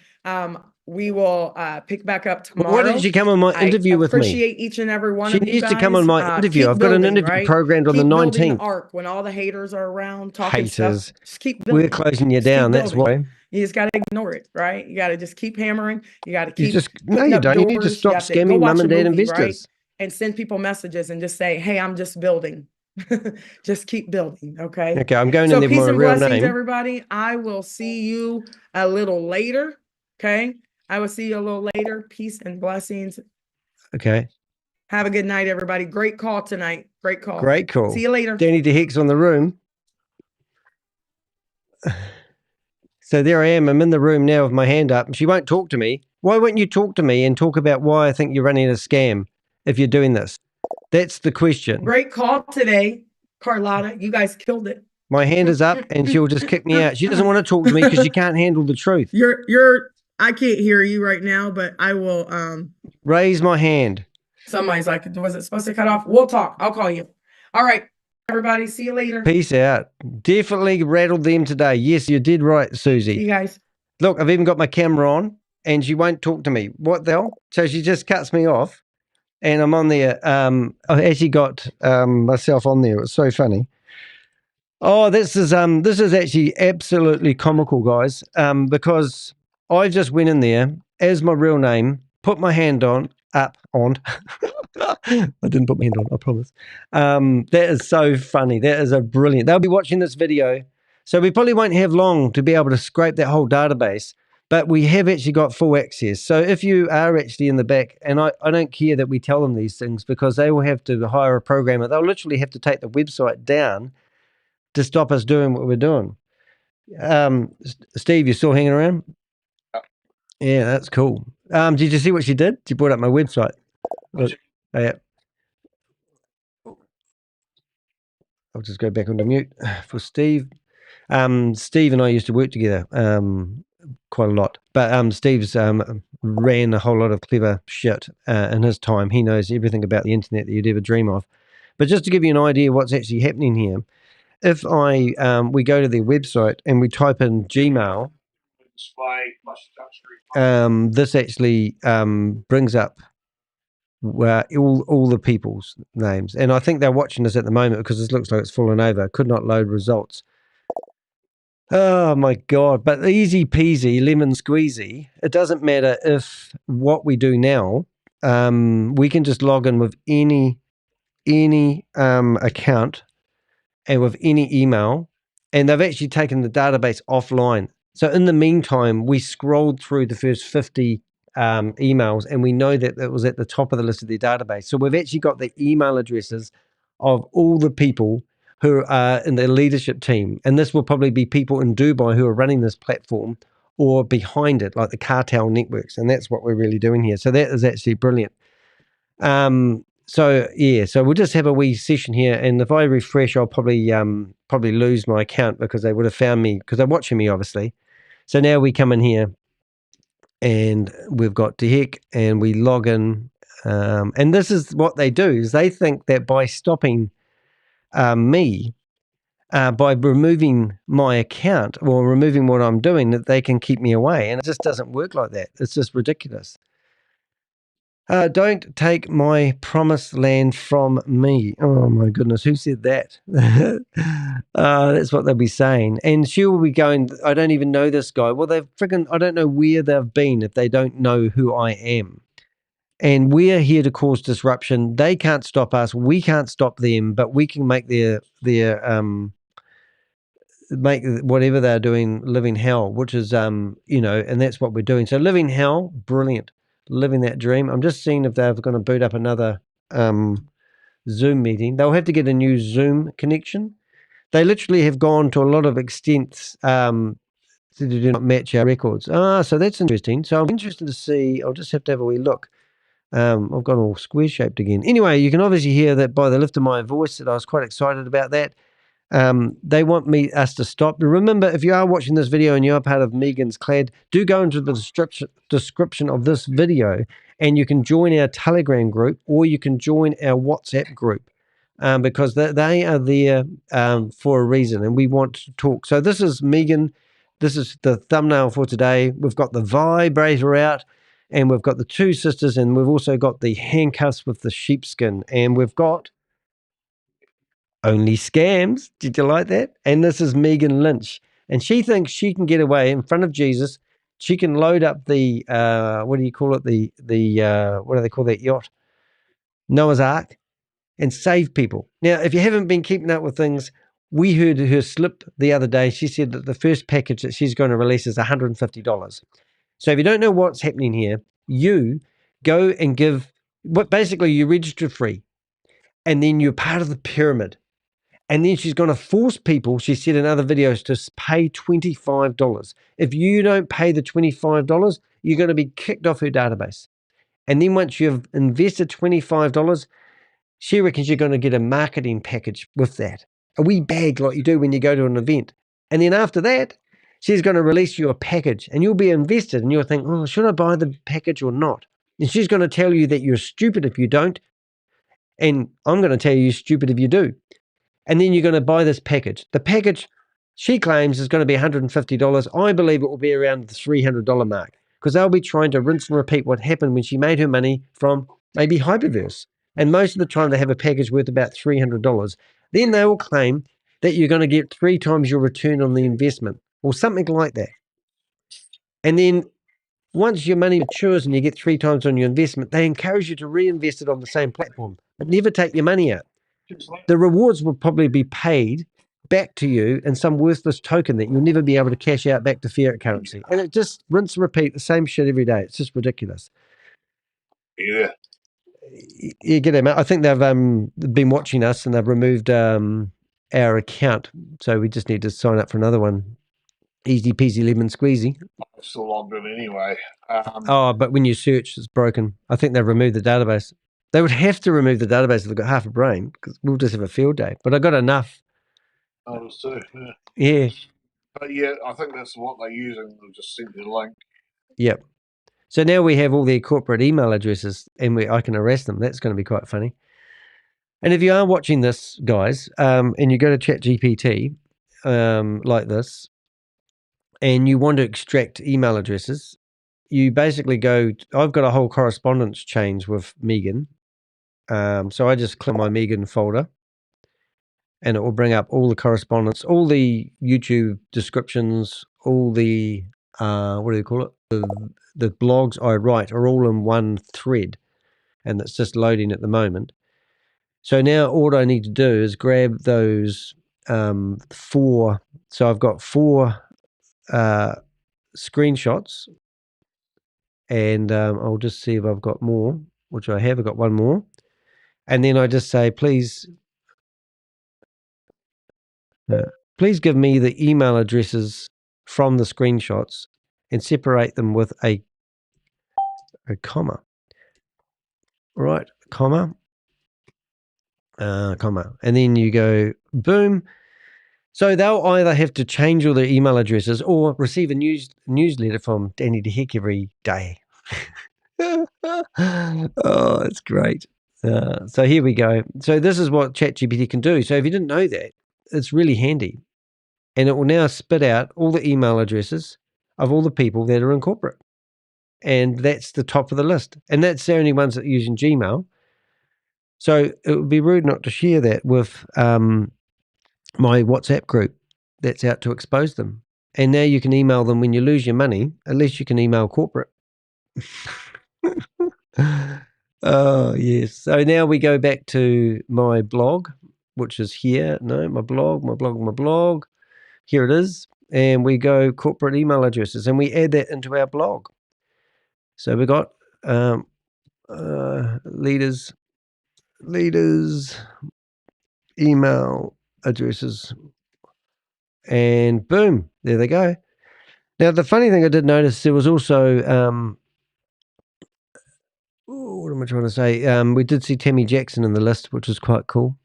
We will pick back up tomorrow. Why didn't she come on my interview with me? I appreciate each and every one of you guys. She needs to come on my interview. I've got an interview programmed on the 19th. Arc when all the haters are around talking haters. Stuff. Just keep building. We're closing you down. That's why. You just got to ignore it, right? You got to just keep hammering. You got to keep. No, you don't. You need to stop scamming mum and dad investors. Right? And send people messages and just say, hey, I'm just building. Just keep building. Okay. Okay. I'm going in there with my real name. Everybody. I will see you a little later. Okay. I will see you a little later. Peace and blessings. Okay. Have a good night, everybody. Great call tonight. Great call. Great call. See you later. Danny DeHicks on the room. So there I am. I'm in the room now with my hand up, and she won't talk to me. Why won't you talk to me and talk about why I think you're running a scam if you're doing this? That's the question. Great call today, Carlotta. You guys killed it. My hand is up, and she'll just kick me out. She doesn't want to talk to me because she can't handle the truth. I can't hear you right now, but I will raise my hand. Somebody's like, was it supposed to cut off? We'll talk. I'll call you. All right, everybody. See you later. Peace out. Definitely rattled them today. Yes, you did right, Susie. See you guys. Look, I've even got my camera on, and she won't talk to me. What the hell? So she just cuts me off, and I'm on there. I actually got myself on there. It was so funny. Oh, this is actually absolutely comical, guys, because I just went in there as my real name, put my hand on. I didn't put my hand on, I promise. That is so funny. That is a brilliant. They'll be watching this video, so we probably won't have long to be able to scrape that whole database, but we have actually got full access. So if you are actually in the back, and I don't care that we tell them these things because they will have to hire a programmer. They'll literally have to take the website down to stop us doing what we're doing. Steve, you still hanging around? Yeah, that's cool. Did you see what she did? She brought up my website. Yeah. I'll just go back onto mute for Steve. Steve and I used to work together quite a lot, but Steve's ran a whole lot of clever shit in his time. He knows everything about the internet that you'd ever dream of. But just to give you an idea of what's actually happening here, if we go to their website and we type in Gmail, this actually brings up all the people's names. And I think they're watching this at the moment because this looks like it's fallen over. Could not load results. Oh my God. But easy peasy, lemon squeezy. It doesn't matter if what we do now, we can just log in with any account and with any email, and they've actually taken the database offline. So in the meantime, we scrolled through the first 50 emails, and we know that it was at the top of the list of their database. So we've actually got the email addresses of all the people who are in the leadership team. And this will probably be people in Dubai who are running this platform or behind it, like the cartel networks. And that's what we're really doing here. So that is actually brilliant. So yeah, so we'll just have a wee session here, and if I refresh, I'll probably lose my account because they would have found me because they're watching me, obviously. So now we come in here, and we've got Dehek, and we log in, and this is what they do: is they think that by stopping me, by removing my account or removing what I'm doing, that they can keep me away, and it just doesn't work like that. It's just ridiculous. Don't take my promised land from me. Oh my goodness, who said that? That's what they'll be saying. And she will be going, I don't even know this guy. Well, I don't know where they've been if they don't know who I am. And we're here to cause disruption. They can't stop us. We can't stop them, but we can make make whatever they're doing living hell, which is, and that's what we're doing. So living hell, brilliant. Living that dream. I'm just seeing if they're going to boot up another Zoom meeting. They'll have to get a new Zoom connection. They literally have gone to a lot of extents to do not match our records. So that's interesting. So I'm interested to see. I'll just have to have a wee look. I've gone all square shaped again. Anyway, you can obviously hear that by the lift of my voice that I was quite excited about that. They want us to stop. Remember, if you are watching this video and you are part of Megan's Clad, do go into the description of this video, and you can join our Telegram group or you can join our WhatsApp group because they are there for a reason, and we want to talk. So this is Megan. This is the thumbnail for today. We've got the vibrator out, and we've got the two sisters, and we've also got the handcuffs with the sheepskin, and we've got only scams. Did you like that? And this is Megan Lynch. And she thinks she can get away in front of Jesus. She can load up the, what do you call it? What do they call that yacht? Noah's Ark, and save people. Now, if you haven't been keeping up with things, we heard her slip the other day. She said that the first package that she's going to release is $150. So if you don't know what's happening here, you go and basically you register free, and then you're part of the pyramid. And then she's going to force people, she said in other videos, to pay $25. If you don't pay the $25, you're going to be kicked off her database. And then once you've invested $25, she reckons you're going to get a marketing package with that, a wee bag like you do when you go to an event. And then after that, she's going to release you a package and you'll be invested and you'll think, oh, should I buy the package or not? And she's going to tell you that you're stupid if you don't. And I'm going to tell you you're stupid if you do. And then you're going to buy this package. The package, she claims, is going to be $150. I believe it will be around the $300 mark because they'll be trying to rinse and repeat what happened when she made her money from maybe Hyperverse. And most of the time they have a package worth about $300. Then they will claim that you're going to get 3 times your return on the investment or something like that. And then once your money matures and you get 3 times on your investment, they encourage you to reinvest it on the same platform, but never take your money out. The rewards will probably be paid back to you in some worthless token that you'll never be able to cash out back to fiat currency. And it just rinse and repeat the same shit every day. It's just ridiculous. Yeah. You get it, mate. I think they've been watching us and they've removed our account. So we just need to sign up for another one. Easy peasy lemon squeezy. I'm still logged in anyway. But when you search, it's broken. I think they've removed the database. They would have to remove the database if they've got half a brain because we'll just have a field day. But I got enough. Others too, yeah. Yeah. But yeah, I think that's what they're using. They'll just send you the link. Yep. So now we have all their corporate email addresses and I can arrest them. That's going to be quite funny. And if you are watching this, guys, and you go to ChatGPT like this, and you want to extract email addresses, you basically go, I've got a whole correspondence change with Megan. So I just click my Megan folder and it will bring up all the correspondence, all the YouTube descriptions, all the, what do you call it? The blogs I write are all in one thread and it's just loading at the moment. So now all I need to do is grab those 4. So I've got 4 screenshots and I'll just see if I've got more, which I have. I've got one more. And then I just say, please give me the email addresses from the screenshots and separate them with a comma. Right, comma. Comma. And then you go, boom. So they'll either have to change all their email addresses or receive a newsletter from Danny the Heck every day. Oh, it's great. So here we go. So this is what ChatGPT can do. So if you didn't know that, it's really handy. And it will now spit out all the email addresses of all the people that are in corporate. And that's the top of the list. And that's the only ones that are using Gmail. So it would be rude not to share that with my WhatsApp group that's out to expose them. And now you can email them when you lose your money. At least you can email corporate. Oh, yes. So now we go back to my blog, which is here. No, my blog. Here it is. And we go corporate email addresses and we add that into our blog. So we got leaders email addresses and boom, there they go. Now, the funny thing I did notice, there was also, what am I trying to say? We did see Tammy Jackson in the list, which was quite cool.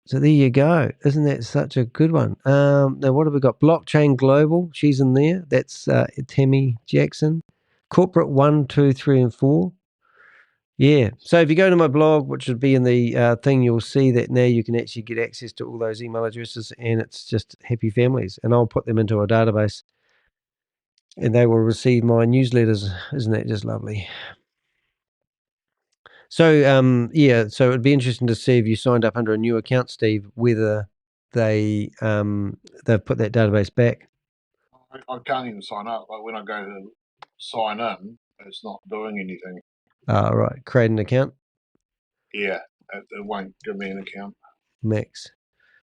So there you go. Isn't that such a good one? Now, what have we got? Blockchain Global, she's in there. That's Tammy Jackson. Corporate 1, 2, 3, and 4. Yeah. So if you go to my blog, which would be in the thing, you'll see that now you can actually get access to all those email addresses and it's just happy families. And I'll put them into a database and they will receive my newsletters. Isn't that just lovely? So, yeah, so it'd be interesting to see if you signed up under a new account, Steve, whether they've put that database back. I can't even sign up. Like when I go to sign in, it's not doing anything. Right. Create an account? Yeah, it won't give me an account. Max.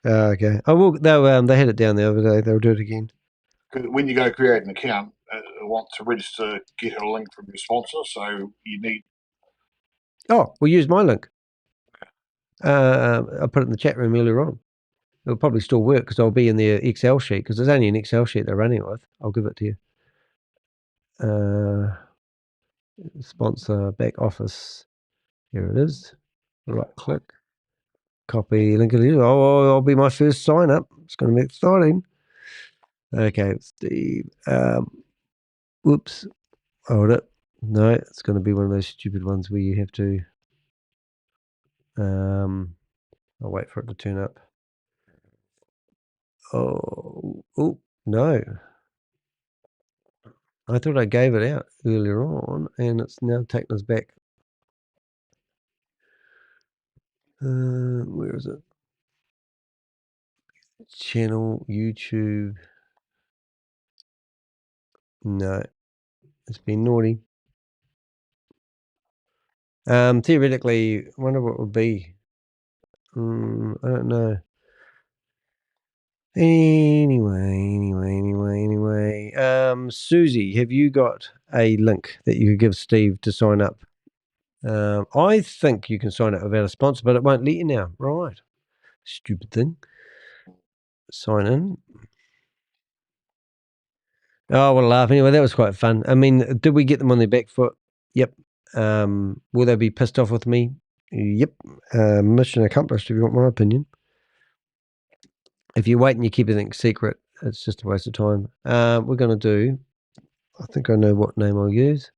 Okay. They had it down the other day. They'll do it again. When you go create an account, it wants to register, get a link from your sponsor. So you need. Oh, we'll use my link. I put it in the chat room earlier on. It'll probably still work because I'll be in their Excel sheet because there's only an Excel sheet they're running with. I'll give it to you. Sponsor back office. Here it is. Right click. Copy link. Oh, I'll be my first sign up. It's going to be exciting. Okay, Steve. Whoops. Hold it. No, it's going to be one of those stupid ones where you have to. I'll wait for it to turn up. Oh, no. I thought I gave it out earlier on, and it's now taken us back. Where is it? Channel, YouTube. No, it's been naughty. Theoretically, I wonder what it would be. I don't know. Anyway. Susie, have you got a link that you could give Steve to sign up? I think you can sign up without a sponsor, but it won't let you now. Right. Stupid thing. Sign in. Oh, what a laugh. Anyway, that was quite fun. I mean, did we get them on their back foot? Yep. Will they be pissed off with me? Yep. Mission accomplished, if you want my opinion. If you wait and you keep everything secret, it's just a waste of time. We're going to do, I think I know what name I'll use.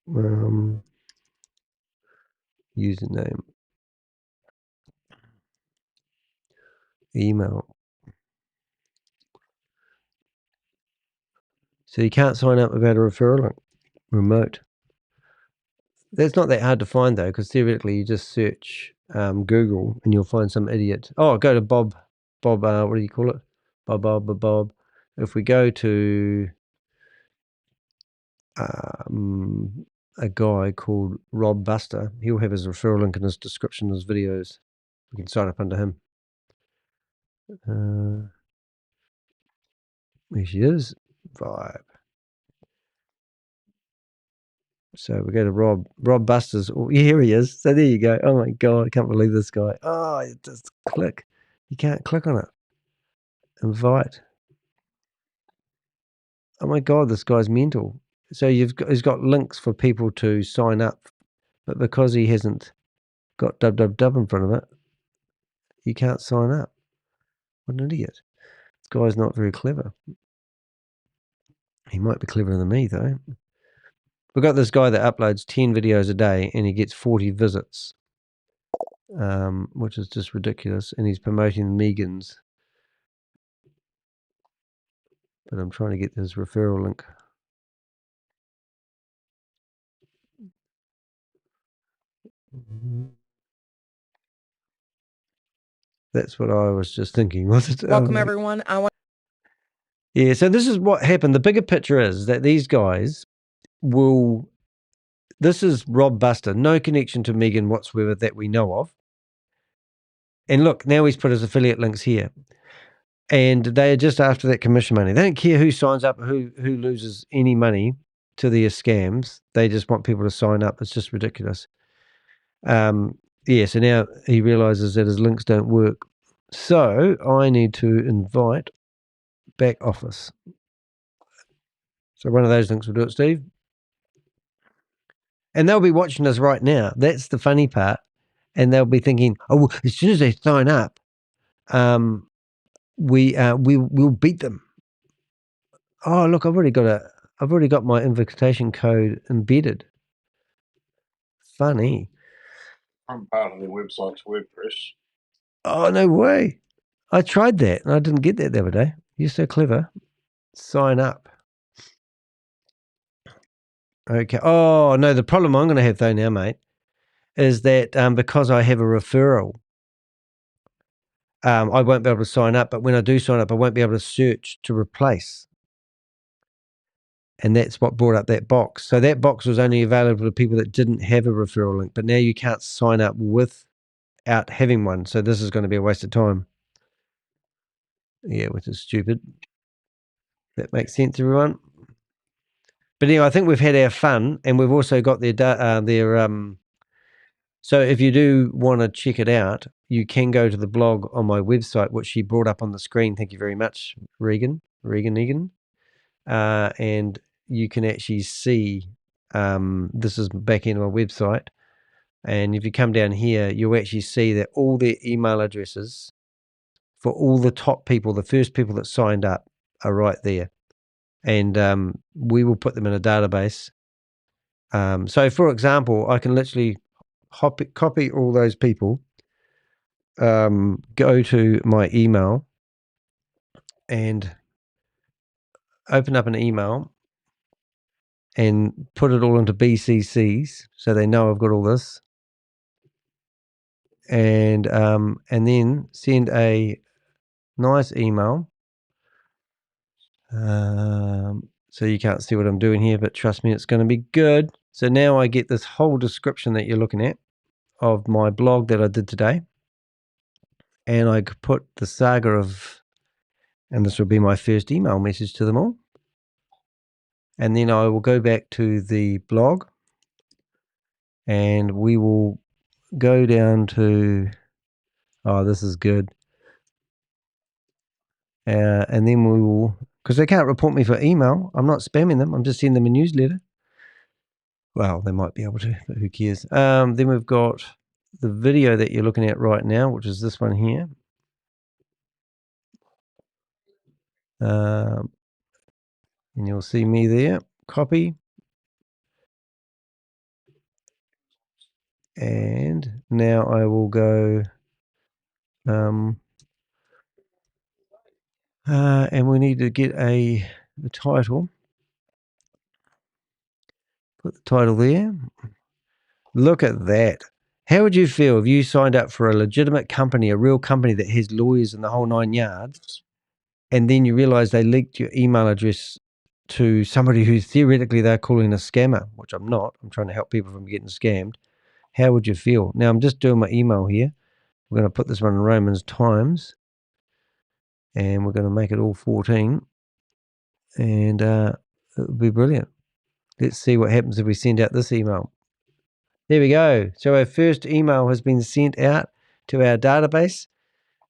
Username. Email. So you can't sign up without a referral link. Remote. That's not that hard to find though, because theoretically you just search Google and you'll find some idiot. Oh, go to Bob, what do you call it? Bob. If we go to a guy called Rob Buster, he'll have his referral link in his description of his videos. We can sign up under him. There she is. Vibe. So we go to Rob Buster's. Oh, here he is. So there you go. Oh my God, I can't believe this guy. Oh, just click. You can't click on it. Invite. Oh my God, this guy's mental. So he's got links for people to sign up, but because he hasn't got www in front of it, you can't sign up. What an idiot. This guy's not very clever. He might be cleverer than me though. We've got this guy that uploads 10 videos a day and he gets 40 visits, which is just ridiculous. And he's promoting Megan's. But I'm trying to get this referral link. That's what I was just thinking, was it? Welcome, everyone. Yeah, so this is what happened. The bigger picture is that these guys will... This is Rob Buster, no connection to Megan whatsoever that we know of. And look, now he's put his affiliate links here. And they are just after that commission money. They don't care who signs up, who loses any money to their scams. They just want people to sign up. It's just ridiculous. Yeah, so now he realizes that his links don't work. So I need to invite back office. So one of those links will do it, Steve. And they'll be watching us right now. That's the funny part. And they'll be thinking, oh, as soon as they sign up, we'll beat them. Oh, look, I've already got my invitation code embedded. Funny. I'm part of their website's WordPress. Oh, no way. I tried that and I didn't get that the other day. You're so clever. Sign up. Okay. Oh, no, the problem I'm going to have though now, mate, is that because I have a referral, I won't be able to sign up. But when I do sign up, I won't be able to search to replace. And that's what brought up that box. So that box was only available to people that didn't have a referral link. But now you can't sign up without having one. So this is going to be a waste of time. Yeah, which is stupid. That makes sense, everyone. But anyway, I think we've had our fun, and we've also got their So if you do want to check it out, you can go to the blog on my website, which she brought up on the screen. Thank you very much, Regan. And you can actually see, this is back end of my website. And if you come down here, you'll actually see that all their email addresses for all the top people, the first people that signed up, are right there. And we will put them in a database. So, for example, I can literally copy all those people, go to my email and open up an email and put it all into BCCs so they know I've got all this. And then send a nice email. So you can't see what I'm doing here, but trust me, it's going to be good. So now I get this whole description that you're looking at of my blog that I did today. And I could put the saga of, and this will be my first email message to them all. And then I will go back to the blog and we will go down to, oh, this is good. And then we will, because they can't report me for email. I'm not spamming them. I'm just sending them a newsletter. Well, they might be able to, but who cares? Then we've got the video that you're looking at right now, which is this one here. And you'll see me there. Copy. And now I will go, and we need to get the title. Put the title there. Look at that. How would you feel if you signed up for a legitimate company, a real company that has lawyers and the whole 9 yards, and then you realize they leaked your email address to somebody who theoretically they're calling a scammer, which I'm not. I'm trying to help people from getting scammed. How would you feel? Now, I'm just doing my email here. We're going to put this one in Romans Times, and we're going to make it all 14, and it'll be brilliant. Let's see what happens if we send out this email. There we go. So our first email has been sent out to our database.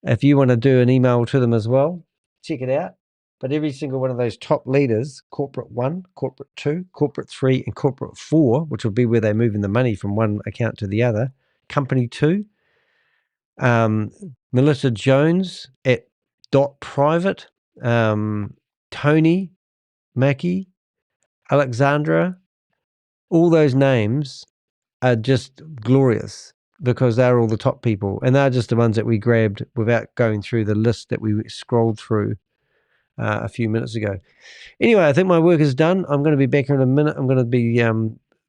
If you want to do an email to them as well, check it out. But every single one of those top leaders, corporate 1, corporate 2, corporate 3, and corporate 4, which will be where they're moving the money from one account to the other, company 2, Melissa Jones at .private, Tony Mackie, Alexandra, all those names are just glorious because they're all the top people, and they're just the ones that we grabbed without going through the list that we scrolled through a few minutes ago. Anyway, I think my work is done. I'm going to be back here in a minute. I'm going to be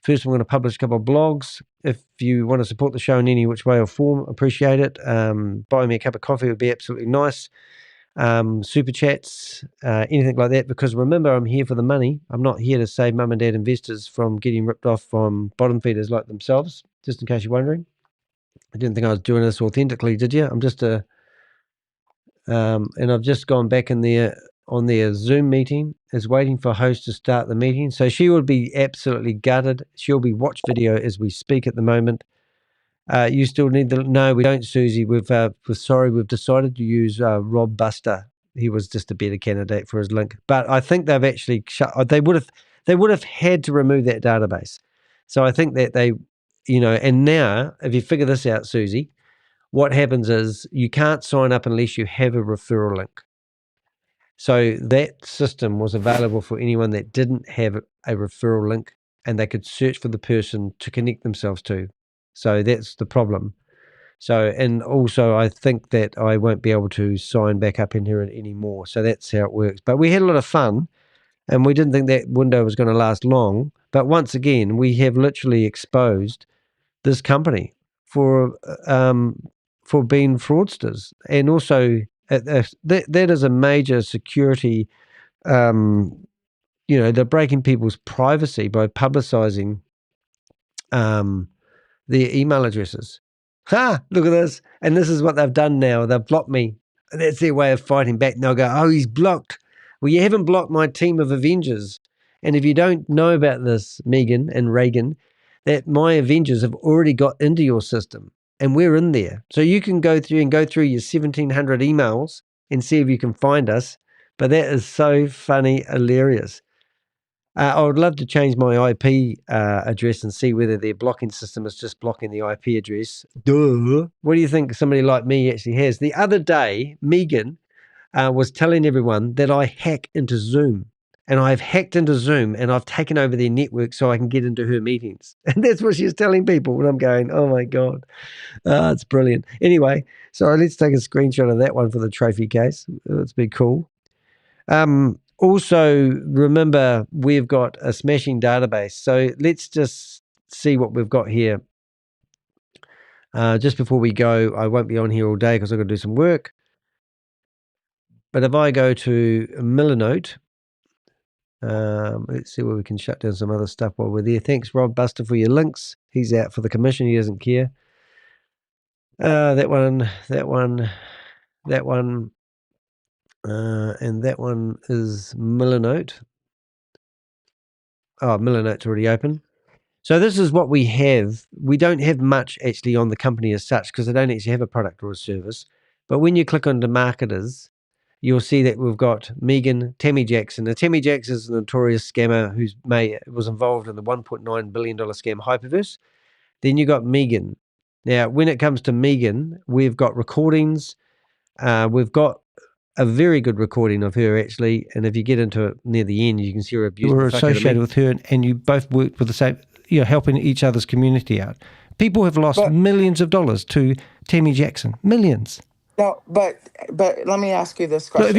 first, I'm going to publish a couple of blogs. If you want to support the show in any which way or form, appreciate it. Buy me a cup of coffee would be absolutely nice. Super chats, anything like that, because remember, I'm here for the money. I'm not here to save mum and dad investors from getting ripped off from bottom feeders like themselves, just in case you're wondering. I didn't think I was doing this authentically, did you? I'm just and I've just gone back in there on their Zoom meeting, is waiting for host to start the meeting. So she will be absolutely gutted. She'll be watch video as we speak at the moment. You still need the, no, we don't, Susie. We've decided to use Rob Buster. He was just a better candidate for his link. But I think they've actually they would have had to remove that database. So I think that they, and now if you figure this out, Susie, what happens is you can't sign up unless you have a referral link. So that system was available for anyone that didn't have a referral link, and they could search for the person to connect themselves to. So that's the problem. So, and also I think that I won't be able to sign back up in here anymore. So that's how it works. But we had a lot of fun, and we didn't think that window was going to last long. But once again, we have literally exposed this company for being fraudsters. And also that is a major security, they're breaking people's privacy by publicizing their email addresses. Look at this. And this is what they've done now. They've blocked me. And that's their way of fighting back. And they'll go, oh, he's blocked. Well, you haven't blocked my team of Avengers. And if you don't know about this, Megan and Ragan, that my Avengers have already got into your system, and we're in there. So you can go through your 1,700 emails and see if you can find us. But that is so funny, hilarious. I would love to change my IP address and see whether their blocking system is just blocking the IP address. Duh. What do you think somebody like me actually has? The other day, Megan was telling everyone that I hack into Zoom. And I've hacked into Zoom and I've taken over their network so I can get into her meetings. And that's what she's telling people. And I'm going, oh my God, it's brilliant. Anyway, so let's take a screenshot of that one for the trophy case. That's be cool. Also, remember, we've got a smashing database. So let's just see what we've got here. Just before we go, I won't be on here all day because I've got to do some work. But if I go to Milanote, let's see where we can shut down some other stuff while we're there. Thanks, Rob Buster, for your links. He's out for the commission. He doesn't care. That one, and that one is Milanote. Oh, Milanote's already open. So this is what we have. We don't have much actually on the company as such because they don't actually have a product or a service. But when you click onto marketers, you'll see that we've got Megan, Tammy Jackson. Now, Tammy Jackson is a notorious scammer who was involved in the $1.9 billion scam Hyperverse. Then you got Megan. Now, when it comes to Megan, we've got recordings. We've got a very good recording of her, actually. And if you get into it near the end, you can see her abuse. You were associated with her, and you both worked with the same, helping each other's community out. People have lost millions of dollars to Tammy Jackson. Millions. No, but let me ask you this question. Look,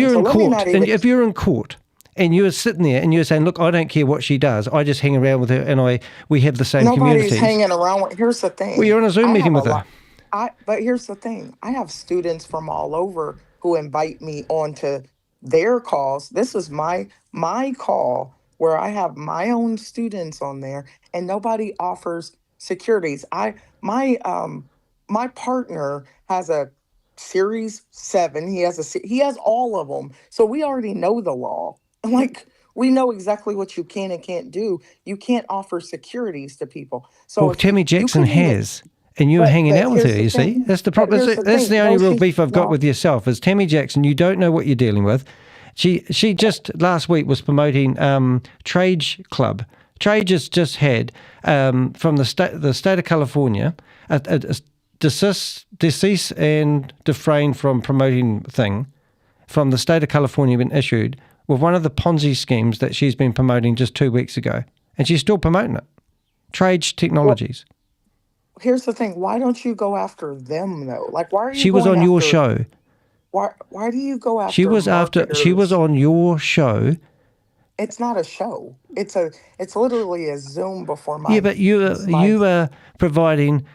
if you're in court and you're sitting there and you're saying, look, I don't care what she does, I just hang around with her and we have the same communities. Nobody's hanging around with, here's the thing. Well, you're on a Zoom meeting with her. But here's the thing. I have students from all over who invite me onto their calls. This is my call where I have my own students on there and nobody offers securities. My partner has a Series 7. He has all of them. So we already know the law. Like, we know exactly what you can and can't do. You can't offer securities to people. So well, Tammy Jackson has, and you're hanging out with her, you see? That's the problem. That's the only real beef I've got with yourself is Tammy Jackson. You don't know what you're dealing with. She just last week was promoting Trade Club. Trade just had from the state of California a decease and defrain from promoting thing from the state of California been issued with one of the Ponzi schemes that she's been promoting just 2 weeks ago. And she's still promoting it. Trade Technologies. Well, here's the thing. Why don't you go after them, though? Like, why are you She was on your show. Why do you go after She was on your show. It's not a show. It's literally a Zoom before my... Yeah, but you are providing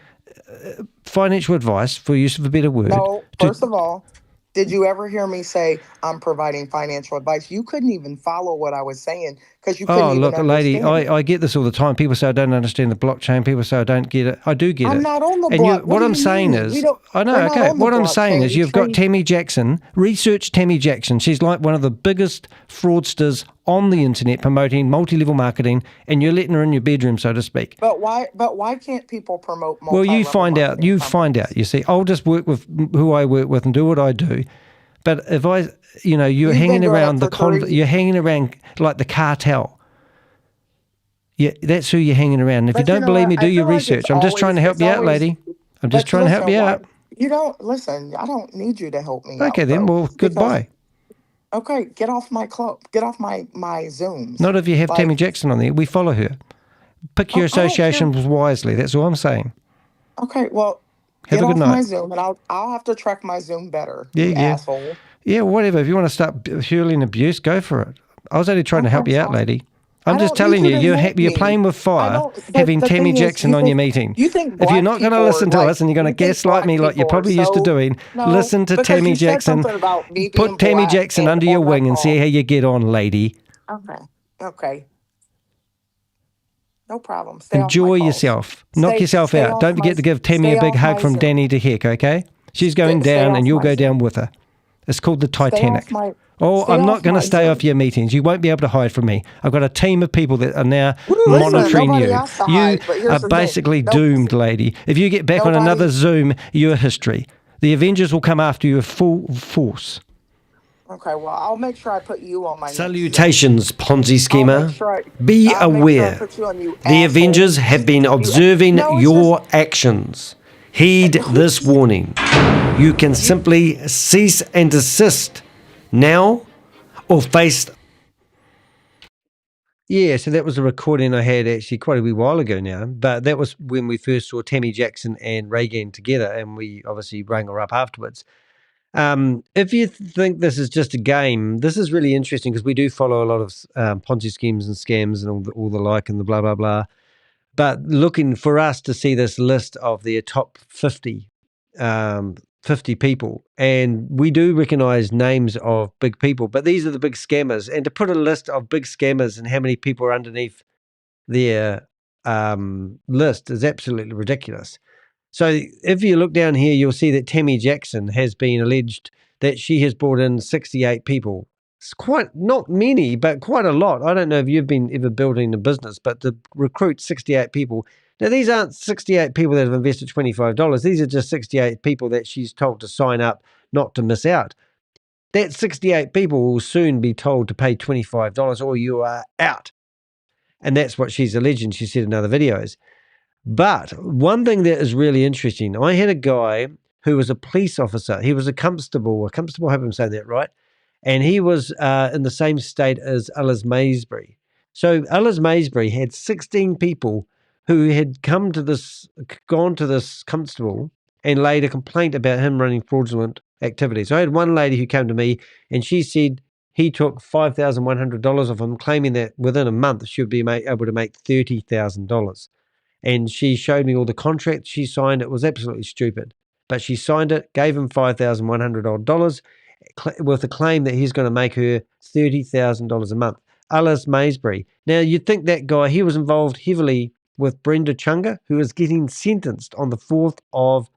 financial advice, for use of a better word. No, first of all, did you ever hear me say I'm providing financial advice? You couldn't even follow what I was saying because you couldn't even understand. Lady, I get this all the time. People say I don't understand the blockchain. People say I don't get it. I do get it. I'm not on the blockchain. What I'm saying is, I know, okay. What I'm saying is you've got Tammy Jackson. Research Tammy Jackson. She's like one of the biggest fraudsters on the internet promoting multi-level marketing, and you're letting her in your bedroom, so to speak. But why can't people promote multi-level marketing? Well, you find out. You see, I'll just work with who I work with and do what I do. But if you're hanging around you're hanging around like the cartel. Yeah, that's who you're hanging around. And if you don't believe me, do your research. I'm just trying to help you out, lady. I'm just trying to help you out. You don't listen. I don't need you to help me. Okay, then. Well, goodbye. Okay, get off my club. Get off my Zooms. Not if you have Tammy Jackson on there. We follow her. Pick your associations wisely. That's all I'm saying. Okay, well, have a good night. My Zoom, and I'll have to track my Zoom better. Yeah, asshole. Yeah, whatever. If you want to start hurling abuse, go for it. I was only trying to help you out, lady. I'm just telling you, you're playing with fire, having Tammy Jackson on your meeting. If you're not going to listen to us and you're going to gaslight me like you're probably used to doing, listen to Tammy Jackson. Put Tammy Jackson under your wing and see how you get on, lady. Okay. No problem. Enjoy yourself. Knock yourself out. Don't forget to give Tammy a big hug from Danny to Heck, okay? She's going down and you'll go down with her. It's called the Titanic. I'm not going to stay off your meetings. You won't be able to hide from me. I've got a team of people that are now monitoring you. You are basically doomed, lady. If you get back on another Zoom, you're history. The Avengers will come after you with full force. Okay, well, I'll make sure I put you on my Salutations, Ponzi schemer. Be aware. The Avengers have been observing your actions. Heed this warning. You can simply cease and desist now or face... Yeah, so that was a recording I had actually quite a wee while ago now, but that was when we first saw Tammy Jackson and Ragan together, and we obviously rang her up afterwards. If you think this is just a game, this is really interesting because we do follow a lot of Ponzi schemes and scams and all the like and the blah, blah, blah. But looking for us to see this list of their top 50 people, and we do recognize names of big people, but these are the big scammers. And to put a list of big scammers and how many people are underneath their list is absolutely ridiculous. So if you look down here, you'll see that Tammy Jackson has been alleged that she has brought in 68 people. It's quite, not many, but quite a lot. I don't know if you've been ever building a business, but to recruit 68 people. Now, these aren't 68 people that have invested $25. These are just 68 people that she's told to sign up not to miss out. That 68 people will soon be told to pay $25 or you are out. And that's what she's alleging, she said in other videos. But one thing that is really interesting, I had a guy who was a police officer. He was a constable, I hope I'm saying that right. And he was in the same state as Ellis Maysbury. So Ellis Maysbury had 16 people who had gone to this constable and laid a complaint about him running fraudulent activities. So I had one lady who came to me and she said he took $5,100 of him, claiming that within a month she would be able to make $30,000. And she showed me all the contracts she signed. It was absolutely stupid. But she signed it, gave him $5,100 with a claim that he's going to make her $30,000 a month. Ellis Maysbury. Now, you'd think that guy, he was involved heavily with Brenda Chunga, who is getting sentenced on the 4th of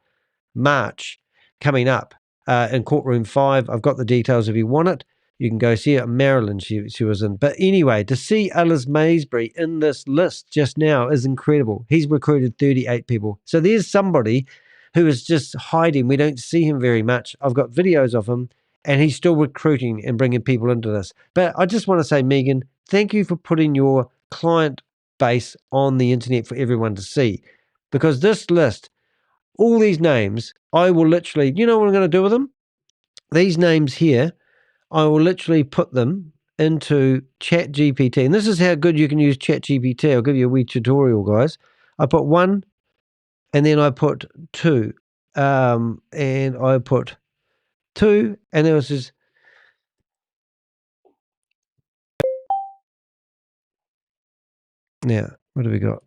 March coming up in courtroom 5. I've got the details if you want it. You can go see it in Maryland she was in. But anyway, to see Ellis Maysbury in this list just now is incredible. He's recruited 38 people. So there's somebody who is just hiding. We don't see him very much. I've got videos of him, and he's still recruiting and bringing people into this. But I just want to say, Megan, thank you for putting your client base on the internet for everyone to see. Because this list, all these names, I will literally, you know what I'm going to do with them? These names here, I will literally put them into ChatGPT. And this is how good you can use ChatGPT. I'll give you a wee tutorial, guys. I put 1, and then I put 2. And I put 2, and then it says, now, what do we got?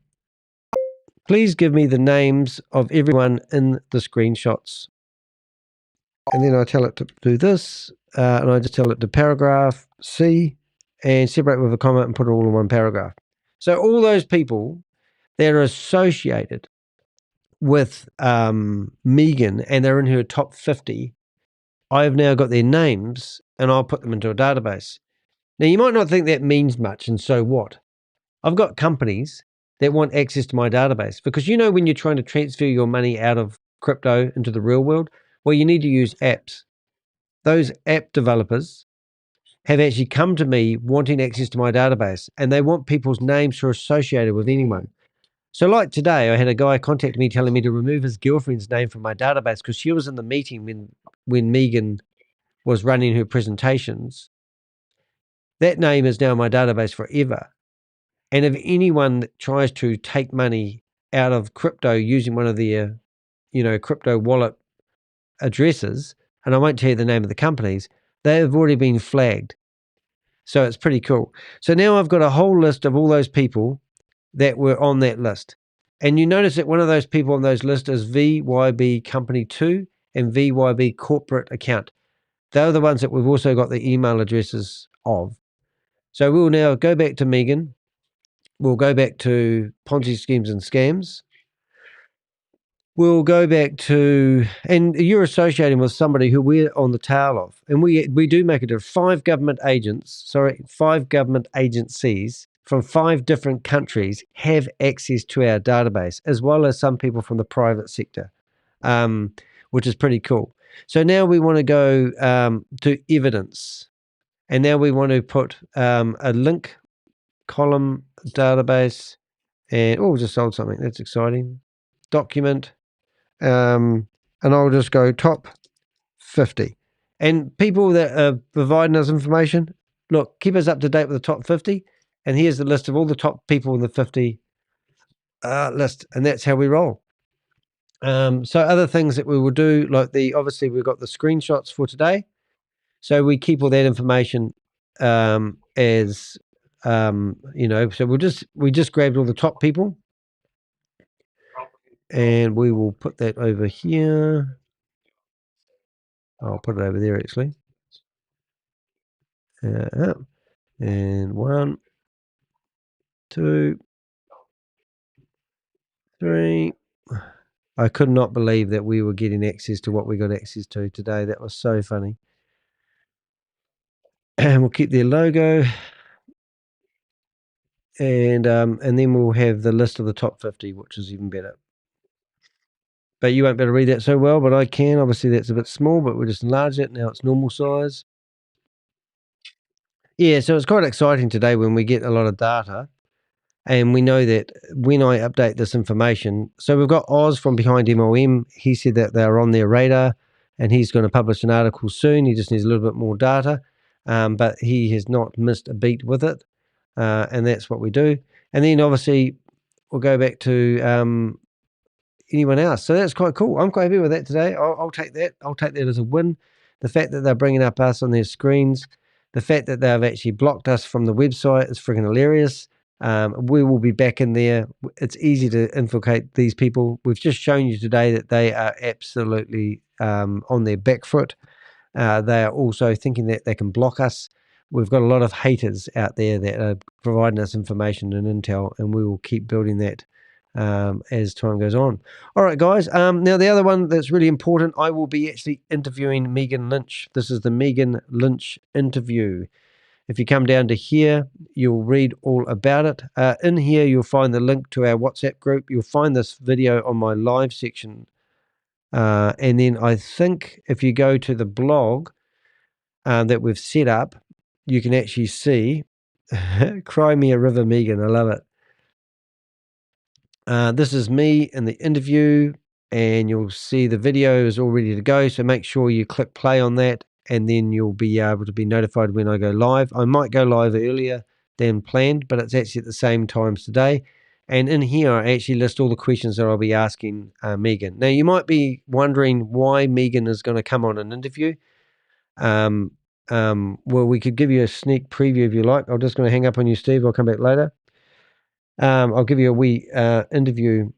Please give me the names of everyone in the screenshots. And then I tell it to do this, and I just tell it to paragraph C and separate with a comma and put it all in one paragraph. So all those people that are associated with Megan and they're in her top 50, I've now got their names and I'll put them into a database. Now, you might not think that means much, and so what? I've got companies that want access to my database because you know when you're trying to transfer your money out of crypto into the real world, well, you need to use apps. Those app developers have actually come to me wanting access to my database, and they want people's names who are associated with anyone. So like today, I had a guy contact me telling me to remove his girlfriend's name from my database because she was in the meeting when Megan was running her presentations. That name is now in my database forever. And if anyone tries to take money out of crypto using one of their, crypto wallet addresses, and I won't tell you the name of the companies, they have already been flagged. So it's pretty cool. So now I've got a whole list of all those people that were on that list. And you notice that one of those people on those lists is VYB Company 2 and VYB Corporate Account. They're the ones that we've also got the email addresses of. So we'll now go back to Megan. We'll go back to Ponzi schemes and scams. we'll go back to, and you're associating with somebody who we're on the tail of, and we do make it to 5 government agencies from 5 different countries have access to our database, as well as some people from the private sector, which is pretty cool. So now we want to go to evidence, and now we want to put a link column database, and we just sold something. That's exciting. Document. And I'll just go top 50. And people that are providing us information, look, keep us up to date with the top 50. And here's the list of all the top people in the 50 list. And that's how we roll. So other things that we will do, like obviously we've got the screenshots for today. So we keep all that information as, so we just grabbed all the top people. And we will put that over here. I'll put it over there, actually. And 1, 2, 3. I could not believe that we were getting access to what we got access to today. That was so funny. And we'll keep their logo. And then we'll have the list of the top 50, which is even better. But you won't be able to read that so well, but I can. Obviously, that's a bit small, but we'll just enlarge it. Now it's normal size. Yeah, so it's quite exciting today when we get a lot of data. And we know that when I update this information, so we've got Oz from Behind MOM. He said that they're on their radar and he's going to publish an article soon. He just needs a little bit more data, but he has not missed a beat with it. And that's what we do. And then obviously we'll go back to anyone else. So that's quite cool. I'm quite happy with that today. I'll take that. I'll take that as a win. The fact that they're bringing up us on their screens, the fact that they've actually blocked us from the website is freaking hilarious. We will be back in there. It's easy to infiltrate these people. We've just shown you today that they are absolutely on their back foot. They are also thinking that they can block us. We've got a lot of haters out there that are providing us information and intel, and we will keep building that as time goes on. All right, guys. Now, the other one that's really important, I will be actually interviewing Megan Lynch. This is the Megan Lynch interview. If you come down to here, you'll read all about it. In here, you'll find the link to our WhatsApp group. You'll find this video on my live section. And then I think if you go to the blog that we've set up, you can actually see Cry Me a River Megan. I love it. This is me in the interview, and you'll see the video is all ready to go. So make sure you click play on that, and then you'll be able to be notified when I go live. I might go live earlier than planned, but it's actually at the same times today. And in here, I actually list all the questions that I'll be asking Megan. Now, you might be wondering why Megan is going to come on an interview. Well, we could give you a sneak preview if you like. I'm just going to hang up on you, Steve. I'll come back later. I'll give you a wee interview.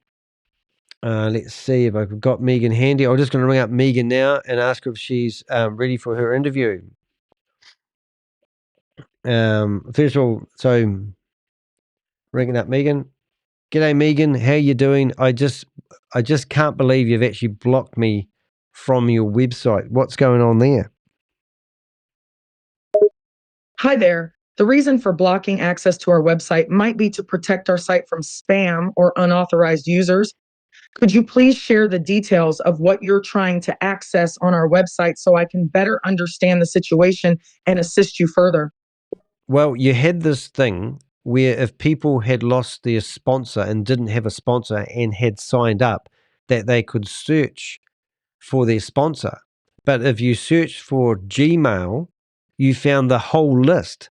Let's see if I've got Megan handy. I'm just going to ring up Megan now and ask her if she's ready for her interview. First of all, so ringing up Megan. G'day, Megan. How you doing? I just can't believe you've actually blocked me from your website. What's going on there? Hi there. The reason for blocking access to our website might be to protect our site from spam or unauthorized users. Could you please share the details of what you're trying to access on our website so I can better understand the situation and assist you further? Well, you had this thing where if people had lost their sponsor and didn't have a sponsor and had signed up, that they could search for their sponsor. But if you searched for Gmail, you found the whole list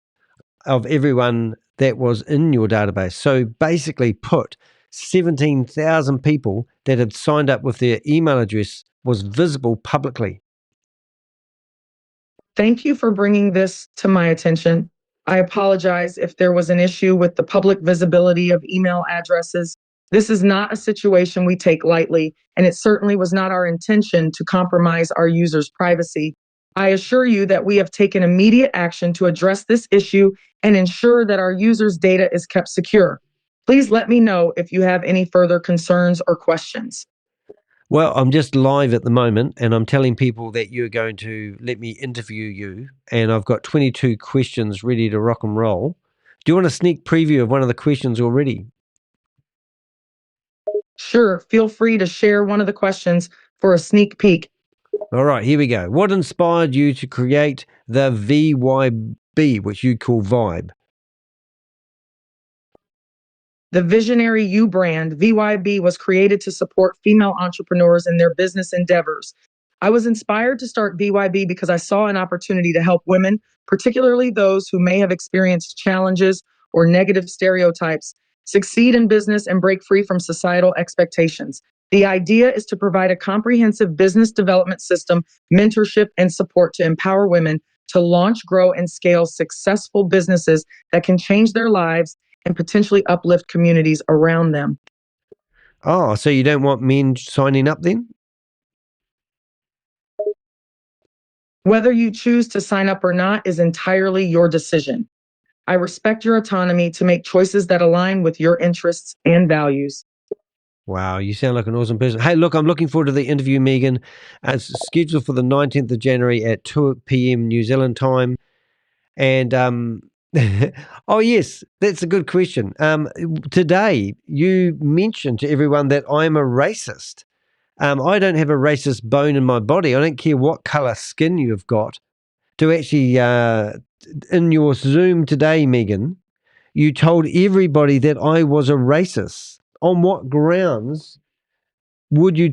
of everyone that was in your database. So basically put 17,000 people that had signed up with their email address was visible publicly. Thank you for bringing this to my attention. I apologize if there was an issue with the public visibility of email addresses. This is not a situation we take lightly, and it certainly was not our intention to compromise our users' privacy. I assure you that we have taken immediate action to address this issue and ensure that our users' data is kept secure. Please let me know if you have any further concerns or questions. Well, I'm just live at the moment, and I'm telling people that you're going to let me interview you, and I've got 22 questions ready to rock and roll. Do you want a sneak preview of one of the questions already? Sure. Feel free to share one of the questions for a sneak peek. All right, here we go. What inspired you to create the VYB, which you call Vibe? The Visionary You brand, VYB, was created to support female entrepreneurs in their business endeavors. I was inspired to start VYB because I saw an opportunity to help women, particularly those who may have experienced challenges or negative stereotypes, succeed in business and break free from societal expectations. The idea is to provide a comprehensive business development system, mentorship, and support to empower women to launch, grow, and scale successful businesses that can change their lives and potentially uplift communities around them. Oh, so you don't want men signing up then? Whether you choose to sign up or not is entirely your decision. I respect your autonomy to make choices that align with your interests and values. Wow, you sound like an awesome person. Hey, look, I'm looking forward to the interview, Megan. It's scheduled for the 19th of January at 2 p.m. New Zealand time. And oh, yes, that's a good question. Today, you mentioned to everyone that I'm a racist. I don't have a racist bone in my body. I don't care what color skin you've got. To actually, in your Zoom today, Megan, you told everybody that I was a racist. On what grounds would you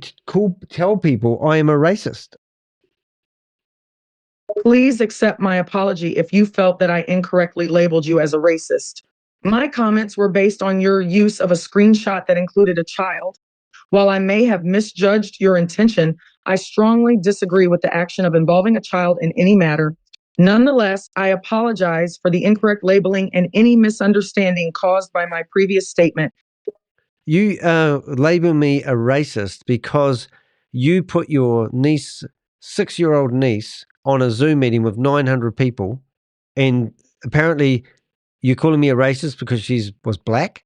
tell people I am a racist? Please accept my apology if you felt that I incorrectly labeled you as a racist. My comments were based on your use of a screenshot that included a child. While I may have misjudged your intention, I strongly disagree with the action of involving a child in any matter. Nonetheless, I apologize for the incorrect labeling and any misunderstanding caused by my previous statement. You label me a racist because you put your niece, 6-year-old niece, on a Zoom meeting with 900 people, and apparently you're calling me a racist because she was black?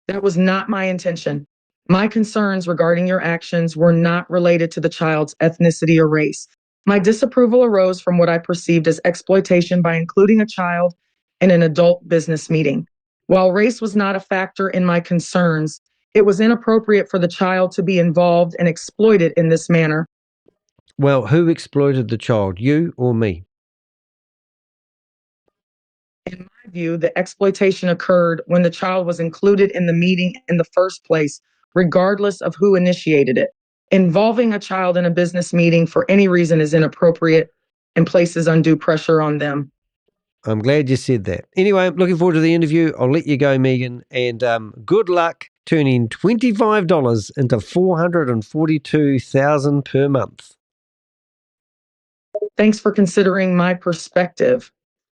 That was not my intention. My concerns regarding your actions were not related to the child's ethnicity or race. My disapproval arose from what I perceived as exploitation by including a child in an adult business meeting. While race was not a factor in my concerns, it was inappropriate for the child to be involved and exploited in this manner. Well, who exploited the child, you or me? In my view, the exploitation occurred when the child was included in the meeting in the first place, regardless of who initiated it. Involving a child in a business meeting for any reason is inappropriate and places undue pressure on them. I'm glad you said that. Anyway, I'm looking forward to the interview. I'll let you go, Megan, and good luck turning $25 into $442,000 per month. Thanks for considering my perspective.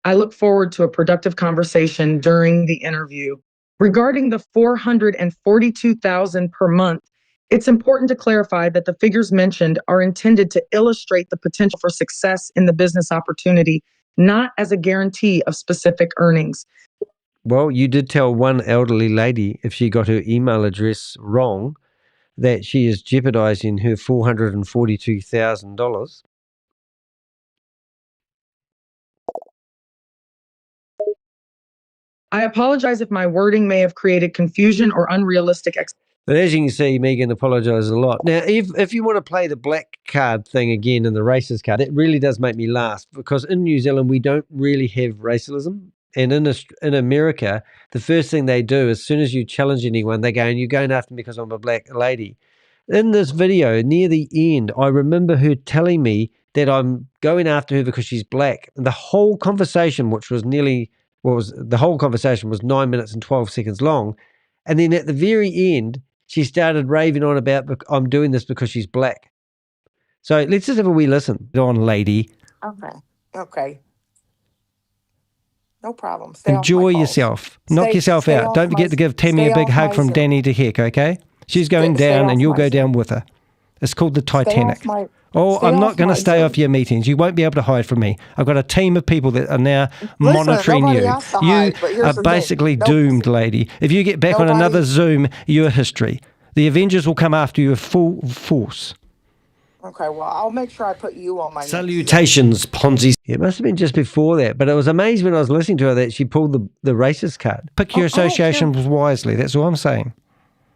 I look forward to a productive conversation during the interview. Regarding the $442,000 per month, it's important to clarify that the figures mentioned are intended to illustrate the potential for success in the business opportunity, not as a guarantee of specific earnings. Well, you did tell one elderly lady, if she got her email address wrong, that she is jeopardizing her $442,000. I apologize if my wording may have created confusion or unrealistic expectations. But as you can see, Megan apologizes a lot. Now, if you want to play the black card thing again and the racist card, it really does make me laugh because in New Zealand, we don't really have racism. And in America, the first thing they do, as soon as you challenge anyone, they go, and you're going after me because I'm a black lady. In this video, near the end, I remember her telling me that I'm going after her because she's black. And the whole conversation, the whole conversation was 9 minutes and 12 seconds long. And then at the very end, she started raving on about, I'm doing this because she's black. So let's just have a wee listen. Go on, lady. Okay. No problem. Enjoy yourself. Knock yourself out. Don't forget to give Tammy a big hug from Danny to Heck, okay? She's going down and you'll go down with her. It's called the Titanic. I'm not going to stay off your meetings. You won't be able to hide from me. I've got a team of people that are now monitoring you. You are basically doomed, lady. If you get back on another Zoom, you're history. The Avengers will come after you with full force. Okay, well, I'll make sure I put you on my Salutations, Ponzi. It must have been just before that, but it was amazing when I was listening to her that she pulled the racist card. Pick your associations wisely. That's all I'm saying.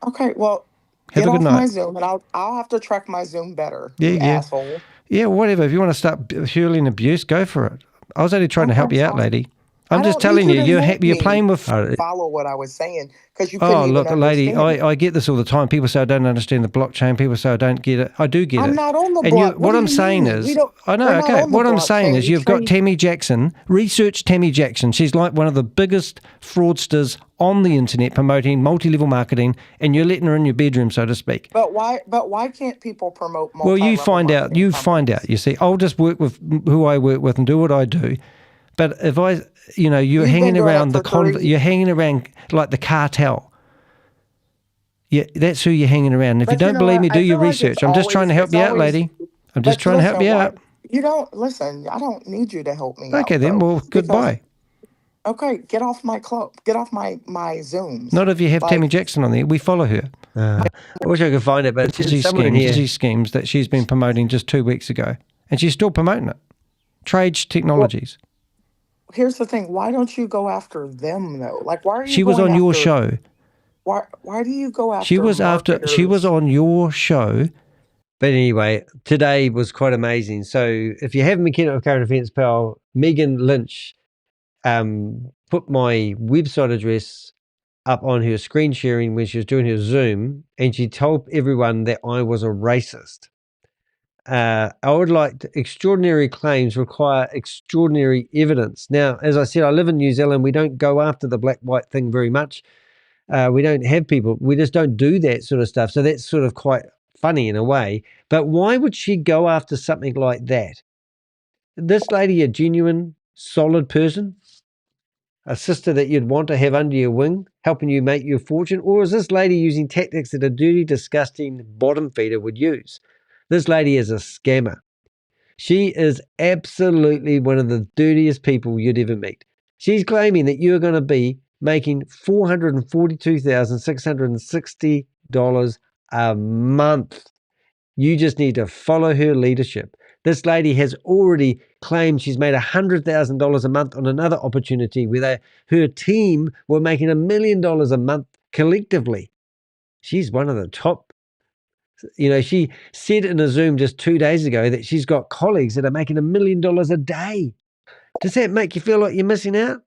Okay, well, have get a good off night. My Zoom, and I'll have to track my Zoom better. You asshole. Yeah, whatever. If you want to start hurling abuse, go for it. I was only trying to help you out, lady. I'm just telling you, you're playing with. Follow what I was saying because you couldn't even understand. Lady, I get this all the time. People say I don't understand the blockchain. People say I don't get it. I do get it. I'm not on the blockchain. What I'm saying is, I know. Okay, what I'm saying is, you've got Tammy Jackson. Research Tammy Jackson. She's like one of the biggest fraudsters on the internet promoting multi-level marketing, and you're letting her in your bedroom, so to speak. But why can't people promote multi-level Well, you find out. You find out. You see, I'll just work with who I work with and do what I do. But if you're hanging around you're hanging around like the cartel. Yeah, that's who you're hanging around. And if you don't believe me, do your research. I'm just trying to help you out, lady. I'm just trying to help you out. You don't listen. I don't need you to help me. Okay, then. Well, goodbye. Okay, get off my club. Get off my Zooms. Not if you have Tammy Jackson on there. We follow her. I wish I could find it, but it's Ponzi schemes that she's been promoting just 2 weeks ago, and she's still promoting it. Trade Technologies. Here's the thing. Why don't you go after them though? Like, why are you? She was on your show. Why do you go after? She was on your show. But anyway, today was quite amazing. So if you haven't been keeping up with current events, pal, Megan Lynch put my website address up on her screen sharing when she was doing her Zoom, and she told everyone that I was a racist. Extraordinary claims require extraordinary evidence. Now, as I said, I live in New Zealand. We don't go after the black-white thing very much. We don't have people. We just don't do that sort of stuff. So that's sort of quite funny in a way. But why would she go after something like that? This lady, a genuine, solid person, a sister that you'd want to have under your wing, helping you make your fortune? Or is this lady using tactics that a dirty, disgusting bottom feeder would use? This lady is a scammer. She is absolutely one of the dirtiest people you'd ever meet. She's claiming that you're going to be making $442,660 a month. You just need to follow her leadership. This lady has already claimed she's made $100,000 a month on another opportunity where her team were making $1 million a month collectively. She's one of the top. She said in a Zoom just 2 days ago that she's got colleagues that are making $1 million a day. Does that make you feel like you're missing out?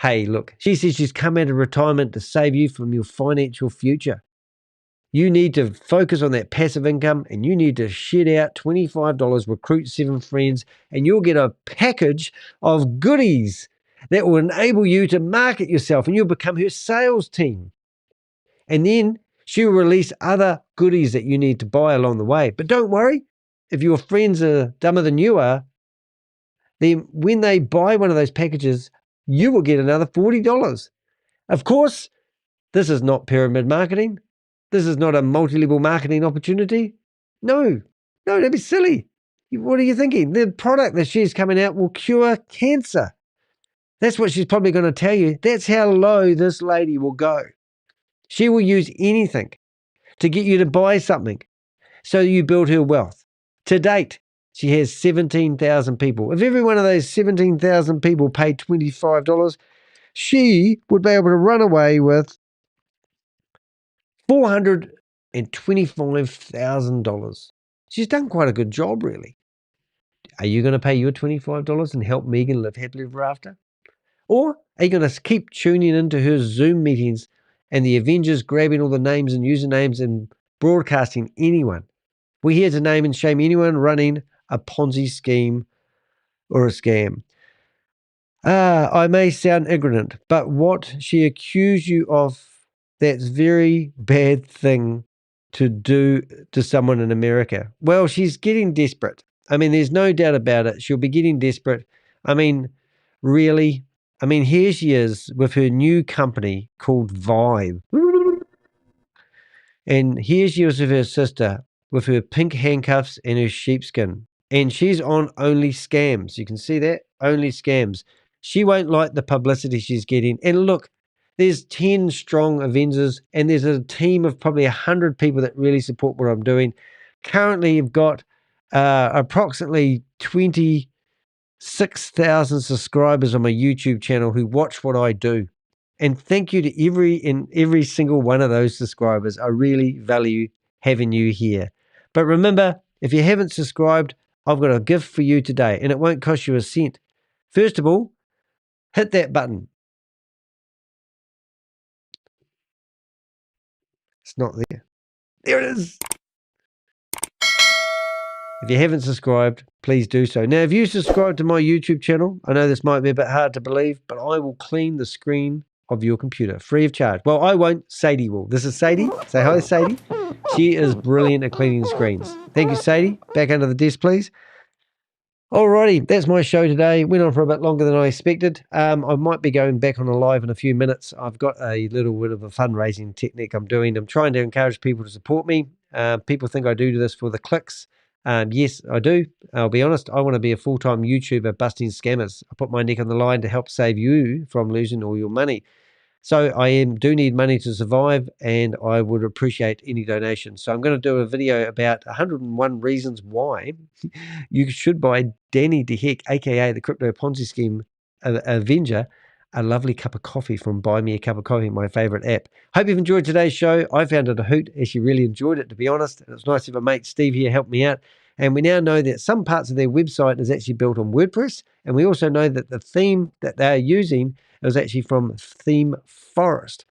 Hey, look, she says she's come out of retirement to save you from your financial future. You need to focus on that passive income, and you need to shed out $25, recruit 7 friends, and you'll get a package of goodies that will enable you to market yourself, and you'll become her sales team. And then she'll release other goodies that you need to buy along the way. But don't worry, if your friends are dumber than you are, then when they buy one of those packages, you will get another $40. Of course, this is not pyramid marketing. This is not a multi-level marketing opportunity. No, that'd be silly. What are you thinking? The product that she's coming out will cure cancer. That's what she's probably going to tell you. That's how low this lady will go. She will use anything to get you to buy something so you build her wealth. To date, she has 17,000 people. If every one of those 17,000 people paid $25, she would be able to run away with $425,000. She's done quite a good job, really. Are you going to pay your $25 and help Megan live happily ever after? Or are you going to keep tuning into her Zoom meetings and the Avengers grabbing all the names and usernames and broadcasting anyone? We're here to name and shame anyone running a Ponzi scheme or a scam. I may sound ignorant, but what she accused you of, that's very bad thing to do to someone in America. Well, she's getting desperate. I mean, there's no doubt about it. She'll be getting desperate. I mean, really? I mean, here she is with her new company called Vibe. And here she is with her sister with her pink handcuffs and her sheepskin. And she's on Only Scams. You can see that? Only Scams. She won't like the publicity she's getting. And look, There's 10 strong Avengers, and there's a team of probably 100 people that really support what I'm doing. Currently, you've got approximately 26,000 subscribers on my YouTube channel who watch what I do. And thank you to every single one of those subscribers. I really value having you here. But remember, if you haven't subscribed, I've got a gift for you today, and it won't cost you a cent. First of all, hit that button. It's not there. There it is. If you haven't subscribed, please do so. Now, if you subscribe to my YouTube channel, I know this might be a bit hard to believe, but I will clean the screen of your computer free of charge. Well, I won't. Sadie will. This is Sadie. Say hi, Sadie. She is brilliant at cleaning screens. Thank you, Sadie. Back under the desk, please. Alrighty, that's my show today. Went on for a bit longer than I expected. I might be going back on a live in a few minutes. I've got a little bit of a fundraising technique I'm doing. I'm trying to encourage people to support me. People think I do this for the clicks. Yes, I do. I'll be honest. I want to be a full-time YouTuber busting scammers. I put my neck on the line to help save you from losing all your money. So I do need money to survive, and I would appreciate any donations. So I'm going to do a video about 101 reasons why you should buy Danny DeHeck, aka the Crypto Ponzi Scheme Avenger, a lovely cup of coffee from Buy Me a Cup of Coffee, my favorite app. Hope you've enjoyed today's show. I found it a hoot. Actually really enjoyed it, to be honest. And it's nice to have a mate, Steve, here help me out. And we now know that some parts of their website is actually built on WordPress. And we also know that the theme that they're using is actually from Theme Forest.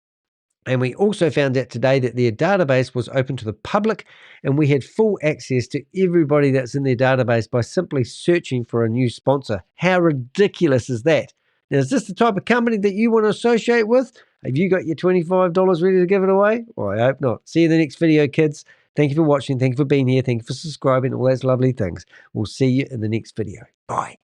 And we also found out today that their database was open to the public, and we had full access to everybody that's in their database by simply searching for a new sponsor. How ridiculous is that? Now, is this the type of company that you want to associate with? Have you got your $25 ready to give it away? Well, I hope not. See you in the next video, kids. Thank you for watching. Thank you for being here. Thank you for subscribing. All those lovely things. We'll see you in the next video. Bye.